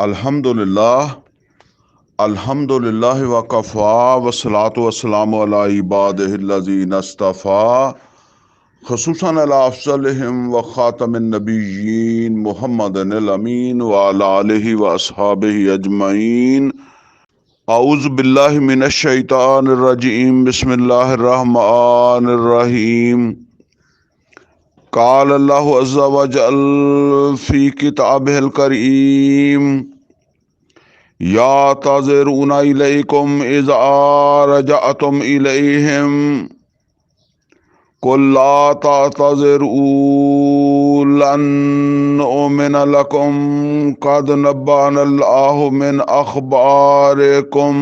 अल्हम्दुलिल्लाह अल्हम्दुलिल्लाह वकफ़ा वस्सलातु वस्सलामु अला इबादिहिल्लज़ीना इस्तफ़ा ख़ुसूसन अला अफ़ज़लिहिम व ख़ातमिन नबिय्यीन मुहम्मदिनिल अमीन व अला आलिहि व अस्हाबिहि अजमईन। औज़ु बिल्लाहि मिनश शैतानिर रजीम बिस्मिल्लाहिर रहमानिर रहीम। क़ाल अल्लाहु अज़्ज़ा व जल फ़ी किताबिहिल करीम या ताज़िरूना इलैकुम इज़ा रजअतुम इलैहिम कुल ला ताज़िरू लन नुअमिन लकुम क़द नब्बअनल्लाहु मिन अख़बारिकुम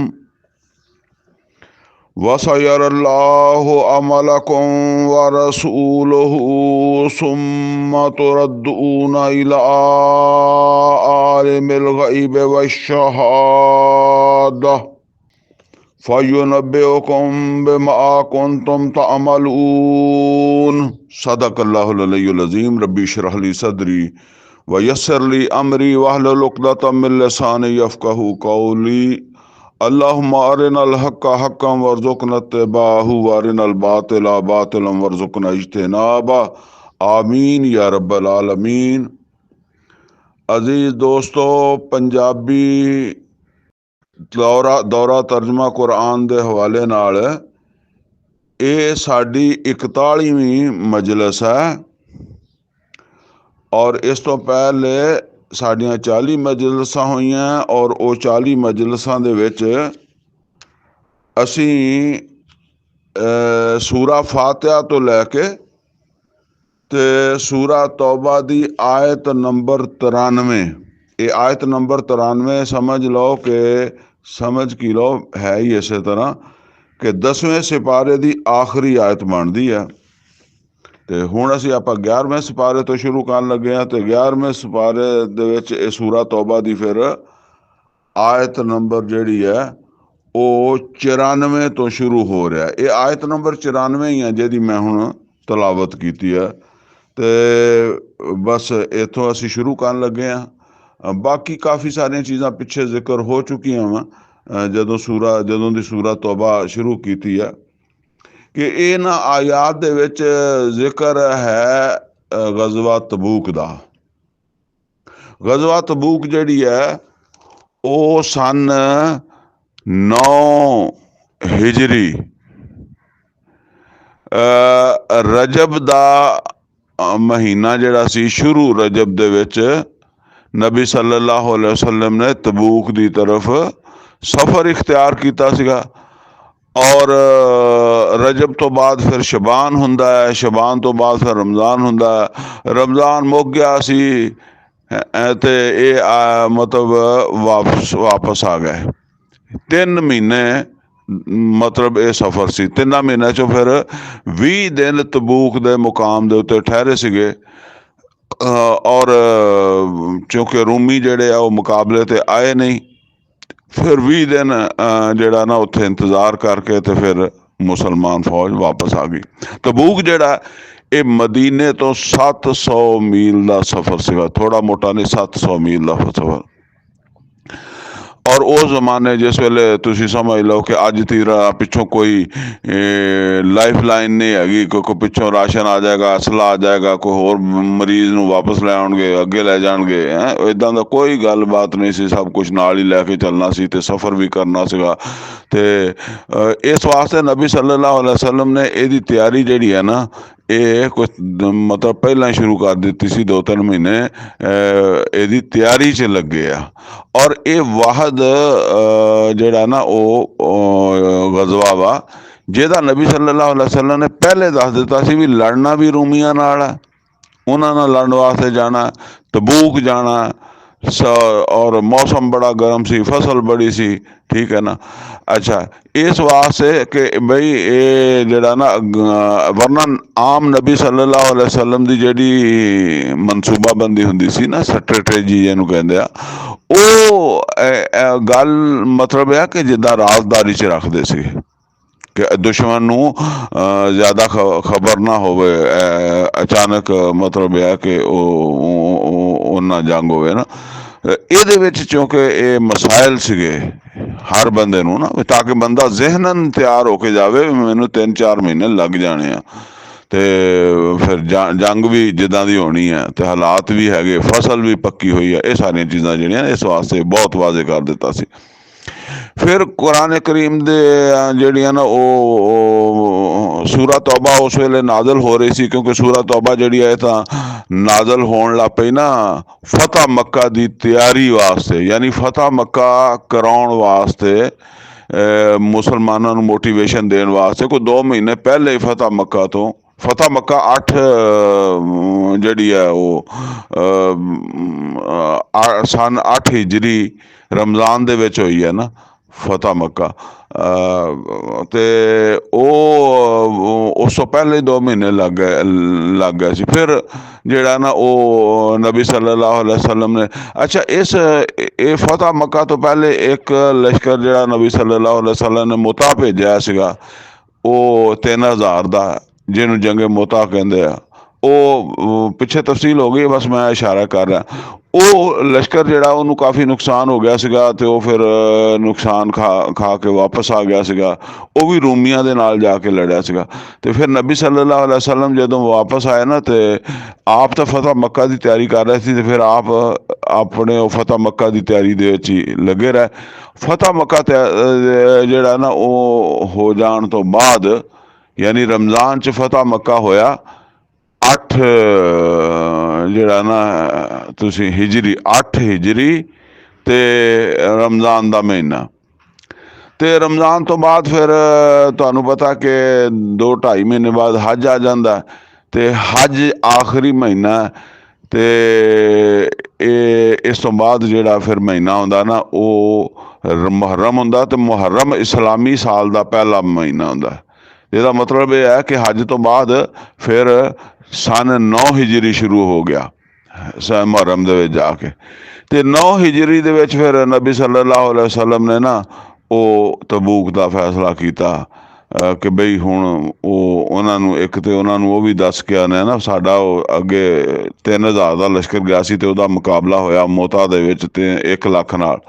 वसयरल्लाहु अमलकुम व रसूलुहु सुम्मा तुरद्दूना इला आलिमिल गैबि वश्शहादा फयुनब्बिउकुम बिमा कुंतुम तअमलून। सदक़ल्लाहुल अलीयुल अज़ीम। रब्बी इश्रह ली सदरी व यस्सिर ली अमरी वहलुल उक़दतम मिन लिसानी यफ़क़हू क़ौली। अल्लाहुम्मा अरिनल हक़्क़ हक़्क़न वरज़ुक़ना इत्तिबाअहू व अरिनल बातिला बातिलन वरज़ुक़ना इज्तिनाबा। आमीन या रब्बल आलमीन। अजीज़ दोस्तों, पंजाबी दौरा तर्जमा कुरान के हवाले नाल ये साडी 41वीं मजलिस है और इस तो पहले साड़ियाँ 40 मजलिसां होईयां और वो 40 मजलिसां दे विच असी सूरा फातिहा तो लैके ते सूरा तौबा दी आयत नंबर 93, ये आयत नंबर 93 समझ लो कि समझ की लो है ही इस तरह कि 10वें सिपारे की आखिरी आयत बनती है। तो हुण असीं आपां 11वें सिपारे तो शुरू करन लगे हैं। तो 11वें सिपारे दे विच ये सूरा तौबा दी फिर आयत नंबर जिहड़ी है वो 94 तो शुरू हो रहा है। ये आयत नंबर 94 ही है जिहदी मैं हुण तलावत कीती है। तो बस इत्थों असीं शुरू करन लगे हैं। बाकी काफ़ी सारियां चीज़ां पिछे जिक्र हो चुकियां वा जदों दी सूरा तौबा शुरू कीती है कि इन आयात दे विच जिक्र है गज़वा तबूक दा। गज़वा तबूक जिहड़ी है वो सन 9 हिजरी रजब दा महीना जिहड़ा सी शुरू रजब दे विच नबी सल्लल्लाहु अलैहि वसल्लम ने तबूक दी तरफ सफ़र इख्तियार कीता सीगा। और रजब तो बाद फिर शबान हुंदा है, शबान तो बाद फिर रमज़ान हुंदा है। रमज़ान मुक गया सी ते ये मतलब वापस आ गए। 3 महीने मतलब ये सफ़र सी। 3 महीने चो फिर 20 दिन तबूक दे मुकाम दे उत्ते ठहरे सीगे। और चूँकि रूमी जिहड़े आ वो मुकाबले ते आए नहीं, फिर 20 दिन जिहड़ा ना उत्थे इंतज़ार करके तो फिर मुसलमान फौज वापस आ गई। तबूक जिहड़ा ये मदीने तो 700 मील का सफ़र सीगा, थोड़ा मोटा नहीं, 700 मील का सफ़र। और उस जमाने जिस वेले तुसी समझ लो कि अज तीरा पिछों कोई लाइफ लाइन नहीं हैगी, कोई पिछों राशन आ जाएगा, असला आ जाएगा, कोई होर मरीज नूं वापस लै आउणगे, अगे लै जाणगे, इदां दा कोई गल बात नहीं सी। सब कुछ नाल ही लैके चलना सी ते सफ़र भी करना सीगा। ते इस वास्ते नबी सल्लल्लाहु अलैहि वसल्लम ने इहदी तैयारी जिहड़ी है ना ये कुछ मतलब पहला शुरू कर दी सी। 2-3 महीने इहदी तैयारी च लगे आ। और ये वाहद जिहड़ा ना वो गज़वा वा जिहदा नबी सल्लल्लाहु अलैहि वसल्लम ने पहले दस दिता सी भी लड़ना भी रूमियां नाल है, उन्हां नाल लड़न वास्ते जाना, तबूक जाना। और मौसम बड़ा गर्म सी, फसल बड़ी सी, ठीक है ना। अच्छा, इस वास्ते कि बई ये जिहड़ा ना वरना आम नबी सल्लल्लाहु अलैहि वसल्लम दी जिहड़ी मनसूबाबंदी हुंदी सी ना, स्ट्रेटजी जिहनूं कहंदे आ, ਉਹ ਗੱਲ मतलब है कि जिद्दां राजदारी च रखते सी कि दुश्मन नूं ज़्यादा खबर ना होवे। अचानक मतलब है कि ना जंग होवे ना। ਇਹਦੇ ਵਿੱਚ ਚूँकि ਇਹ ਮਸਾਇਲ ਸੀਗੇ ਹਰ ਬੰਦੇ ਨੂੰ ਨਾ, ਤਾਂ ਕਿ ਬੰਦਾ ਜ਼ਿਹਨਨ ਤਿਆਰ ਹੋ ਕੇ ਜਾਵੇ ਵੀ ਮੈਨੂੰ 3-4 ਮਹੀਨੇ ਲੱਗ ਜਾਣੇ ਆ, ਤੇ ਫਿਰ ਜੰਗ ਵੀ ਜਿੱਦਾਂ ਦੀ ਹੋਣੀ ਹੈ ਤੇ ਹਾਲਾਤ ਵੀ ਹੈਗੇ, ਫਸਲ ਵੀ ਪੱਕੀ ਹੋਈ ਹੈ, ਇਹ ਸਾਰੀਆਂ ਚੀਜ਼ਾਂ ਜਿਹੜੀਆਂ ਇਸ ਵਾਸਤੇ ਬਹੁਤ ਵਾਜ਼ੇ ਕਰ ਦਿੱਤਾ ਸੀ। ਫਿਰ ਕੁਰਾਨ ਕਰੀਮ ਦੇ ਜਿਹੜੀਆਂ ਨਾ ਉਹ ਸੂਰਾ ਤੌਬਾ ਉਸ ਵੇਲੇ ਨਾਜ਼ਲ ਹੋ ਰਹੀ ਸੀ, ਕਿਉਂਕਿ ਸੂਰਾ ਤੌਬਾ ਜਿਹੜੀ ਹੈ ਤਾਂ ਨਾਜ਼ਲ ਹੋਣ ਲੱਗ ਪਈ ਨਾ ਫਤਹ ਮੱਕਾ ਦੀ ਤਿਆਰੀ ਵਾਸਤੇ, ਯਾਨੀ ਫਤਹ ਮੱਕਾ ਕਰਾਉਣ ਵਾਸਤੇ, ਮੁਸਲਮਾਨਾਂ ਨੂੰ ਮੋਟੀਵੇਸ਼ਨ ਦੇਣ ਵਾਸਤੇ। ਕੋਈ 2 ਮਹੀਨੇ ਪਹਿਲੇ ਹੀ ਫਤਹ ਮੱਕਾ 8 ਜਿਹੜੀ ਹੈ ਉਹ ਸਨ 8 ਹਿਜਰੀ ਰਮਜ਼ਾਨ ਦੇ ਵਿੱਚ ਹੋਈ ਹੈ ਨਾ ਫਤਹ ਮੱਕਾ, ਤੇ ਉਹ ਉਸ ਤੋਂ ਪਹਿਲੇ 2 ਮਹੀਨੇ ਲੱਗ ਗਏ ਸੀ। ਫਿਰ ਜਿਹੜਾ ਨਾ ਉਹ ਨਬੀ ਸੱਲੱਲਾਹੁ ਅਲੈहि ਵਸੱਲਮ ਨੇ, ਅੱਛਾ ਇਹ ਫਤਹ ਮੱਕਾ ਤੋਂ ਪਹਿਲੇ ਇੱਕ ਲਸ਼ਕਰ ਜਿਹੜਾ ਨਬੀ ਸੱਲੱਲਾਹੁ ਅਲੈहि ਵਸੱਲਮ ਨੇ ਮੁਤਾ ਭੇਜਿਆ ਸੀਗਾ, ਉਹ 3000 ਦਾ, ਜਿਹਨੂੰ ਜੰਗੇ ਮੁਤਾ ਕਹਿੰਦੇ ਆ। ਉਹ ਪਿੱਛੇ ਤਫਸੀਲ ਹੋ ਗਈ, ਬਸ ਮੈਂ ਇਸ਼ਾਰਾ ਕਰ ਰਿਹਾ। ਉਹ ਲਸ਼ਕਰ ਜਿਹੜਾ ਉਹਨੂੰ ਕਾਫੀ ਨੁਕਸਾਨ ਹੋ ਗਿਆ ਸੀਗਾ, ਤੇ ਉਹ ਫਿਰ ਨੁਕਸਾਨ ਖਾ ਕੇ ਵਾਪਸ ਆ ਗਿਆ ਸੀਗਾ। ਉਹ ਵੀ ਰੂਮੀਆਂ ਦੇ ਨਾਲ ਜਾ ਕੇ ਲੜਿਆ ਸੀਗਾ। ਤੇ ਫਿਰ ਨਬੀ ਸੱਲੱਲਾਹੁ ਅਲੈहि ਵਸੱਲਮ ਜਦੋਂ ਵਾਪਸ ਆਏ ਨਾ, ਤੇ ਆਪ ਤਾਂ ਫਤਹ ਮੱਕਾ ਦੀ ਤਿਆਰੀ ਕਰ ਰਹੇ ਸੀ, ਤੇ ਫਿਰ ਆਪ ਆਪਣੇ ਉਹ ਫਤਹ ਮੱਕਾ ਦੀ ਤਿਆਰੀ ਦੇ ਵਿੱਚ ਹੀ ਲੱਗੇ ਰਹੇ। ਫਤਹ ਮੱਕਾ ਜਿਹੜਾ ਨਾ ਉਹ ਹੋ ਜਾਣ ਤੋਂ ਬਾਅਦ, ਯਾਨੀ ਰਮਜ਼ਾਨ 'ਚ ਫਤਹ ਮੱਕਾ ਹੋਇਆ 8 ਜਿਹੜਾ ਨਾ ਤੁਸੀਂ ਹਿਜਰੀ 8 ਹਿਜਰੀ ਤੇ ਰਮਜ਼ਾਨ ਦਾ ਮਹੀਨਾ। ਤੇ ਰਮਜ਼ਾਨ ਤੋਂ ਬਾਅਦ ਫਿਰ ਤੁਹਾਨੂੰ ਪਤਾ ਕਿ 2-2.5 ਮਹੀਨੇ ਬਾਅਦ ਹੱਜ ਆ ਜਾਂਦਾ, ਤੇ ਹੱਜ ਆਖਰੀ ਮਹੀਨਾ। ਤੇ ਇਸ ਤੋਂ ਬਾਅਦ ਜਿਹੜਾ ਫਿਰ ਮਹੀਨਾ ਆਉਂਦਾ ਨਾ ਉਹ ਮੁਹਰਮ ਹੁੰਦਾ, ਤੇ ਮੁਹਰਮ ਇਸਲਾਮੀ ਸਾਲ ਦਾ ਪਹਿਲਾ ਮਹੀਨਾ ਹੁੰਦਾ। ਇਹਦਾ ਮਤਲਬ ਇਹ ਹੈ ਕਿ ਹੱਜ ਤੋਂ ਬਾਅਦ ਫਿਰ ਸਨ 9 ਹਿਜਰੀ ਸ਼ੁਰੂ ਹੋ ਗਿਆ ਮੁਹਰਮ ਦੇ ਵਿੱਚ ਜਾ ਕੇ। ਤੇ 9 ਹਿਜਰੀ ਦੇ ਵਿੱਚ ਫਿਰ ਨਬੀ ਸੱਲੱਲਾਹੁ ਅਲੈहि ਵਸੱਲਮ ਨੇ ਨਾ ਉਹ ਤਬੂਕ ਦਾ ਫੈਸਲਾ ਕੀਤਾ ਕਿ ਬਈ ਹੁਣ ਉਹਨਾਂ ਨੂੰ ਇੱਕ ਤੇ ਉਹਨਾਂ ਨੂੰ ਉਹ ਵੀ ਦੱਸ ਕੇ ਆਉਣਾ ਨਾ, ਸਾਡਾ ਉਹ ਅੱਗੇ 3000 ਦਾ ਲਸ਼ਕਰ ਗਿਆ ਸੀ, ਤੇ ਉਹਦਾ ਮੁਕਾਬਲਾ ਹੋਇਆ ਮੋਤਾ ਦੇ ਵਿੱਚ ਤੇ 1 ਲੱਖ ਨਾਲ।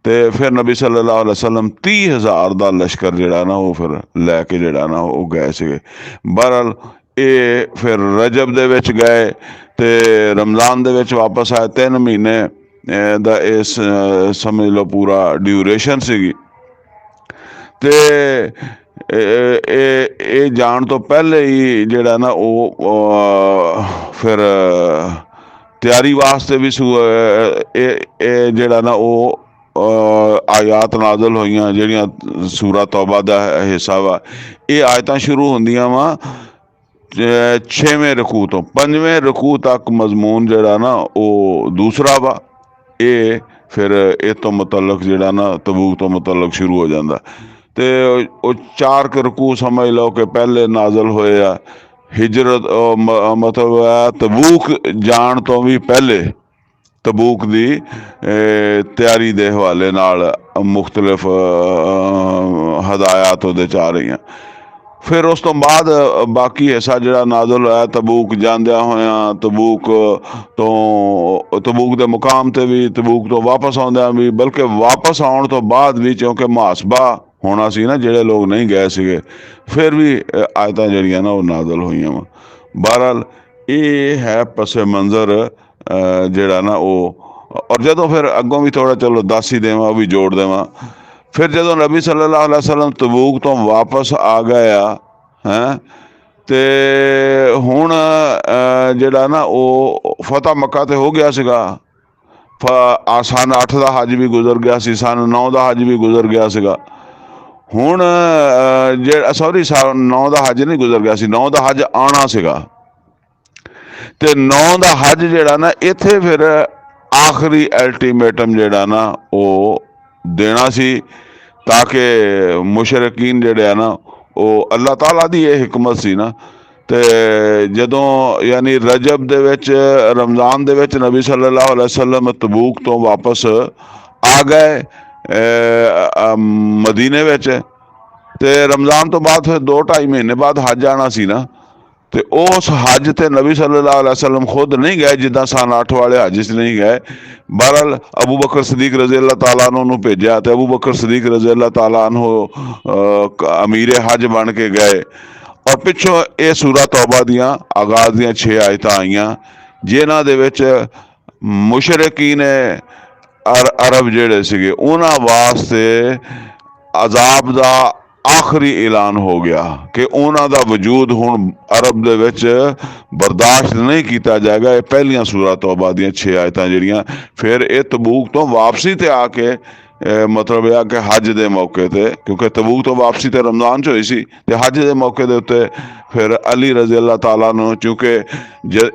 ਤੇ ਫਿਰ ਨਬੀ ਸੱਲੱਲਾਹੁ ਅਲੈहि ਵਸੱਲਮ 30,000 ਦਾ ਲਸ਼ਕਰ ਜਿਹੜਾ ਨਾ ਉਹ ਫਿਰ ਲੈ ਕੇ ਜਿਹੜਾ ਨਾ ਉਹ ਗਏ ਸੀਗੇ। ਬਹਰਹਾਲ ਇਹ ਫਿਰ ਰਜਬ ਦੇ ਵਿੱਚ ਗਏ ਤੇ ਰਮਜ਼ਾਨ ਦੇ ਵਿੱਚ ਵਾਪਸ ਆਏ। 3 ਮਹੀਨੇ ਦਾ ਇਸ ਸਮਝ ਲਓ ਪੂਰਾ ਡਿਊਰੇਸ਼ਨ ਸੀਗੀ। ਤੇ ਇਹ ਜਾਣ ਤੋਂ ਪਹਿਲੇ ਹੀ ਜਿਹੜਾ ਨਾ ਉਹ ਫਿਰ ਤਿਆਰੀ ਵਾਸਤੇ ਵੀ ਇਹ ਜਿਹੜਾ ਨਾ ਉਹ ਆਯਾਤ ਨਾਜ਼ਲ ਹੋਈਆਂ, ਜਿਹੜੀਆਂ ਸੂਰਾ ਤੌਬਾ ਦਾ ਹਿੱਸਾ ਵਾ। ਇਹ ਆਇਤਾਂ ਸ਼ੁਰੂ ਹੁੰਦੀਆਂ ਵਾ 6ਵੇਂ ਰਕੂ ਤੋਂ 5ਵੇਂ ਰਕੂ ਤੱਕ। ਮਜ਼ਮੂਨ ਜਿਹੜਾ ਨਾ ਉਹ ਦੂਸਰਾ ਵਾ। ਇਹ ਫਿਰ ਇਹ ਤੋਂ ਮੁਤਲਕ ਜਿਹੜਾ ਨਾ ਤਬੂਕ ਤੋਂ ਮੁਤਲਕ ਸ਼ੁਰੂ ਹੋ ਜਾਂਦਾ। ਤੇ ਉਹ 4 ਰਕੂ ਸਮਝ ਲਓ ਕਿ ਪਹਿਲੇ ਨਾਜ਼ਲ ਹੋਏ ਆ। ਹਿਜਰਤ ਮਤਲਬ ਹੈ ਤਬੂਕ ਜਾਣ ਤੋਂ ਵੀ ਪਹਿਲੇ, ਤਬੂਕ ਦੀ ਤਿਆਰੀ ਦੇ ਹਵਾਲੇ ਨਾਲ ਮੁਖਤਲਿਫ ਹਦਾਇਤ ਉਹਦੇ 'ਚ ਆ ਰਹੀਆਂ। ਫਿਰ ਉਸ ਤੋਂ ਬਾਅਦ ਬਾਕੀ ਹਿੱਸਾ ਜਿਹੜਾ ਨਾਜ਼ਲ ਹੋਇਆ ਤਬੂਕ ਜਾਂਦਿਆਂ ਹੋਇਆਂ, ਤਬੂਕ ਦੇ ਮੁਕਾਮ 'ਤੇ ਵੀ, ਤਬੂਕ ਤੋਂ ਵਾਪਸ ਆਉਂਦਿਆਂ ਵੀ, ਬਲਕਿ ਵਾਪਸ ਆਉਣ ਤੋਂ ਬਾਅਦ ਵੀ, ਕਿਉਂਕਿ ਮੁਹਾਸਬਾ ਹੋਣਾ ਸੀ ਨਾ ਜਿਹੜੇ ਲੋਕ ਨਹੀਂ ਗਏ ਸੀਗੇ, ਫਿਰ ਵੀ ਆਇਤਾਂ ਜਿਹੜੀਆਂ ਨਾ ਉਹ ਨਾਜ਼ਲ ਹੋਈਆਂ ਵਾ। ਬਹਰਹਾਲ ਇਹ ਹੈ ਪਸ ਮੰਜ਼ਰ ਜਿਹੜਾ ਨਾ ਉਹ। ਔਰ ਜਦੋਂ ਫਿਰ ਅੱਗੋਂ ਵੀ ਥੋੜ੍ਹਾ ਚਲੋ ਦੱਸ ਹੀ ਦੇਵਾਂ, ਉਹ ਵੀ ਜੋੜ ਦੇਵਾਂ। ਫਿਰ ਜਦੋਂ ਨਬੀ ਸੱਲੱਲਾਹੁ ਅਲੈहि ਵਸੱਲਮ ਤਬੂਕ ਤੋਂ ਵਾਪਸ ਆ ਗਏ ਆ ਤੇ ਹੁਣ ਜਿਹੜਾ ਨਾ ਉਹ ਫਤਹ ਮੱਕਾ ਤੇ ਹੋ ਗਿਆ ਸੀਗਾ। ਸਨ 8 ਦਾ ਹੱਜ ਵੀ ਗੁਜ਼ਰ ਗਿਆ ਸੀ, ਸਨ 9 ਦਾ ਹੱਜ ਵੀ ਗੁਜ਼ਰ ਗਿਆ ਸੀਗਾ। ਹੁਣ ਸਨ 9 ਦਾ ਹੱਜ ਨਹੀਂ ਗੁਜ਼ਰ ਗਿਆ ਸੀ, 9 ਦਾ ਹੱਜ ਆਉਣਾ ਸੀਗਾ। ਤੇ 9 ਦਾ ਹੱਜ ਜਿਹੜਾ ਨਾ ਇੱਥੇ ਫਿਰ ਆਖਰੀ ਅਲਟੀਮੇਟਮ ਜਿਹੜਾ ਨਾ ਉਹ ਦੇਣਾ ਸੀ, ਤਾਂ ਕਿ ਮੁਸ਼ਰਕੀਨ ਜਿਹੜੇ ਆ ਨਾ ਉਹ ਅੱਲਾਹ ਤਾਲਾ ਦੀ ਇਹ ਹਕਮਤ ਸੀ ਨਾ। ਤੇ ਜਦੋਂ ਯਾਨੀ ਰਜਬ ਦੇ ਵਿੱਚ, ਰਮਜ਼ਾਨ ਦੇ ਵਿੱਚ ਨਬੀ ਸੱਲੱਲਾਹੁ ਅਲੈहि ਵਸੱਲਮ ਤਬੂਕ ਤੋਂ ਵਾਪਸ ਆ ਗਏ ਮਦੀਨੇ ਵਿੱਚ। ਤੇ ਰਮਜ਼ਾਨ ਤੋਂ ਬਾਅਦ ਫਿਰ 2-2.5 ਮਹੀਨੇ ਬਾਅਦ ਹੱਜ ਆਉਣਾ ਸੀ ਨਾ। ਤੇ ਉਸ ਹੱਜ ਤੇ ਨਬੀ सल्लल्लाहु अलैहि वसल्लम खुद नहीं गए, जिदा सन 8 वाले हज च नहीं गए। बहरहाल अबू बकर सदीक रजी अल्लाह तआला अन्हु नूं भेजिया ते अबू बकर सदीक रजी अल्लाह तआला अन्हु अमीर हज बन के गए। और पिछों ये सूरह तौबा दियां आगाज दियां 6 आयतां आईयां, जिन्हां दे विच मुशरिकीन अरब ਜਿਹੜੇ ਸੀਗੇ ਉਹਨਾਂ ਵਾਸਤੇ ਅਜ਼ਾਬ ਦਾ ਆਖਰੀ ਐਲਾਨ ਹੋ ਗਿਆ ਕਿ ਉਹਨਾਂ ਦਾ ਵਜੂਦ ਹੁਣ ਅਰਬ ਦੇ ਵਿੱਚ ਬਰਦਾਸ਼ਤ ਨਹੀਂ ਕੀਤਾ ਜਾਏਗਾ। ਇਹ ਪਹਿਲੀਆਂ ਸੂਰਾ ਤੌਬਾ ਦੀਆਂ 6 ਆਇਤਾਂ ਜਿਹੜੀਆਂ ਫਿਰ ਇਹ ਤਬੂਕ ਤੋਂ ਵਾਪਸੀ ਤੇ ਆ ਕੇ ਮਤਲਬ ਇਹ ਆ ਕਿ ਹਜ ਦੇ ਮੌਕੇ ਤੇ, ਕਿਉਂਕਿ ਤਬੂਕ ਤੋਂ ਵਾਪਸੀ ਤੇ ਰਮਜ਼ਾਨ 'ਚ ਹੋਈ ਸੀ, ਤੇ ਹਜ ਦੇ ਮੌਕੇ ਦੇ ਉੱਤੇ ਫਿਰ ਅਲੀ ਰਜ਼ੀ ਅੱਲਾਹ ਤਾਲਾ ਨੂੰ, ਚूँकि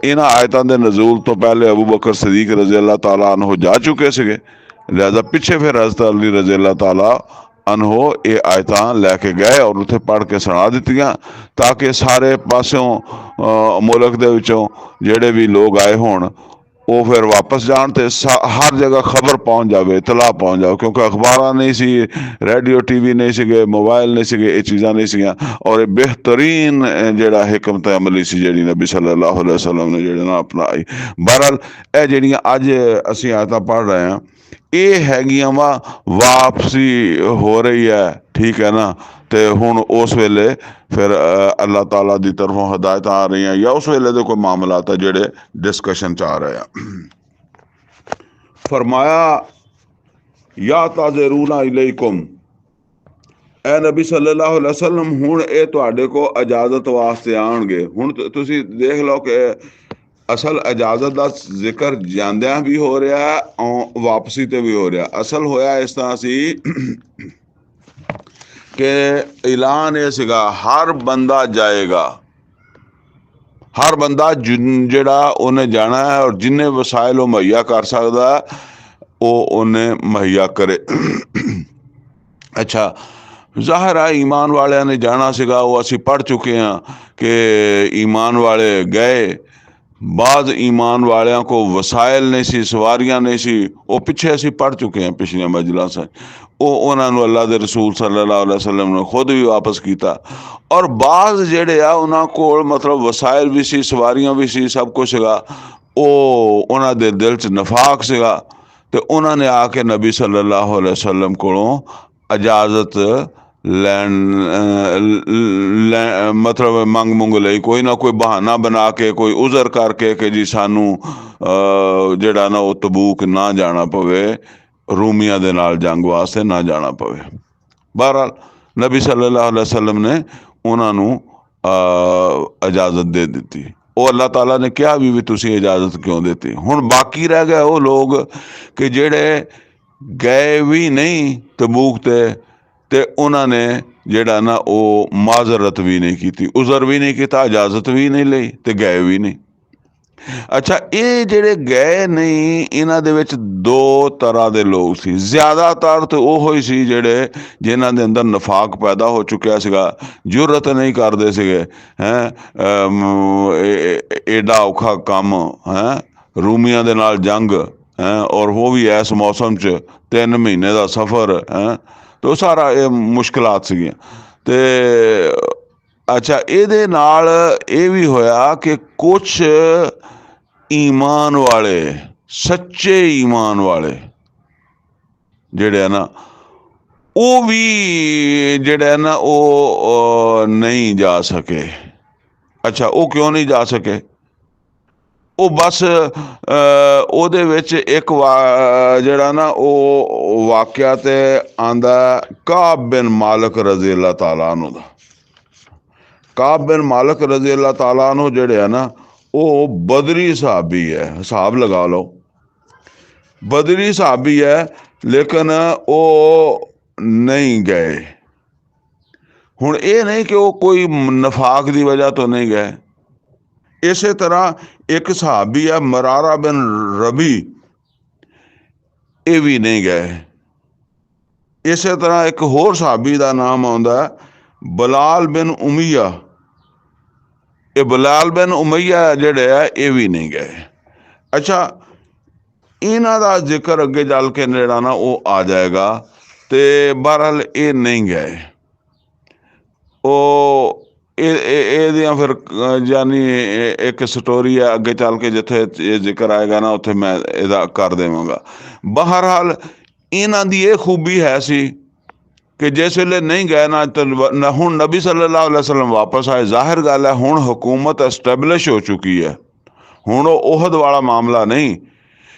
ਇਹਨਾਂ ਆਇਤਾਂ ਦੇ ਨਜ਼ੂਲ ਤੋਂ ਪਹਿਲੇ ਅਬੂ ਬਕਰ ਸਦੀਕ ਰਜ਼ੀ ਅੱਲਾਹ ਤਾਲਾ ਅਨਹु ਜਾ ਚੁੱਕੇ ਸੀਗੇ, लिहाजा पिछे फिर हज़रत अली रज़ी अल्लाह ताला अनहो ये आयतां लैके गए और उत्थे पढ़ के सुना दित्तियां, ताकि सारे पासों मुल्क दे विचों जेड़े भी लोग आए होण वो फिर वापस जान ते हर जगह खबर पहुँच जाए, इतला पहुँच जाए। क्योंकि अखबार नहीं सी, रेडियो TV नहीं सीगे, मोबाइल नहीं सीगे, ये चीज़ां नहीं सीगियां। और बेहतरीन जेड़ा हिकमत अमली सी जेड़ी नबी सल्लल्लाहु अलैहि वसल्लम ने जेड़े ना अपनाई। बहरहाल ये जेड़ियां अज असीं आयतां पढ़ रहे हैं ये हैगियां वा वापसी हो रही है, ठीक है ना। तो हुण उस वेले फिर अल्लाह ताला की तरफों हदायत आ रही हैं, या उस वेले दे कोई मामलात है जेड़े डिस्कशन च आ रहे हैं। फरमाया या ताज़िरूना इलैकुम, ए नबी सल्लल्लाहु अलैहि वसल्लम हुण ये तुहाडे को इजाजत वास्ते आउणगे। हुण तुसीं देख लो कि असल इजाजत का जिक्र जांदियां भी हो रहा है और वापसी ते भी हो रहा। असल होया इस तरह सी कि ऐलान ये सीगा हर बंदा जाएगा, हर बंदा जिहड़ा उन्हें जाना है और जिन्हें वसाइल वो मुहैया कर सकदा वो उन्हें मुहैया करे। अच्छा, ज़ाहिर है ईमान वाले ने जाना सीगा, वो असी पढ़ चुके हैं कि ईमान वाले गए। बाद ईमान वालियां को वसाइल नहीं सी, सवारियां नहीं सी, वो पिछे असी पढ़ चुके हैं पिछले मजलिस से। उन्होंने अल्लाह के रसूल सल्लल्लाहु अलैहि वसल्लम ने खुद भी वापस किया। और बाज़ जेड़े आ उन्हां कोल मतलब वसाइल भी सी, सवारियां भी सी, सब कुछ सीगा, वो उन्हां दे दिल च नफाक सीगा। तो उन्होंने आके नबी सल्लल्लाहु अलैहि वसल्लम कोलों इजाजत लैन मतलब मंग मुंग लई, कोई ना कोई बहाना बना के, कोई उज़र करके कि जी सानू जेड़ा ना वो तबूक ना जाना पवे, रूमिया दे नाल जंग वास्ते ना जाना पवे। बहरहाल नबी सल्लल्लाहु अलैहि वसल्लम ने उन्होंने इजाजत दे दी। वो अल्लाह ताला ने कहा भी तुसीं इजाजत क्यों देती। हुण बाकी रह गए वो लोग कि जेड़े गए भी नहीं तबूक ते उन्होंने जेड़ा ना वो माजरत भी नहीं की, उज़र भी नहीं किया, इजाजत भी नहीं ली, ते गए भी नहीं। अच्छा, ये जेड़े गए नहीं इन्हां दे विच दो तरह के लोग सी। ज़्यादातर तो वो ही सी जेड़े जिन्हां दे अंदर नफाक पैदा हो चुकिया सीगा, जुरत नहीं करते सीगे हैं एडा औखा काम है रूमिया दे नाल जंग है, और वो भी इस मौसम च 3 महीने का सफ़र है, तो सारा ये मुश्किलात सीगियां। ते अच्छा, ये नाल ये भी होया कि कुछ ईमान वाले, सच्चे ईमान वाले जेड़े है ना वो भी जेड़े है ना वो नहीं जा सके। अच्छा, वो क्यों नहीं जा सके? वो बस ਉਹਦੇ ਵਿੱਚ एक ਜਿਹੜਾ ना वो वाकया ते आंदा काब बिन मालिक रज़ी अल्लाह ताला अन्हु दा। काब बिन मालिक रज़ी अल्लाह ताला अन्हु जेड़े है ना वो बदरी सहाबी है, हिसाब लगा लो बदरी सहाबी है, लेकिन वो नहीं गए। हुण ये नहीं कि वो कोई नफाक की वजह तो नहीं गए। इस तरह एक सहाबी है मरारा बिन रबी, ये भी नहीं गए। इस तरह एक होर सहाबी का नाम आंदा बलाल बिन उमैया, ये बलाल बिन उमैया जेड़े है ये भी नहीं गए। अच्छा, इन्हां दा जिक्र अगे चल के जेड़ा ना वो आ जाएगा। तो बहरहाल ये नहीं गए। वो ਇਹਦੀਆਂ ਫਿਰ ਯਾਨੀ ਇੱਕ ਸਟੋਰੀ ਹੈ ਅੱਗੇ ਚੱਲ ਕੇ, ਜਿੱਥੇ ਇਹ ਜ਼ਿਕਰ ਆਏਗਾ ਨਾ ਉੱਥੇ ਮੈਂ ਇਹਦਾ ਕਰ ਦੇਵਾਂਗਾ। ਬਹਰਹਾਲ ਇਹਨਾਂ ਦੀ ਇਹ ਖੂਬੀ ਹੈ ਸੀ ਕਿ ਜਿਸ ਵੇਲੇ ਨਹੀਂ ਗਏ ਨਾ ਹੁਣ ਨਬੀ ਸੱਲੱਲਾਹੁ ਅਲੈहि ਵਸੱਲਮ ਵਾਪਸ ਆਏ, ਜ਼ਾਹਿਰ ਗੱਲ ਹੈ ਹੁਣ ਹਕੂਮਤ ਐਸਟੈਬਲਿਸ਼ ਹੋ ਚੁੱਕੀ ਹੈ। ਹੁਣ ਉਹ ਉਹਦ ਵਾਲਾ ਮਾਮਲਾ ਨਹੀਂ,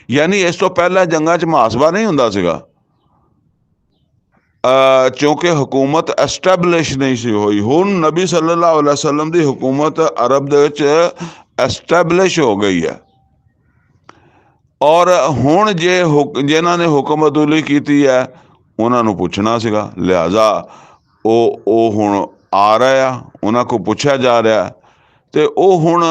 ਯਾਨੀ ਇਸ ਤੋਂ ਪਹਿਲਾਂ ਜੰਗਾਂ 'ਚ ਮੁਹਾਸਬਾ ਨਹੀਂ ਹੁੰਦਾ ਸੀਗਾ, ਕਿਉਂਕਿ ਹਕੂਮਤ ਐਸਟੈਬਲਿਸ਼ ਨਹੀਂ ਸੀ ਹੋਈ। ਹੁਣ ਨਬੀ ਸੱਲੱਲਾਹੁ ਅਲੈहि ਵਸੱਲਮ ਦੀ ਹਕੂਮਤ ਅਰਬ ਦੇ ਵਿੱਚ ਐਸਟੈਬਲਿਸ਼ ਹੋ ਗਈ ਹੈ। ਔਰ ਹੁਣ ਜਿਨ੍ਹਾਂ ਨੇ ਹੁਕਮ ਅਦੂਲੀ ਕੀਤੀ ਹੈ ਉਹਨਾਂ ਨੂੰ ਪੁੱਛਣਾ ਸੀਗਾ, ਲਿਹਾਜ਼ਾ ਉਹ ਹੁਣ ਆ ਰਹੇ ਆ, ਉਹਨਾਂ ਕੋਲ ਪੁੱਛਿਆ ਜਾ ਰਿਹਾ। ਤੇ ਉਹ ਹੁਣ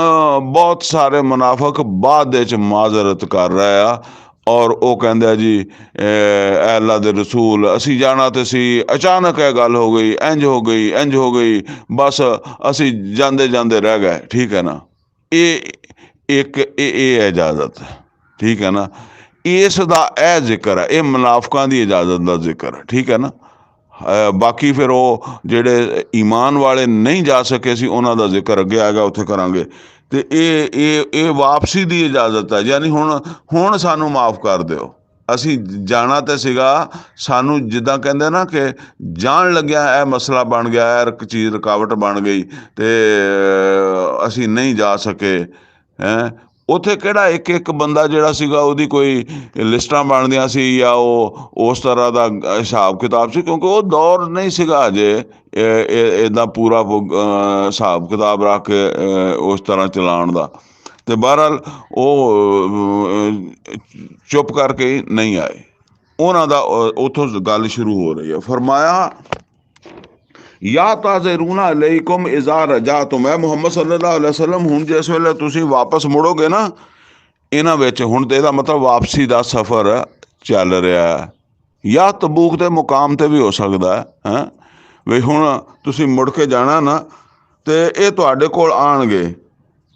ਬਹੁਤ ਸਾਰੇ ਮੁਨਾਫਿਕ ਬਾਅਦ ਦੇ ਵਿੱਚ ਮਾਜ਼ਰਤ ਕਰ ਰਹੇ ਆ, ਔਰ ਉਹ ਕਹਿੰਦੇ ਆ ਜੀ ਐ ਅੱਲਾ ਦੇ ਰਸੂਲ ਅਸੀਂ ਜਾਣਾ ਤੇ ਸੀ, ਅਚਾਨਕ ਇਹ ਗੱਲ ਹੋ ਗਈ, ਇੰਝ ਹੋ ਗਈ, ਇੰਝ ਹੋ ਗਈ, ਬਸ ਅਸੀਂ ਜਾਂਦੇ ਜਾਂਦੇ ਰਹਿ ਗਏ। ਠੀਕ ਹੈ ਨਾ, ਇਹ ਇਜਾਜ਼ਤ ਹੈ, ਠੀਕ ਹੈ ਨਾ, ਇਸ ਦਾ ਇਹ ਜ਼ਿਕਰ ਹੈ, ਇਹ ਮੁਨਾਫਿਕਾਂ ਦੀ ਇਜਾਜ਼ਤ ਦਾ ਜ਼ਿਕਰ ਹੈ। ਠੀਕ ਹੈ ਨਾ, ਬਾਕੀ ਫਿਰ ਉਹ ਜਿਹੜੇ ਈਮਾਨ ਵਾਲੇ ਨਹੀਂ ਜਾ ਸਕੇ ਸੀ ਉਹਨਾਂ ਦਾ ਜ਼ਿਕਰ ਅੱਗੇ ਆਏਗਾ, ਉੱਥੇ ਕਰਾਂਗੇ। ਤੇ ਇਹ ਵਾਪਸੀ ਦੀ ਇਜਾਜ਼ਤ ਹੈ, ਯਾਨੀ ਹੁਣ ਸਾਨੂੰ ਮਾਫ ਕਰ ਦਿਓ, ਅਸੀਂ ਜਾਣਾ ਤੇ ਸੀਗਾ, ਸਾਨੂੰ ਜਿੱਦਾਂ ਕਹਿੰਦੇ ਨਾ ਕਿ ਜਾਣ ਲੱਗਿਆ ਇਹ ਮਸਲਾ ਬਣ ਗਿਆ, ਇੱਕ ਚੀਜ਼ ਰੁਕਾਵਟ ਬਣ ਗਈ ਤੇ ਅਸੀਂ ਨਹੀਂ ਜਾ ਸਕੇ। ਹੈਂ, ਉੱਥੇ ਕਿਹੜਾ ਇੱਕ ਇੱਕ ਬੰਦਾ ਜਿਹੜਾ ਸੀਗਾ ਉਹਦੀ ਕੋਈ ਲਿਸਟਾਂ ਬਣਦੀਆਂ ਸੀ ਜਾਂ ਉਹ ਉਸ ਤਰ੍ਹਾਂ ਦਾ ਹਿਸਾਬ ਕਿਤਾਬ ਸੀ, ਕਿਉਂਕਿ ਉਹ ਦੌਰ ਨਹੀਂ ਸੀਗਾ ਅਜੇ ਇੱਦਾਂ ਪੂਰਾ ਹਿਸਾਬ ਕਿਤਾਬ ਰੱਖ ਕੇ ਉਸ ਤਰ੍ਹਾਂ ਚਲਾਉਣ ਦਾ। ਤੇ ਬਹਰਹਾਲ ਉਹ ਚੁੱਪ ਕਰਕੇ ਨਹੀਂ ਆਏ, ਉਹਨਾਂ ਦਾ ਉੱਥੋਂ ਗੱਲ ਸ਼ੁਰੂ ਹੋ ਰਹੀ ਹੈ। ਫਰਮਾਇਆ ਯਾ ਤਾਜ਼ਰੂਨਾ ਅਲੈਕੁਮ ਇਜ਼ਾ ਰਜਾਤੁਮ, ਐ ਮੁਹੰਮਦ ਸੱਲੱਲਾਹੁ ਅਲੈहि ਵਸੱਲਮ ਹੁਣ ਜਿਸ ਵੇਲੇ ਤੁਸੀਂ ਵਾਪਸ ਮੁੜੋਗੇ ਨਾ ਇਹਨਾਂ ਵਿੱਚ, ਹੁਣ ਤੇ ਇਹਦਾ ਮਤਲਬ ਵਾਪਸੀ ਦਾ ਸਫ਼ਰ ਚੱਲ ਰਿਹਾ ਹੈ, ਜਾਂ ਤਬੂਕ ਦੇ ਮੁਕਾਮ ਤੇ ਵੀ ਹੋ ਸਕਦਾ ਹੈ। ਵੀ ਹੁਣ ਤੁਸੀਂ ਮੁੜ ਕੇ ਜਾਣਾ ਨਾ ਤੇ ਇਹ ਤੁਹਾਡੇ ਕੋਲ ਆਉਣਗੇ,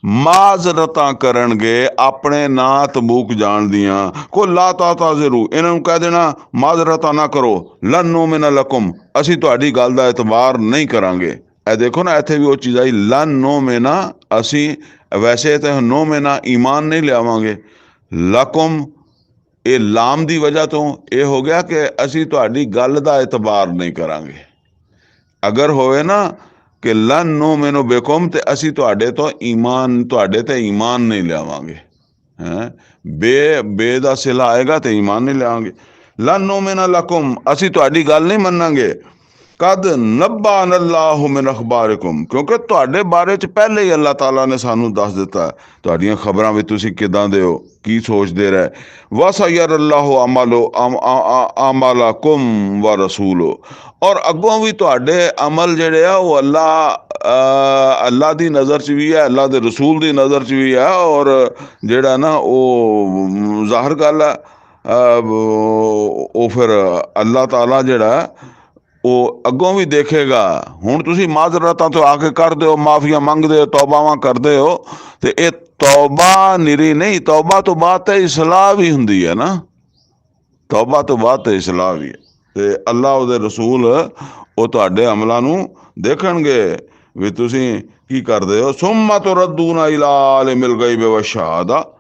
ਮਾਜ਼ਰਤਾਂ ਕਰਨਗੇ ਆਪਣੇ ਨਾਂ ਤਬੂਕ ਜਾਣ ਦੀਆਂ। ਕੋ ਲਾ ਤਾਜ਼ਰੂ, ਇਹਨਾਂ ਨੂੰ ਕਹਿ ਦੇਣਾ ਮਾਜ਼ਰਤਾਂ ਨਾ ਕਰੋ, ਲਨ ਨੂਮਿਨ ਲਕੁਮ, ਅਸੀਂ ਤੁਹਾਡੀ ਗੱਲ ਦਾ ਇਤਬਾਰ ਨਹੀਂ ਕਰਾਂਗੇ। ਇਹ ਦੇਖੋ ਨਾ ਇੱਥੇ ਵੀ ਉਹ ਚੀਜ਼ ਆਈ, ਲਨ ਨੂਮਿਨ, ਅਸੀਂ ਵੈਸੇ ਤਾਂ ਨੂਮਿਨ ਈਮਾਨ ਨਹੀਂ ਲਿਆਵਾਂਗੇ, ਲਕੁਮ ਇਹ ਲਾਮ ਦੀ ਵਜ੍ਹਾ ਤੋਂ ਇਹ ਹੋ ਗਿਆ ਕਿ ਅਸੀਂ ਤੁਹਾਡੀ ਗੱਲ ਦਾ ਇਤਬਾਰ ਨਹੀਂ ਕਰਾਂਗੇ। ਅਗਰ ਹੋਵੇ ਨਾ ਕਿ ਲਨ ਨੂਮਿਨ ਬਿਕੁਮ, ਤੇ ਅਸੀਂ ਤੁਹਾਡੇ ਤੇ ਈਮਾਨ ਨਹੀਂ ਲਿਆਵਾਂਗੇ। ਹੈਂ, ਬੇ ਦਾ ਸਿਲਾ ਆਏਗਾ ਤੇ ਈਮਾਨ ਨਹੀਂ ਲਿਆਵਾਂਗੇ। ਲਨ ਨੂਮਿਨ ਲਕੁਮ, ਅਸੀਂ ਤੁਹਾਡੀ ਗੱਲ ਨਹੀਂ ਮੰਨਾਂਗੇ। ਕਦ ਨੱਬਾਨ ਅੱਲਾਹੁ ਮਿਨ ਅਖਬਾਰਿਕੁਮ, ਕਿਉਂਕਿ ਤੁਹਾਡੇ ਬਾਰੇ 'ਚ ਪਹਿਲੇ ਹੀ ਅੱਲਾਹ ਤਾਲਾ ਨੇ ਸਾਨੂੰ ਦੱਸ ਦਿੱਤਾ ਤੁਹਾਡੀਆਂ ਖਬਰਾਂ ਵੀ ਤੁਸੀਂ ਕਿੱਦਾਂ ਦੇ ਹੋ, ਕੀ ਸੋਚਦੇ ਰਹੇ। ਵਸਯਰ ਅੱਲਾਹੁ ਅਮਾਲਕੁਮ ਵ ਰਸੂਲੁ, ਔਰ ਅੱਗੋਂ ਵੀ ਤੁਹਾਡੇ ਅਮਲ ਜਿਹੜੇ ਆ ਉਹ ਅੱਲਾਹ ਦੀ ਨਜ਼ਰ 'ਚ ਵੀ ਹੈ, ਅੱਲਾਹ ਦੇ ਰਸੂਲ ਦੀ ਨਜ਼ਰ 'ਚ ਵੀ ਹੈ, ਔਰ ਜਿਹੜਾ ਨਾ ਉਹ ਜ਼ਾਹਰ ਗੱਲ ਹੈ ਉਹ ਫਿਰ ਅੱਲਾਹ ਤਾਲਾ ਜਿਹੜਾ ਉਹ ਅੱਗੋਂ ਵੀ ਦੇਖੇਗਾ। ਹੁਣ ਤੁਸੀਂ ਮਾਜ਼ਰਤਾਂ ਤੋਂ ਆ ਕੇ ਕਰਦੇ ਹੋ, ਮਾਫੀਆਂ ਮੰਗਦੇ ਹੋ, ਤੌਬਾਵਾਂ ਕਰਦੇ ਹੋ, ਤੇ ਇਹ ਤੌਬਾ ਨਿਰੀ ਨਹੀਂ, ਤੌਬਾ ਤੋਂ ਬਾਅਦ ਤਾਂ ਇਸਲਾਹ ਵੀ ਹੁੰਦੀ ਹੈ ਨਾ, ਤੌਬਾ ਤੋਂ ਬਾਅਦ ਤਾਂ ਇਸਲਾਹ ਵੀ ਹੈ। ਤੇ ਅੱਲਾਹ ਉਹਦੇ ਰਸੂਲ ਉਹ ਤੁਹਾਡੇ ਅਮਲਾਂ ਨੂੰ ਦੇਖਣਗੇ ਵੀ ਤੁਸੀਂ ਕੀ ਕਰਦੇ ਹੋ। ਸੁੰਮਾ ਤੁਰੱਦੂਨਾ ਇਲਾ ਆਲਿਮਿਲ ਗੈਬ ਵ ਸ਼ਹਾਦਾ,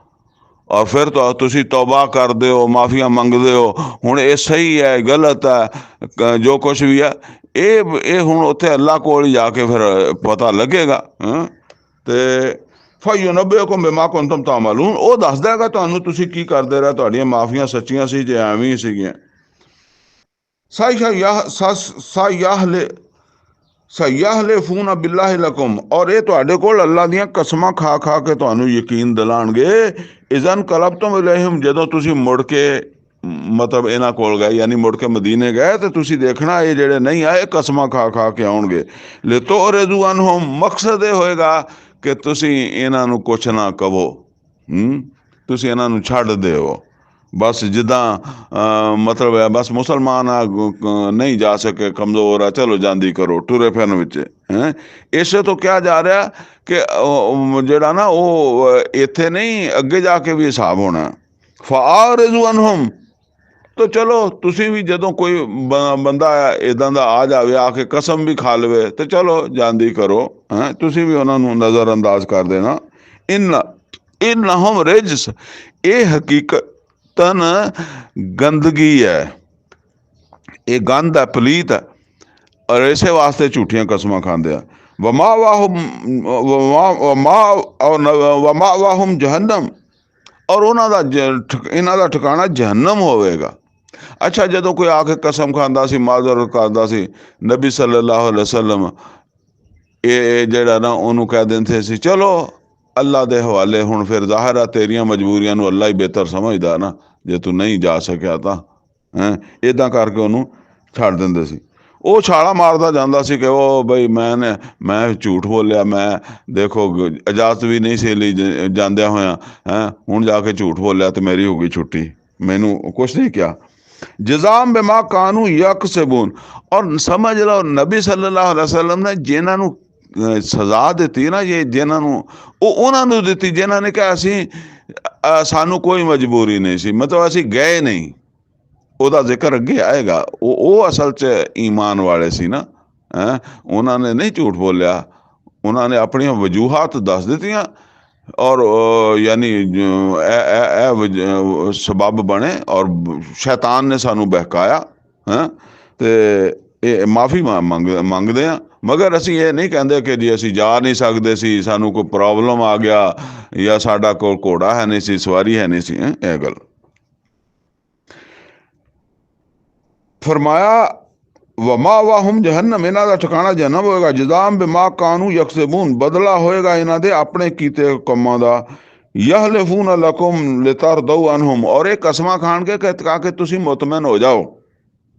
ਔਰ ਫਿਰ ਤੁਸੀਂ ਤੌਬਾ ਕਰਦੇ ਹੋ, ਮਾਫੀਆਂ ਮੰਗਦੇ ਹੋ। ਹੁਣ ਇਹ ਸਹੀ ਹੈ, ਗਲਤ ਹੈ, ਜੋ ਕੁਛ ਵੀ ਹੈ ਇਹ ਹੁਣ ਉੱਥੇ ਅੱਲਾਹ ਕੋਲ ਜਾ ਕੇ ਫਿਰ ਪਤਾ ਲੱਗੇਗਾ। ਤੇ ਫਯੁਨੱਬਿਉਕੁਮ ਬਿਮਾ ਕੁੰਤੁਮ ਤਾਮਲੂਨ, ਉਹ ਦੱਸ ਦੇਗਾ ਤੁਹਾਨੂੰ ਤੁਸੀਂ ਕੀ ਕਰਦੇ ਰਹੇ, ਤੁਹਾਡੀਆਂ ਮਾਫੀਆਂ ਸੱਚੀਆਂ ਸੀ ਜੇ ਐਵੇਂ ਹੀ ਸੀਗੀਆਂ। ਸਯਹਲਿਫੂਨ ਬਿல்லாਹਿ ਲਕੁਮ, ਔਰ ਇਹ ਤੁਹਾਡੇ ਕੋਲ ਅੱਲਾਹ ਦੀਆਂ ਕਸਮਾਂ ਖਾ ਖਾ ਕੇ ਤੁਹਾਨੂੰ ਯਕੀਨ ਦਿਲਾਣਗੇ। ਇਜ਼ਨ ਕਲਬਤੁਮ ਇਲੈਹਿਮ, ਜਦੋਂ ਤੁਸੀਂ ਮੁੜ ਕੇ ਮਤਲਬ ਇਹਨਾਂ ਕੋਲ ਗਏ, ਯਾਨੀ ਮੁੜ ਕੇ ਮਦੀਨੇ ਗਏ, ਤੇ ਤੁਸੀਂ ਦੇਖਣਾ ਇਹ ਜਿਹੜੇ ਨਹੀਂ ਆਏ ਕਸਮਾਂ ਖਾ ਖਾ ਕੇ ਆਉਣਗੇ। ਲਿਤੁਰਿਜ਼ੂ ਅਨਹੁਮ, ਮਕਸਦ ਇਹ ਹੋਏਗਾ ਕਿ ਤੁਸੀਂ ਇਹਨਾਂ ਨੂੰ ਕੁਛ ਨਾ ਕਹੋ, ਤੁਸੀਂ ਇਹਨਾਂ ਨੂੰ ਛੱਡ ਦਿਓ। ਬਸ ਜਿੱਦਾਂ ਮਤਲਬ ਹੈ ਬਸ ਮੁਸਲਮਾਨ ਆ ਨਹੀਂ ਜਾ ਸਕੇ, ਕਮਜ਼ੋਰ ਆ, ਚਲੋ ਜਾਂਦੀ ਕਰੋ, ਟੁਰੇ ਫਿਰਨ ਵਿੱਚ। ਇਸੇ ਤੋਂ ਕਿਹਾ ਜਾ ਰਿਹਾ ਕਿ ਜਿਹੜਾ ਨਾ ਉਹ ਇੱਥੇ ਨਹੀਂ, ਅੱਗੇ ਜਾ ਕੇ ਵੀ ਹਿਸਾਬ ਹੋਣਾ। ਫਆਰਿਜ਼ੂ ਅਨਹੁਮ, ਤਾਂ ਚਲੋ ਤੁਸੀਂ ਵੀ ਜਦੋਂ ਕੋਈ ਬੰਦਾ ਇਦਾਂ ਦਾ ਆ ਜਾਵੇ, ਆ ਕੇ ਕਸਮ ਵੀ ਖਾ ਲਵੇ, ਤੇ ਚਲੋ ਜਾਂਦੀ ਕਰੋ, ਹੈਂ, ਤੁਸੀਂ ਵੀ ਉਹਨਾਂ ਨੂੰ ਨਜ਼ਰ ਅੰਦਾਜ਼ ਕਰ ਦੇਣਾ। ਇਨਹੁਮ ਰਿਜਸ, ਇਹ ਹਕੀਕਤਨ ਗੰਦਗੀ ਹੈ, ਇਹ ਗੰਦ ਹੈ, ਪਲੀਤ ਹੈ, ਔਰ ਇਸੇ ਵਾਸਤੇ ਝੂਠੀਆਂ ਕਸਮਾਂ ਖਾਂਦੇ ਆ। ਵਮਾਵਾਹੁਮ ਜਹੰਨਮ, ਔਰ ਉਹਨਾਂ ਦਾ ਇਹਨਾਂ ਦਾ ਠਿਕਾਣਾ ਜਹੰਨਮ ਹੋਵੇਗਾ। ਅੱਛਾ, ਜਦੋਂ ਕੋਈ ਆ ਕੇ ਕਸਮ ਖਾਂਦਾ ਸੀ, ਮਾਜ਼ਰਤ ਕਰਦਾ ਸੀ, ਨਬੀ ਸੱਲੱਲਾਹੁ ਅਲੈहि ਵਸੱਲਮ ਇਹ ਜਿਹੜਾ ਨਾ ਉਹਨੂੰ ਕਹਿ ਦਿੰਦੇ ਸੀ ਚਲੋ ਅੱਲਾ ਦੇ ਹਵਾਲੇ। ਹੁਣ ਫਿਰ ਜ਼ਾਹਿਰ ਆ ਤੇਰੀਆਂ ਮਜਬੂਰੀਆਂ ਨੂੰ ਅੱਲਾ ਹੀ ਬਿਹਤਰ ਸਮਝਦਾ ਨਾ, ਜੇ ਤੂੰ ਨਹੀਂ ਜਾ ਸਕਿਆ ਤਾਂ ਹੈਂ, ਇੱਦਾਂ ਕਰਕੇ ਉਹਨੂੰ ਛੱਡ ਦਿੰਦੇ ਸੀ। ਉਹ ਛਾਲਾ ਮਾਰਦਾ ਜਾਂਦਾ ਸੀ ਕਿ ਉਹ ਬਈ ਮੈਂ ਝੂਠ ਬੋਲਿਆ, ਮੈਂ ਦੇਖੋ ਇਜਾਜ਼ਤ ਵੀ ਨਹੀਂ ਸੀ ਲਈ ਜਾਂਦਿਆਂ ਹੋਇਆਂ, ਹੈਂ, ਹੁਣ ਜਾ ਕੇ ਝੂਠ ਬੋਲਿਆ ਤੇ ਮੇਰੀ ਹੋ ਗਈ ਛੁੱਟੀ, ਮੈਨੂੰ ਕੁਛ ਨਹੀਂ ਕਿਹਾ। ਜਜ਼ਾਮ ਬਿਮਾ ਕਾਨੂ ਯਕਸਬੂਨ, ਔਰ ਸਮਝ ਲਓ ਨਬੀ ਸੱਲੱਲਾਹੁ ਅਲੈहि ਵਸੱਲਮ ਨੇ ਜਿਨ੍ਹਾਂ ਨੂੰ ਸਜ਼ਾ ਦਿੱਤੀ ਨਾ, ਇਹ ਜਿਨ੍ਹਾਂ ਨੂੰ, ਉਹ ਉਹਨਾਂ ਨੂੰ ਦਿੱਤੀ ਜਿਨ੍ਹਾਂ ਨੇ ਕਿਹਾ ਅਸੀਂ ਸਾਨੂੰ ਕੋਈ ਮਜਬੂਰੀ ਨਹੀਂ ਸੀ, ਮਤਲਬ ਅਸੀਂ ਗਏ ਨਹੀਂ। ਉਹਦਾ ਜ਼ਿਕਰ ਅੱਗੇ ਆਏਗਾ। ਉਹ ਅਸਲ 'ਚ ਈਮਾਨ ਵਾਲੇ ਸੀ ਨਾ, ਹੈਂ, ਉਹਨਾਂ ਨੇ ਨਹੀਂ ਝੂਠ ਬੋਲਿਆ, ਉਹਨਾਂ ਨੇ ਆਪਣੀਆਂ ਵਜੂਹਾਤ ਦੱਸ ਦਿੱਤੀਆਂ, ਔਰ ਯਾਨੀ ਸਬਬ ਬਣੇ, ਔਰ ਸ਼ੈਤਾਨ ਨੇ ਸਾਨੂੰ ਬਹਿਕਾਇਆ, ਹੈਂ, ਤੇ ਇਹ ਮਾਫੀ ਮੰਗਦੇ ਆ। ਮਗਰ ਅਸੀਂ ਇਹ ਨਹੀਂ ਕਹਿੰਦੇ ਕਿ ਜੀ ਅਸੀਂ ਜਾ ਨਹੀਂ ਸਕਦੇ ਸੀ, ਸਾਨੂੰ ਕੋਈ ਪ੍ਰੋਬਲਮ ਆ ਗਿਆ, ਜਾਂ ਸਾਡਾ ਕੋਲ ਘੋੜਾ ਹੈ ਨਹੀਂ ਸੀ, ਸਵਾਰੀ ਹੈ ਨਹੀਂ ਸੀ, ਇਹ ਗੱਲ। ਫਰਮਾਇਆ ਵਮਾਵਾਹੁਮ ਜਹੰਨਮ, ਇਹਨਾਂ ਦਾ ਠਿਕਾਣਾ ਜਹੰਨਮ ਹੋਏਗਾ। ਜਜ਼ਾਮ ਬਿਮਾ ਕਾਨੂ ਯਕਸਬੂਨ, ਬਦਲਾ ਹੋਏਗਾ ਇਹਨਾਂ ਦੇ ਆਪਣੇ ਕੀਤੇ ਕੰਮਾਂ ਦਾ। ਯਹਲਿਫੂਨ ਲਕੁਮ ਲਿਤਰਦਊ ਅਨਹੁਮ, ਔਰ ਇਹ ਕਸਮਾਂ ਖਾਣਗੇ ਕਿ ਤੁਸੀਂ ਮੁਤਮਿਨ ਹੋ ਜਾਓ,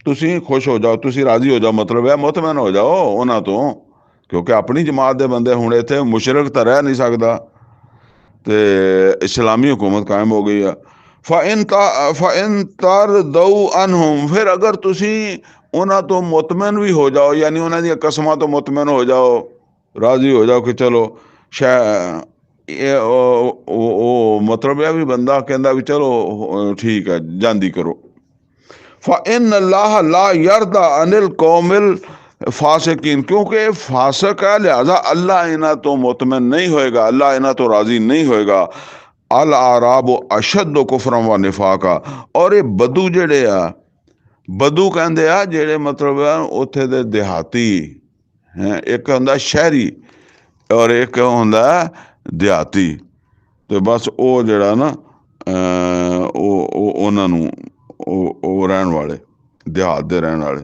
ਤੁਸੀਂ ਖੁਸ਼ ਹੋ ਜਾਓ, ਤੁਸੀਂ ਰਾਜ਼ੀ ਹੋ ਜਾਓ, ਮਤਲਬ ਹੈ ਮੁਤਮਿਨ ਹੋ ਜਾਓ ਉਹਨਾਂ ਤੋਂ, ਕਿਉਂਕਿ ਆਪਣੀ ਜਮਾਤ ਦੇ ਬੰਦੇ ਹੁਣ ਇੱਥੇ ਮੁਸ਼ਰਿਕ ਤਾਂ ਰਹਿ ਨਹੀਂ ਸਕਦਾ, ਤੇ ਇਸਲਾਮੀ ਹੁਕੂਮਤ ਕਾਇਮ ਹੋ ਗਈ ਆ। ਫਇਨ ਤਰਦਊ ਅਨਹੁਮ, ਫਿਰ ਅਗਰ ਤੁਸੀਂ ਉਹਨਾਂ ਤੋਂ ਮੁਤਮਿਨ ਵੀ ਹੋ ਜਾਓ, ਯਾਨੀ ਉਹਨਾਂ ਦੀਆਂ ਕਸਮਾਂ ਤੋਂ ਮੁਤਮਿਨ ਹੋ ਜਾਓ, ਰਾਜ਼ੀ ਹੋ ਜਾਓ ਕਿ ਚਲੋ ਉਹ ਮਤਲਬ ਇਹ ਵੀ ਬੰਦਾ ਕਹਿੰਦਾ ਵੀ ਚਲੋ ਠੀਕ ਹੈ, ਜਾਂਦੀ ਕਰੋ। ਫਇਨ ਅੱਲਾਹ ਲਾ ਯਰਦਾ ਅਨਿਲ ਕੌਮਿਲ ਫਾਸਿਕੀਨ, ਕਿਉਂਕਿ ਇਹ ਫਾਸਕ ਹੈ, ਲਿਹਾਜ਼ਾ ਅੱਲਾ ਇਹਨਾਂ ਤੋਂ ਮੁਤਮਿਨ ਨਹੀਂ ਹੋਏਗਾ, ਅੱਲਾ ਇਹਨਾਂ ਤੋਂ ਰਾਜ਼ੀ ਨਹੀਂ ਹੋਏਗਾ। ਅਲ ਆਰਾਬ ਅਸ਼ਦ ਕੁਫਰਮ व ਨਿਫਾਕਾ, ਔਰ ਇਹ ਬਦੂ ਜਿਹੜੇ ਆ, ਬਦੂ ਕਹਿੰਦੇ ਆ ਜਿਹੜੇ ਮਤਲਬ ਆ ਉੱਥੇ ਦੇ ਦਿਹਾਤੀ ਹੈ, ਇੱਕ ਹੁੰਦਾ ਸ਼ਹਿਰੀ ਔਰ ਇੱਕ ਹੁੰਦਾ ਦਿਹਾਤੀ, ਤੇ ਬਸ ਉਹ ਜਿਹੜਾ ਨਾ ਉਹਨਾਂ ਨੂੰ ਉਹ ਰਹਿਣ ਵਾਲੇ, ਦਿਹਾਤ ਦੇ ਰਹਿਣ ਵਾਲੇ।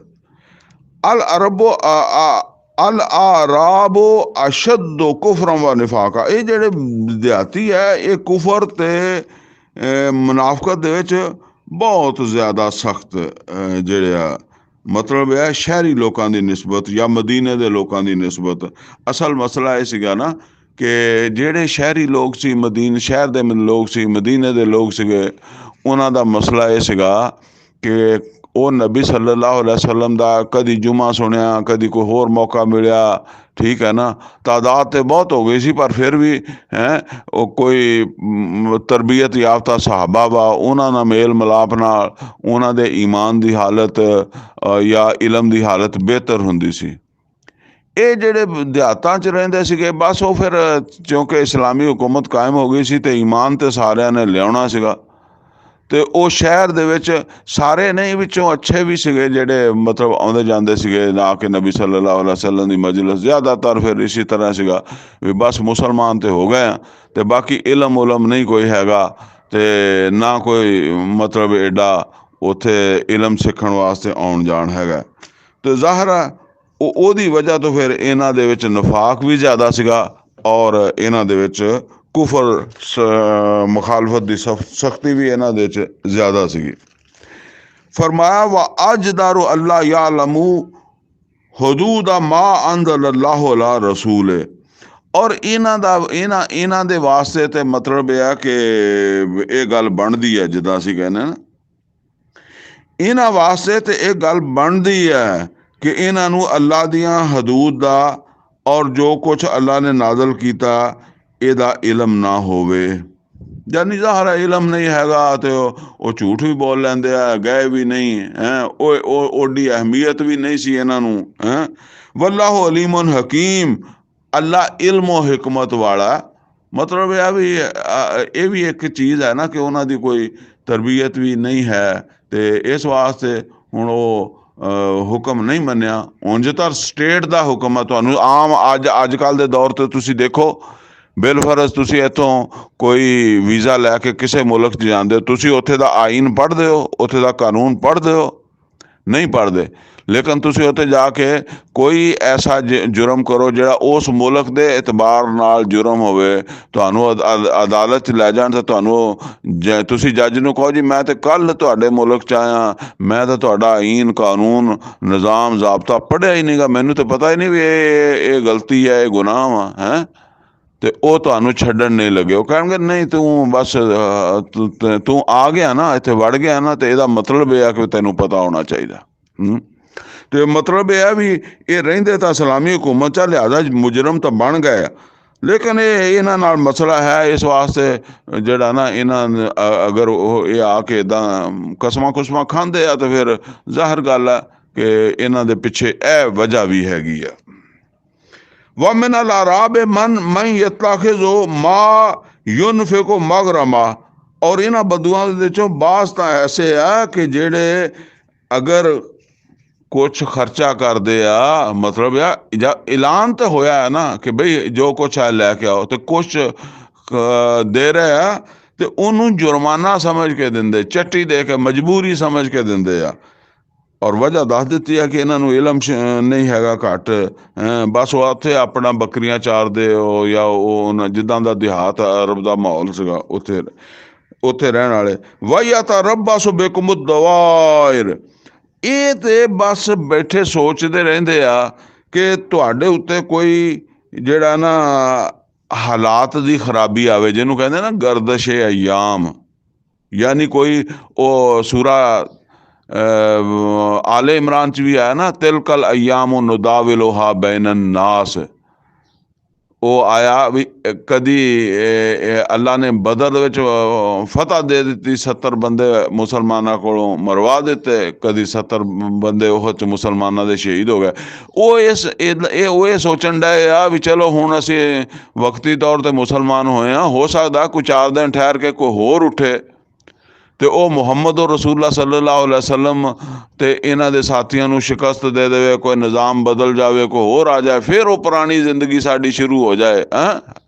ਅਲ ਆਰਾਬੋ ਅਸ਼ਦ ਕੁਫਰਮ व ਨਿਫਾਕਾ, ਇਹ ਜਿਹੜੇ ਦਿਹਾਤੀ ਹੈ ਇਹ ਕੁਫਰ ਤੇ ਮੁਨਾਫਕਤ ਦੇ ਵਿੱਚ ਬਹੁਤ ਜ਼ਿਆਦਾ ਸਖਤ ਜਿਹੜੇ ਆ, ਮਤਲਬ ਹੈ ਸ਼ਹਿਰੀ ਲੋਕਾਂ ਦੀ ਨਿਸਬਤ ਜਾਂ ਮਦੀਨੇ ਦੇ ਲੋਕਾਂ ਦੀ ਨਿਸਬਤ। ਅਸਲ ਮਸਲਾ ਇਹ ਸੀਗਾ ਨਾ ਕਿ ਜਿਹੜੇ ਸ਼ਹਿਰੀ ਲੋਕ ਸੀ, ਸ਼ਹਿਰ ਦੇ ਲੋਕ ਸੀ, ਮਦੀਨੇ ਦੇ ਲੋਕ ਸੀਗੇ, ਉਹਨਾਂ ਦਾ ਮਸਲਾ ਇਹ ਸੀਗਾ ਕਿ ਉਹ ਨਬੀ ਸੱਲੱਲਾਹੁ ਅਲੈहि ਵਸੱਲਮ ਦਾ ਕਦੀ ਜੁਮਾ ਸੁਣਿਆ, ਕਦੀ ਕੋਈ ਹੋਰ ਮੌਕਾ ਮਿਲਿਆ, ਠੀਕ ਹੈ ਨਾ, ਤਾਦਾਦ ਤੇ ਬਹੁਤ ਹੋ ਗਈ ਸੀ, ਪਰ ਫਿਰ ਵੀ ਹੈ ਉਹ ਕੋਈ ਤਰਬੀਅਤ ਯਾਫਤਾ ਸਹਾਬਾ ਵਾ, ਉਹਨਾਂ ਨਾਲ ਮੇਲ ਮਿਲਾਪ ਨਾਲ ਉਹਨਾਂ ਦੇ ਈਮਾਨ ਦੀ ਹਾਲਤ ਜਾਂ ਇਲਮ ਦੀ ਹਾਲਤ ਬਿਹਤਰ ਹੁੰਦੀ ਸੀ। ਇਹ ਜਿਹੜੇ ਦਿਹਾਤਾਂ 'ਚ ਰਹਿੰਦੇ ਸੀਗੇ, ਬਸ ਉਹ ਫਿਰ ਕਿਉਂਕਿ ਇਸਲਾਮੀ ਹੁਕੂਮਤ ਕਾਇਮ ਹੋ ਗਈ ਸੀ ਤੇ ਈਮਾਨ ਤੇ ਸਾਰਿਆਂ ਨੇ ਲਿਆਉਣਾ ਸੀਗਾ, ਤੇ ਉਹ ਸ਼ਹਿਰ ਦੇ ਵਿੱਚ ਸਾਰੇ ਨਹੀਂ, ਵਿੱਚੋਂ ਅੱਛੇ ਵੀ ਸੀਗੇ ਜਿਹੜੇ ਮਤਲਬ ਆਉਂਦੇ ਜਾਂਦੇ ਸੀਗੇ ਨਾ ਕਿ ਨਬੀ ਸੱਲੱਲਾਹੁ ਅਲੈहि ਵਸੱਲਮ ਦੀ ਮਜਲਿਸ। ਜ਼ਿਆਦਾਤਰ ਫਿਰ ਇਸੇ ਤਰ੍ਹਾਂ ਸੀਗਾ ਵੀ ਬਸ ਮੁਸਲਮਾਨ ਤੇ ਹੋ ਗਏ ਆ, ਤੇ ਬਾਕੀ ਇਲਮ ਉਲਮ ਨਹੀਂ ਕੋਈ ਹੈਗਾ, ਤੇ ਨਾ ਕੋਈ ਮਤਲਬ ਐਡਾ ਉੱਥੇ ਇਲਮ ਸਿੱਖਣ ਵਾਸਤੇ ਆਉਣ ਜਾਣ ਹੈਗਾ। ਤੇ ਜ਼ਾਹਿਰ ਆ ਉਹਦੀ ਵਜ੍ਹਾ ਤੋਂ ਫਿਰ ਇਹਨਾਂ ਦੇ ਵਿੱਚ ਨਫਾਕ ਵੀ ਜ਼ਿਆਦਾ ਸੀਗਾ, ਔਰ ਇਹਨਾਂ ਦੇ ਵਿੱਚ ਕੁਫਰ ਮੁਖਾਲਫਤ ਦੀ ਸਖਤੀ ਵੀ ਇਹਨਾਂ ਦੇ ਵਿੱਚ ਜ਼ਿਆਦਾ ਸੀਗੀ। ਫਰਮਾਇਆ ਵਾ ਅਜਦਾਰੂ ਅੱਲਾ ਯਅਲਮੂ ਹਦੂਦ ਮਾ ਅੰਜ਼ਲ ਅੱਲਾਹੁ ਅਲਾ ਰਸੂਲ, ਔਰ ਇਹਨਾਂ ਦੇ ਵਾਸਤੇ ਤੇ ਮਤਲਬ ਇਹ ਆ ਕਿ ਇਹ ਗੱਲ ਬਣਦੀ ਹੈ, ਜਿੱਦਾਂ ਅਸੀਂ ਕਹਿੰਦੇ ਨਾ, ਇਹਨਾਂ ਵਾਸਤੇ ਤੇ ਇਹ ਗੱਲ ਬਣਦੀ ਹੈ ਕਿ ਇਹਨਾਂ ਨੂੰ ਅੱਲਾ ਦੀਆਂ ਹਦੂਦ ਦਾ ਔਰ ਜੋ ਕੁਛ ਅੱਲਾ ਨੇ ਨਾਜ਼ਲ ਕੀਤਾ ਇਹਦਾ ਇਲਮ ਨਾ ਹੋਵੇ। ਜਾਨੀ ਜ਼ਾਹਰ ਇਲਮ ਨਹੀਂ ਹੈਗਾ ਤੇ ਉਹ ਝੂਠ ਵੀ ਬੋਲ ਲੈਂਦੇ ਆ, ਗਏ ਵੀ ਨਹੀਂ ਹੈ, ਉਹ ਓਡੀ ਅਹਿਮੀਅਤ ਵੀ ਨਹੀਂ ਸੀ ਇਹਨਾਂ ਨੂੰ ਹੈ। ਵੱਲਾਹੂ ਅਲੀਮੁਨ ਹਕੀਮ, ਅੱਲਾ ਇਲਮ ਹਿਕਮਤ ਵਾਲਾ। ਮਤਲਬ ਇਹ ਵੀ ਇੱਕ ਚੀਜ਼ ਹੈ ਨਾ ਕਿ ਉਹਨਾਂ ਦੀ ਕੋਈ ਤਰਬੀਅਤ ਵੀ ਨਹੀਂ ਹੈ, ਤੇ ਇਸ ਵਾਸਤੇ ਹੁਣ ਉਹ ਹੁਕਮ ਨਹੀਂ ਮੰਨਿਆ। ਉਂਝ ਤਾਂ ਸਟੇਟ ਦਾ ਹੁਕਮ ਹੈ, ਤੁਹਾਨੂੰ ਆਮ ਅੱਜ ਕੱਲ੍ਹ ਦੇ ਦੌਰ ਤੇ ਤੁਸੀਂ ਦੇਖੋ, ਬਿਲਫਰਜ਼ ਤੁਸੀਂ ਇੱਥੋਂ ਕੋਈ ਵੀਜ਼ਾ ਲੈ ਕੇ ਕਿਸੇ ਮੁਲਕ 'ਚ ਜਾਂਦੇ ਹੋ, ਤੁਸੀਂ ਉੱਥੇ ਦਾ ਆਈਨ ਪੜ੍ਹਦੇ ਹੋ, ਉੱਥੇ ਦਾ ਕਾਨੂੰਨ ਪੜ੍ਹਦੇ ਹੋ? ਨਹੀਂ ਪੜ੍ਹਦੇ। ਲੇਕਿਨ ਤੁਸੀਂ ਉੱਥੇ ਜਾ ਕੇ ਕੋਈ ਐਸਾ ਜੁਰਮ ਕਰੋ ਜਿਹੜਾ ਉਸ ਮੁਲਕ ਦੇ ਇਤਬਾਰ ਨਾਲ ਜੁਰਮ ਹੋਵੇ, ਤੁਹਾਨੂੰ ਅਦਾਲਤ 'ਚ ਲੈ ਜਾਣ ਤਾਂ ਤੁਹਾਨੂੰ ਤੁਸੀਂ ਜੱਜ ਨੂੰ ਕਹੋ ਜੀ ਮੈਂ ਤਾਂ ਕੱਲ੍ਹ ਤੁਹਾਡੇ ਮੁਲਕ 'ਚ ਆਇਆ, ਮੈਂ ਤਾਂ ਤੁਹਾਡਾ ਆਈਨ ਕਾਨੂੰਨ ਨਿਜ਼ਾਮ ਜ਼ਾਬਤਾ ਪੜ੍ਹਿਆ ਹੀ ਨਹੀਂਗਾ, ਮੈਨੂੰ ਤਾਂ ਪਤਾ ਹੀ ਨਹੀਂ ਵੀ ਇਹ ਗਲਤੀ ਹੈ, ਇਹ ਗੁਨਾਹ ਵਾ ਹੈ। ਤੇ ਉਹ ਤੁਹਾਨੂੰ ਛੱਡਣ ਨਹੀਂ ਲੱਗੇ। ਉਹ ਕਹਿਣਗੇ ਨਹੀਂ ਤੂੰ ਬਸ ਤੂੰ ਆ ਗਿਆ ਨਾ, ਇੱਥੇ ਵੜ ਗਿਆ ਨਾ, ਤੇ ਇਹਦਾ ਮਤਲਬ ਇਹ ਆ ਕਿ ਤੈਨੂੰ ਪਤਾ ਹੋਣਾ ਚਾਹੀਦਾ। ਤੇ ਮਤਲਬ ਇਹ ਹੈ ਵੀ ਇਹ ਰਹਿੰਦੇ ਤਾਂ ਇਸਲਾਮੀ ਹੁਕੂਮਤ 'ਚ, ਲਿਹਾਜ਼ਾ ਮੁਜਰਮ ਤਾਂ ਬਣ ਗਏ। ਲੇਕਿਨ ਇਹਨਾਂ ਨਾਲ ਮਸਲਾ ਹੈ, ਇਸ ਵਾਸਤੇ ਜਿਹੜਾ ਨਾ ਇਹਨਾਂ ਅਗਰ ਉਹ ਇਹ ਆ ਕੇ ਇੱਦਾਂ ਕਸਮਾਂ ਕੁਸਮਾਂ ਖਾਂਦੇ ਆ ਤਾਂ ਫਿਰ ਜ਼ਾਹਰ ਗੱਲ ਹੈ ਕਿ ਇਹਨਾਂ ਦੇ ਪਿੱਛੇ ਇਹ ਵਜ੍ਹਾ ਵੀ ਹੈਗੀ ਆ। وَمِنَ الْأَعْرَابِ مَنْ يَتَّخِذُ مَا يُنْفِقُ مَغْرَمًا, ਔਰ ਇਹਨਾਂ ਬਦੂਆਂ ਦੇ ਵਿੱਚੋਂ ਬਾਜ਼ ਤਾਂ ਐਸੇ ਆ ਕਿ ਜਿਹੜੇ ਅਗਰ ਕੁਛ ਖਰਚਾ ਕਰਦੇ ਆ, ਮਤਲਬ ਆ ਐਲਾਨ ਤਾਂ ਹੋਇਆ ਹੈ ਨਾ ਕਿ ਬਈ ਜੋ ਕੁਛ ਹੈ ਲੈ ਕੇ ਆਓ, ਤੇ ਕੁਛ ਦੇ ਰਹੇ ਆ ਤੇ ਉਹਨੂੰ ਜੁਰਮਾਨਾ ਸਮਝ ਕੇ ਦਿੰਦੇ, ਚੱਟੀ ਦੇ ਕੇ ਮਜਬੂਰੀ ਸਮਝ ਕੇ ਦਿੰਦੇ ਆ। ਔਰ ਵਜ੍ਹਾ ਦੱਸ ਦਿੱਤੀ ਹੈ ਕਿ ਇਹਨਾਂ ਨੂੰ ਇਲਮ ਨਹੀਂ ਹੈਗਾ ਘੱਟ, ਬਸ ਉਹ ਉੱਥੇ ਆਪਣਾ ਬੱਕਰੀਆਂ ਚਾਰਦੇ ਹੋ, ਜਾਂ ਉਹ ਜਿੱਦਾਂ ਦਾ ਦਿਹਾਤ ਅਰਬ ਦਾ ਮਾਹੌਲ ਸੀਗਾ ਉੱਥੇ ਰਹਿਣ ਵਾਲੇ। ਵਾਹਿਆ ਤਾਂ ਰੱਬਾ ਸੁਬੇਕੁਮ ਦਵਾਇਰ, ਇਹ ਤੇ ਬਸ ਬੈਠੇ ਸੋਚਦੇ ਰਹਿੰਦੇ ਆ ਕਿ ਤੁਹਾਡੇ ਉੱਤੇ ਕੋਈ ਜਿਹੜਾ ਨਾ ਹਾਲਾਤ ਦੀ ਖਰਾਬੀ ਆਵੇ, ਜਿਹਨੂੰ ਕਹਿੰਦੇ ਨਾ ਗਰਦਸ਼ੇ ਅਯਾਮ, ਯਾਨੀ ਕੋਈ ਉਹ ਸੂਰਾ ਆਲੇ ਇਮਰਾਨ 'ਚ ਵੀ ਆਇਆ ਨਾ, ਤਿਲਕਲ ਅਯਾਮ ਨੁਦਾਵਿਲੁਹਾ ਬੈਨ ਨਾਸ। ਉਹ ਆਇਆ ਵੀ ਕਦੀ ਅੱਲਾ ਨੇ ਬਦਰ ਦੇ ਵਿੱਚ ਫਤਹ ਦੇ ਦਿੱਤੀ, 70 ਬੰਦੇ ਮੁਸਲਮਾਨਾਂ ਕੋਲੋਂ ਮਰਵਾ ਦਿੱਤੇ, ਕਦੀ 70 ਬੰਦੇ ਉਹ 'ਚ ਮੁਸਲਮਾਨਾਂ ਦੇ ਸ਼ਹੀਦ ਹੋ ਗਏ। ਉਹ ਇਹ ਸੋਚਣ ਡਏ ਆ ਵੀ ਚਲੋ ਹੁਣ ਅਸੀਂ ਵਕਤੀ ਤੌਰ 'ਤੇ ਮੁਸਲਮਾਨ ਹੋਏ ਹਾਂ, ਹੋ ਸਕਦਾ ਕੋਈ 4 ਦਿਨ ਠਹਿਰ ਕੇ ਕੋਈ ਹੋਰ ਉੱਠੇ ਤੇ ਉਹ ਮੁਹੰਮਦ ਰਸੂਲullah ਸੱਲੱਲਾਹੁ ਅਲੈਹਿ ਵਸੱਲਮ ਤੇ ਇਹਨਾਂ ਦੇ ਸਾਥੀਆਂ ਨੂੰ ਸ਼ਿਕਸਤ ਦੇ ਦੇਵੇ, ਕੋਈ ਨਿਜ਼ਾਮ ਬਦਲ ਜਾਵੇ, ਕੋਈ ਹੋਰ ਆ ਜਾਏ, ਫਿਰ ਉਹ ਪੁਰਾਣੀ ਜ਼ਿੰਦਗੀ ਸਾਡੀ ਸ਼ੁਰੂ ਹੋ ਜਾਏ।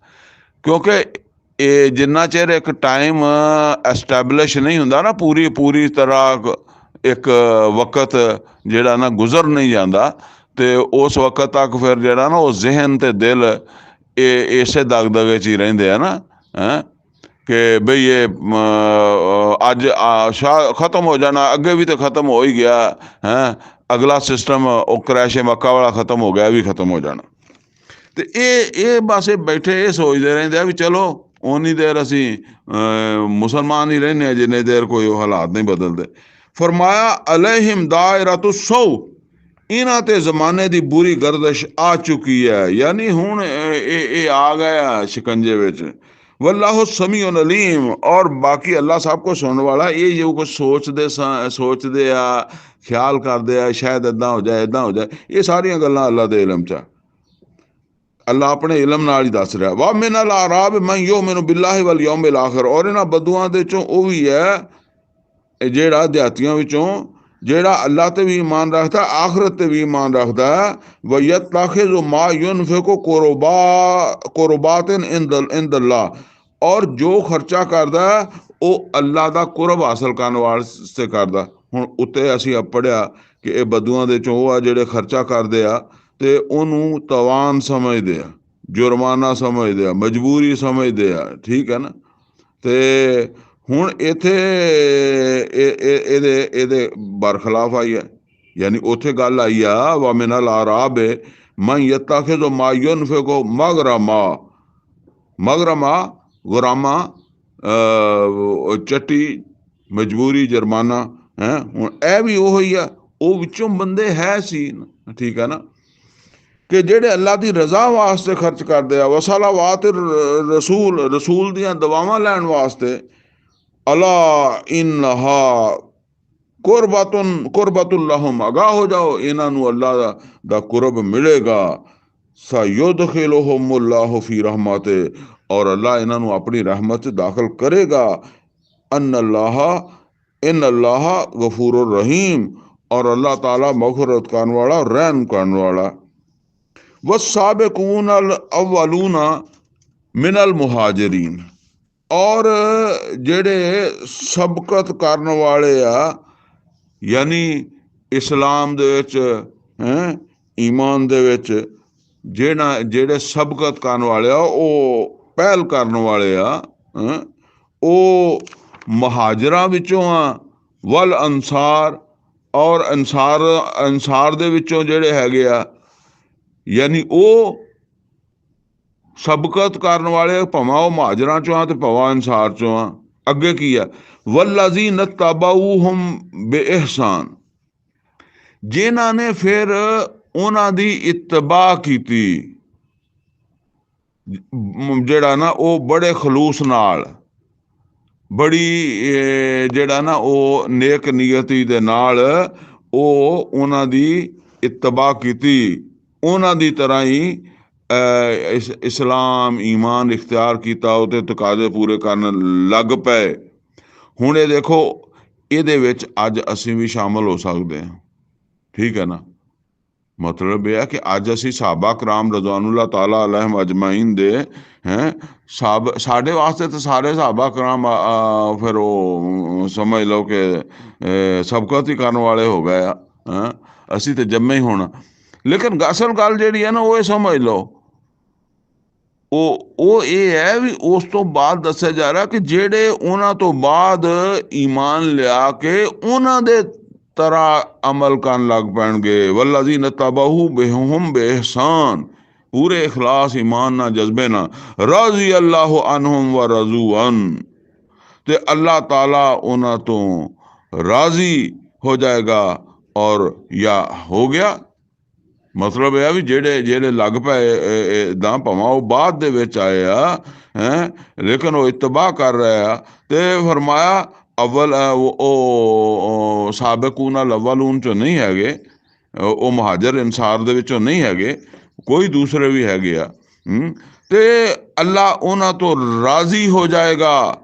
ਕਿਉਂਕਿ ਇਹ ਜਿੰਨਾ ਚਿਰ ਇੱਕ ਟਾਈਮ ਐਸਟੈਬਲਿਸ਼ ਨਹੀਂ ਹੁੰਦਾ ਨਾ ਪੂਰੀ ਤਰ੍ਹਾਂ, ਇੱਕ ਵਕਤ ਜਿਹੜਾ ਨਾ ਗੁਜ਼ਰ ਨਹੀਂ ਜਾਂਦਾ, ਤੇ ਉਸ ਵਕਤ ਤੱਕ ਫਿਰ ਜਿਹੜਾ ਨਾ ਉਹ ਜ਼ਿਹਨ ਤੇ ਦਿਲ ਇਸੇ ਦਗਦਗੇ 'ਚ ਹੀ ਰਹਿੰਦੇ ਆ ਨਾ, ਕਿ ਬਈ ਇਹ ਅੱਜ ਖਤਮ ਹੋ ਜਾਣਾ, ਅੱਗੇ ਵੀ ਤਾਂ ਖਤਮ ਹੋ ਹੀ ਗਿਆ ਹੈ, ਅਗਲਾ ਸਿਸਟਮ ਉਹ ਕ੍ਰੈਸ਼ ਮੱਕਾ ਵਾਲਾ ਖਤਮ ਹੋ ਗਿਆ, ਵੀ ਖਤਮ ਹੋ ਜਾਣਾ। ਤੇ ਇਹ ਬਸ ਇਹ ਬੈਠੇ ਇਹ ਸੋਚਦੇ ਰਹਿੰਦੇ ਆ ਵੀ ਚਲੋ ਓਨੀ ਦੇਰ ਅਸੀਂ ਮੁਸਲਮਾਨ ਹੀ ਰਹਿੰਦੇ ਹਾਂ ਜਿੰਨੇ ਦੇਰ ਕੋਈ ਉਹ ਹਾਲਾਤ ਨਹੀਂ ਬਦਲਦੇ। ਫਰਮਾਇਆ ਅਲੈਹਿਮ ਦਾਇਰਤੁ ਸੌ, ਇਹਨਾਂ ਤੇ ਜ਼ਮਾਨੇ ਦੀ ਬੁਰੀ ਗਰਦਸ਼ ਆ ਚੁੱਕੀ ਹੈ, ਯਾਨੀ ਹੁਣ ਇਹ ਆ ਗਿਆ ਸ਼ਿਕੰਜੇ ਵਿੱਚ। ਵੱਲਾਹੁ ਸਮੀਉਨ ਅਲੀਮ, ਔਰ ਬਾਕੀ ਅੱਲਾ ਸਭ ਕੁਛ ਸੁਣਨ ਵਾਲਾ। ਇਹ ਜੋ ਕੁਛ ਸੋਚਦੇ ਆ, ਖਿਆਲ ਕਰਦੇ ਆ ਸ਼ਾਇਦ ਇੱਦਾਂ ਹੋ ਜਾਏ ਇੱਦਾਂ ਹੋ ਜਾਏ, ਇਹ ਸਾਰੀਆਂ ਗੱਲਾਂ ਅੱਲਾ ਦੇ ਇਲਮ 'ਚ ਆ, ਅੱਲਾ ਆਪਣੇ ਇਲਮ ਨਾਲ ਹੀ ਦੱਸ ਰਿਹਾ। ਵਾ ਮਿਨ ਅਲ ਅਰਾਬ ਮਨ ਯੂਮਿਨੁ ਬਿੱਲਾਹਿ ਵਲ ਯੌਮਿਲ ਆਖਿਰ, ਔਰ ਇਹਨਾਂ ਬਦੂਆਂ ਦੇ ਚੋਂ ਉਹ ਵੀ ਹੈ ਜਿਹੜਾ ਦਿਹਾਤੀਆਂ ਵਿੱਚੋਂ ਜਿਹੜਾ ਅੱਲਾ ਤੇ ਵੀ ਈਮਾਨ ਰੱਖਦਾ, ਆਖਰਤ ਤੇ ਵੀ ਈਮਾਨ ਰੱਖਦਾ। ਵਯਤਖਿਜ਼ੁ ਮਾ ਯੁਨਫਿਕੁ ਕੁਰਬਾਤਨ ਇੰਦਅੱਲਾਹ, ਔਰ ਜੋ ਖਰਚਾ ਕਰਦਾ ਉਹ ਅੱਲਾ ਦਾ ਕੁਰਬ ਹਾਸਲ ਕਰਨ ਵਾਸਤੇ ਕਰਦਾ। ਹੁਣ ਉੱਤੇ ਅਸੀਂ ਪੜ੍ਹਿਆ ਕਿ ਇਹ ਬਦੂਆਂ ਦੇ ਚੋਂ ਉਹ ਆ ਜਿਹੜੇ ਖਰਚਾ ਕਰਦੇ ਆ ਤੇ ਉਹਨੂੰ ਤਵਾਨ ਸਮਝਦੇ ਆ, ਜੁਰਮਾਨਾ ਸਮਝਦੇ ਆ, ਮਜਬੂਰੀ ਸਮਝਦੇ ਆ, ਠੀਕ ਹੈ ਨਾ। ਤੇ ਹੁਣ ਇੱਥੇ ਇਹਦੇ ਬਰਖਲਾਫ ਆਈ ਹੈ, ਯਾਨੀ ਉੱਥੇ ਗੱਲ ਆਈ ਆ ਵਾ ਮਿਨ ਅਲ ਅਰਾਬ ਮਨ ਯਤਖਿਜ਼ੁ ਮਾ ਯੁਨਫਿਕੁ ਮਗਰਮਾ, ਗੁਰਾਮਾ ਚੱਟੀ, ਮਜਬੂਰੀ, ਜੁਰਮਾਨਾ ਹੈ। ਹੁਣ ਇਹ ਵੀ ਉਹ ਹੀ ਆ, ਉਹ ਵਿੱਚੋਂ ਬੰਦੇ ਹੈ ਸੀ, ਠੀਕ ਹੈ ਨਾ। ਕਿ ਜਿਹੜੇ ਅੱਲਾ ਦੀ ਰਜ਼ਾ ਵਾਸਤੇ ਖਰਚ ਕਰਦੇ ਆ, ਵਸਲਾਵਾਤ ਰਸੂਲ ਦੀਆਂ ਦੁਆਵਾਂ ਲੈਣ ਵਾਸਤੇ, ਅਲਾ ਇਨਹਾ ਕੁਰਬਤੁਨ ਲਹੁਮ, ਅਗਾਹ ਹੋ ਜਾਓ, ਇਹਨਾਂ ਨੂੰ ਅੱਲਾ ਦਾ ਕੁਰਬ ਮਿਲੇਗਾ। ਸਯੁਦਖਿਲੁਹੁਮੁੱਲਾਹੁ ਫੀ ਰਹਿਮਤੇ, ਔਰ ਅੱਲਾ ਇਹਨਾਂ ਨੂੰ ਆਪਣੀ ਰਹਿਮਤ 'ਚ ਦਾਖਲ ਕਰੇਗਾ। ਇਨ ਅੱਲਾਹ ਗਫੂਰ ਰਹੀਮ, ਔਰ ਅੱਲਾਹ ਤਾਲਾ ਮग़फ़िरत ਕਰਨ वाला, रहम ਕਰਨ वाला। वस्साबिकून अल अव्वलून मिनल मुहाजिरीन, और ਜਿਹੜੇ ਸਬਕਤ ਕਰਨ ਵਾਲੇ ਆ, ਯਾਨੀ ਇਸਲਾਮ ਦੇ ਵਿੱਚ, ਈਮਾਨ ਦੇ ਵਿੱਚ ਜਿਹੜੇ ਸਬਕਤ ਕਰਨ ਵਾਲੇ ਆ, ਉਹ ਪਹਿਲ ਕਰਨ ਵਾਲੇ ਆ, ਉਹ ਮੁਹਾਜਰਾਂ ਵਿੱਚੋਂ ਆ। ਵਲ ਅੰਸਾਰ, ਔਰ ਅੰਸਾਰ ਦੇ ਵਿੱਚੋਂ ਜਿਹੜੇ ਹੈਗੇ ਆ, ਯਾਨੀ ਉਹ ਸਬਕਤ ਕਰਨ ਵਾਲੇ, ਭਾਵੇਂ ਉਹ ਮੁਹਾਜਰਾਂ ਚੋਂ ਆ ਤੇ ਭਾਵੇਂ ਅੰਸਾਰ ਚੋਂ ਆ। ਅੱਗੇ ਕੀ ਆ, ਵਲਜ਼ੀਨ ਤਬਊਹੁਮ ਬਿਇਹਸਾਨ, ਜਿਨ੍ਹਾਂ ਨੇ ਫਿਰ ਉਹਨਾਂ ਦੀ ਇਤਬਾ ਕੀਤੀ, ਜਿਹੜਾ ਨਾ ਉਹ ਬੜੇ ਖਲੂਸ ਨਾਲ, ਬੜੀ ਜਿਹੜਾ ਨਾ ਉਹ ਨੇਕ ਨੀਅਤੀ ਦੇ ਨਾਲ ਉਹ ਉਹਨਾਂ ਦੀ ਇਤਬਾ ਕੀਤੀ, ਉਹਨਾਂ ਦੀ ਤਰ੍ਹਾਂ ਹੀ ਇਸਲਾਮ ਈਮਾਨ ਇਖਤਿਆਰ ਕੀਤਾ, ਉਹਦੇ ਤਕਾਜ਼ੇ ਪੂਰੇ ਕਰਨ ਲੱਗ ਪਏ। ਹੁਣ ਇਹ ਦੇਖੋ, ਇਹਦੇ ਵਿੱਚ ਅੱਜ ਅਸੀਂ ਵੀ ਸ਼ਾਮਲ ਹੋ ਸਕਦੇ ਹਾਂ, ਠੀਕ ਹੈ ਨਾ। ਮਤਲਬ ਇਹ ਹੈ ਕਿ ਅੱਜ ਅਸੀਂ ਸਾਹਬਾ ਕਰਾਮ ਰਜ਼ਵਾਨੁੱਲਾਹ ਤਾਲਾ ਅਲੈਹਿਮ ਅਜਮਾਈਨ ਦੇ ਸਾਡੇ ਵਾਸਤੇ ਤਾਂ ਸਾਰੇ ਸਾਹਬਾ ਕਰਾਮ ਫਿਰ ਉਹ ਸਮਝ ਲਓ ਕਿ ਸਬਕਤ ਹੀ ਕਰਨ ਵਾਲੇ ਹੋ ਗਏ ਆ, ਅਸੀਂ ਤਾਂ ਜੰਮੇ ਹੀ ਹੋਣਾ। ਲੇਕਿਨ ਅਸਲ ਗੱਲ ਜਿਹੜੀ ਹੈ ਨਾ, ਉਹ ਇਹ ਸਮਝ ਲਓ, ਉਹ ਇਹ ਹੈ ਵੀ ਉਸ ਤੋਂ ਬਾਅਦ ਦੱਸਿਆ ਜਾ ਰਿਹਾ ਕਿ ਜਿਹੜੇ ਉਹਨਾਂ ਤੋਂ ਬਾਅਦ ਈਮਾਨ ਲਿਆ ਕੇ ਉਹਨਾਂ ਦੇ ਤਰ੍ਹਾਂ ਅਮਲ ਕਰਨ ਲੱਗ ਪੈਣਗੇ। ਵਲਜ਼ੀਨ ਤਬਊਹੁਮ ਬਿਇਹਸਾਨ, ਪੂਰੇ ਇਖਲਾਸ ਈਮਾਨ ਨਾਲ, ਜਜ਼ਬੇ ਨਾਲ। ਰਾਜ਼ੀ ਅੱਲਾਹੁ ਅਨਹੁਮ व रज़ू अन, ਤੇ ਅੱਲਾਹ ਤਾਲਾ ਉਹਨਾਂ ਤੋਂ ਰਾਜ਼ੀ ਹੋ ਜਾਏਗਾ ਔਰ ਜਾਂ ਹੋ ਗਿਆ। ਮਤਲਬ ਇਹ ਆ ਵੀ ਜਿਹੜੇ ਲੱਗ ਪਏ ਇੱਦਾਂ, ਭਾਵੇਂ ਉਹ ਬਾਅਦ ਦੇ ਵਿੱਚ ਆਏ ਆ, ਲੇਕਿਨ ਉਹ ਇਤਬਾ ਕਰ ਰਹੇ ਆ। ਤੇ ਫਰਮਾਇਆ ਅਵਲ ਉਹ ਸਾਬਿਕੂਨ ਅਲ ਅਵਲੂਨ ਚੋਂ ਨਹੀਂ ਹੈਗੇ, ਉਹ ਮੁਹਾਜਰ ਅੰਸਾਰ ਦੇ ਵਿੱਚੋਂ ਨਹੀਂ ਹੈਗੇ, ਕੋਈ ਦੂਸਰੇ ਵੀ ਹੈਗੇ ਆ। ਤੇ ਅੱਲਾ ਉਹਨਾਂ ਤੋਂ ਰਾਜ਼ੀ ਹੋ ਜਾਏਗਾ।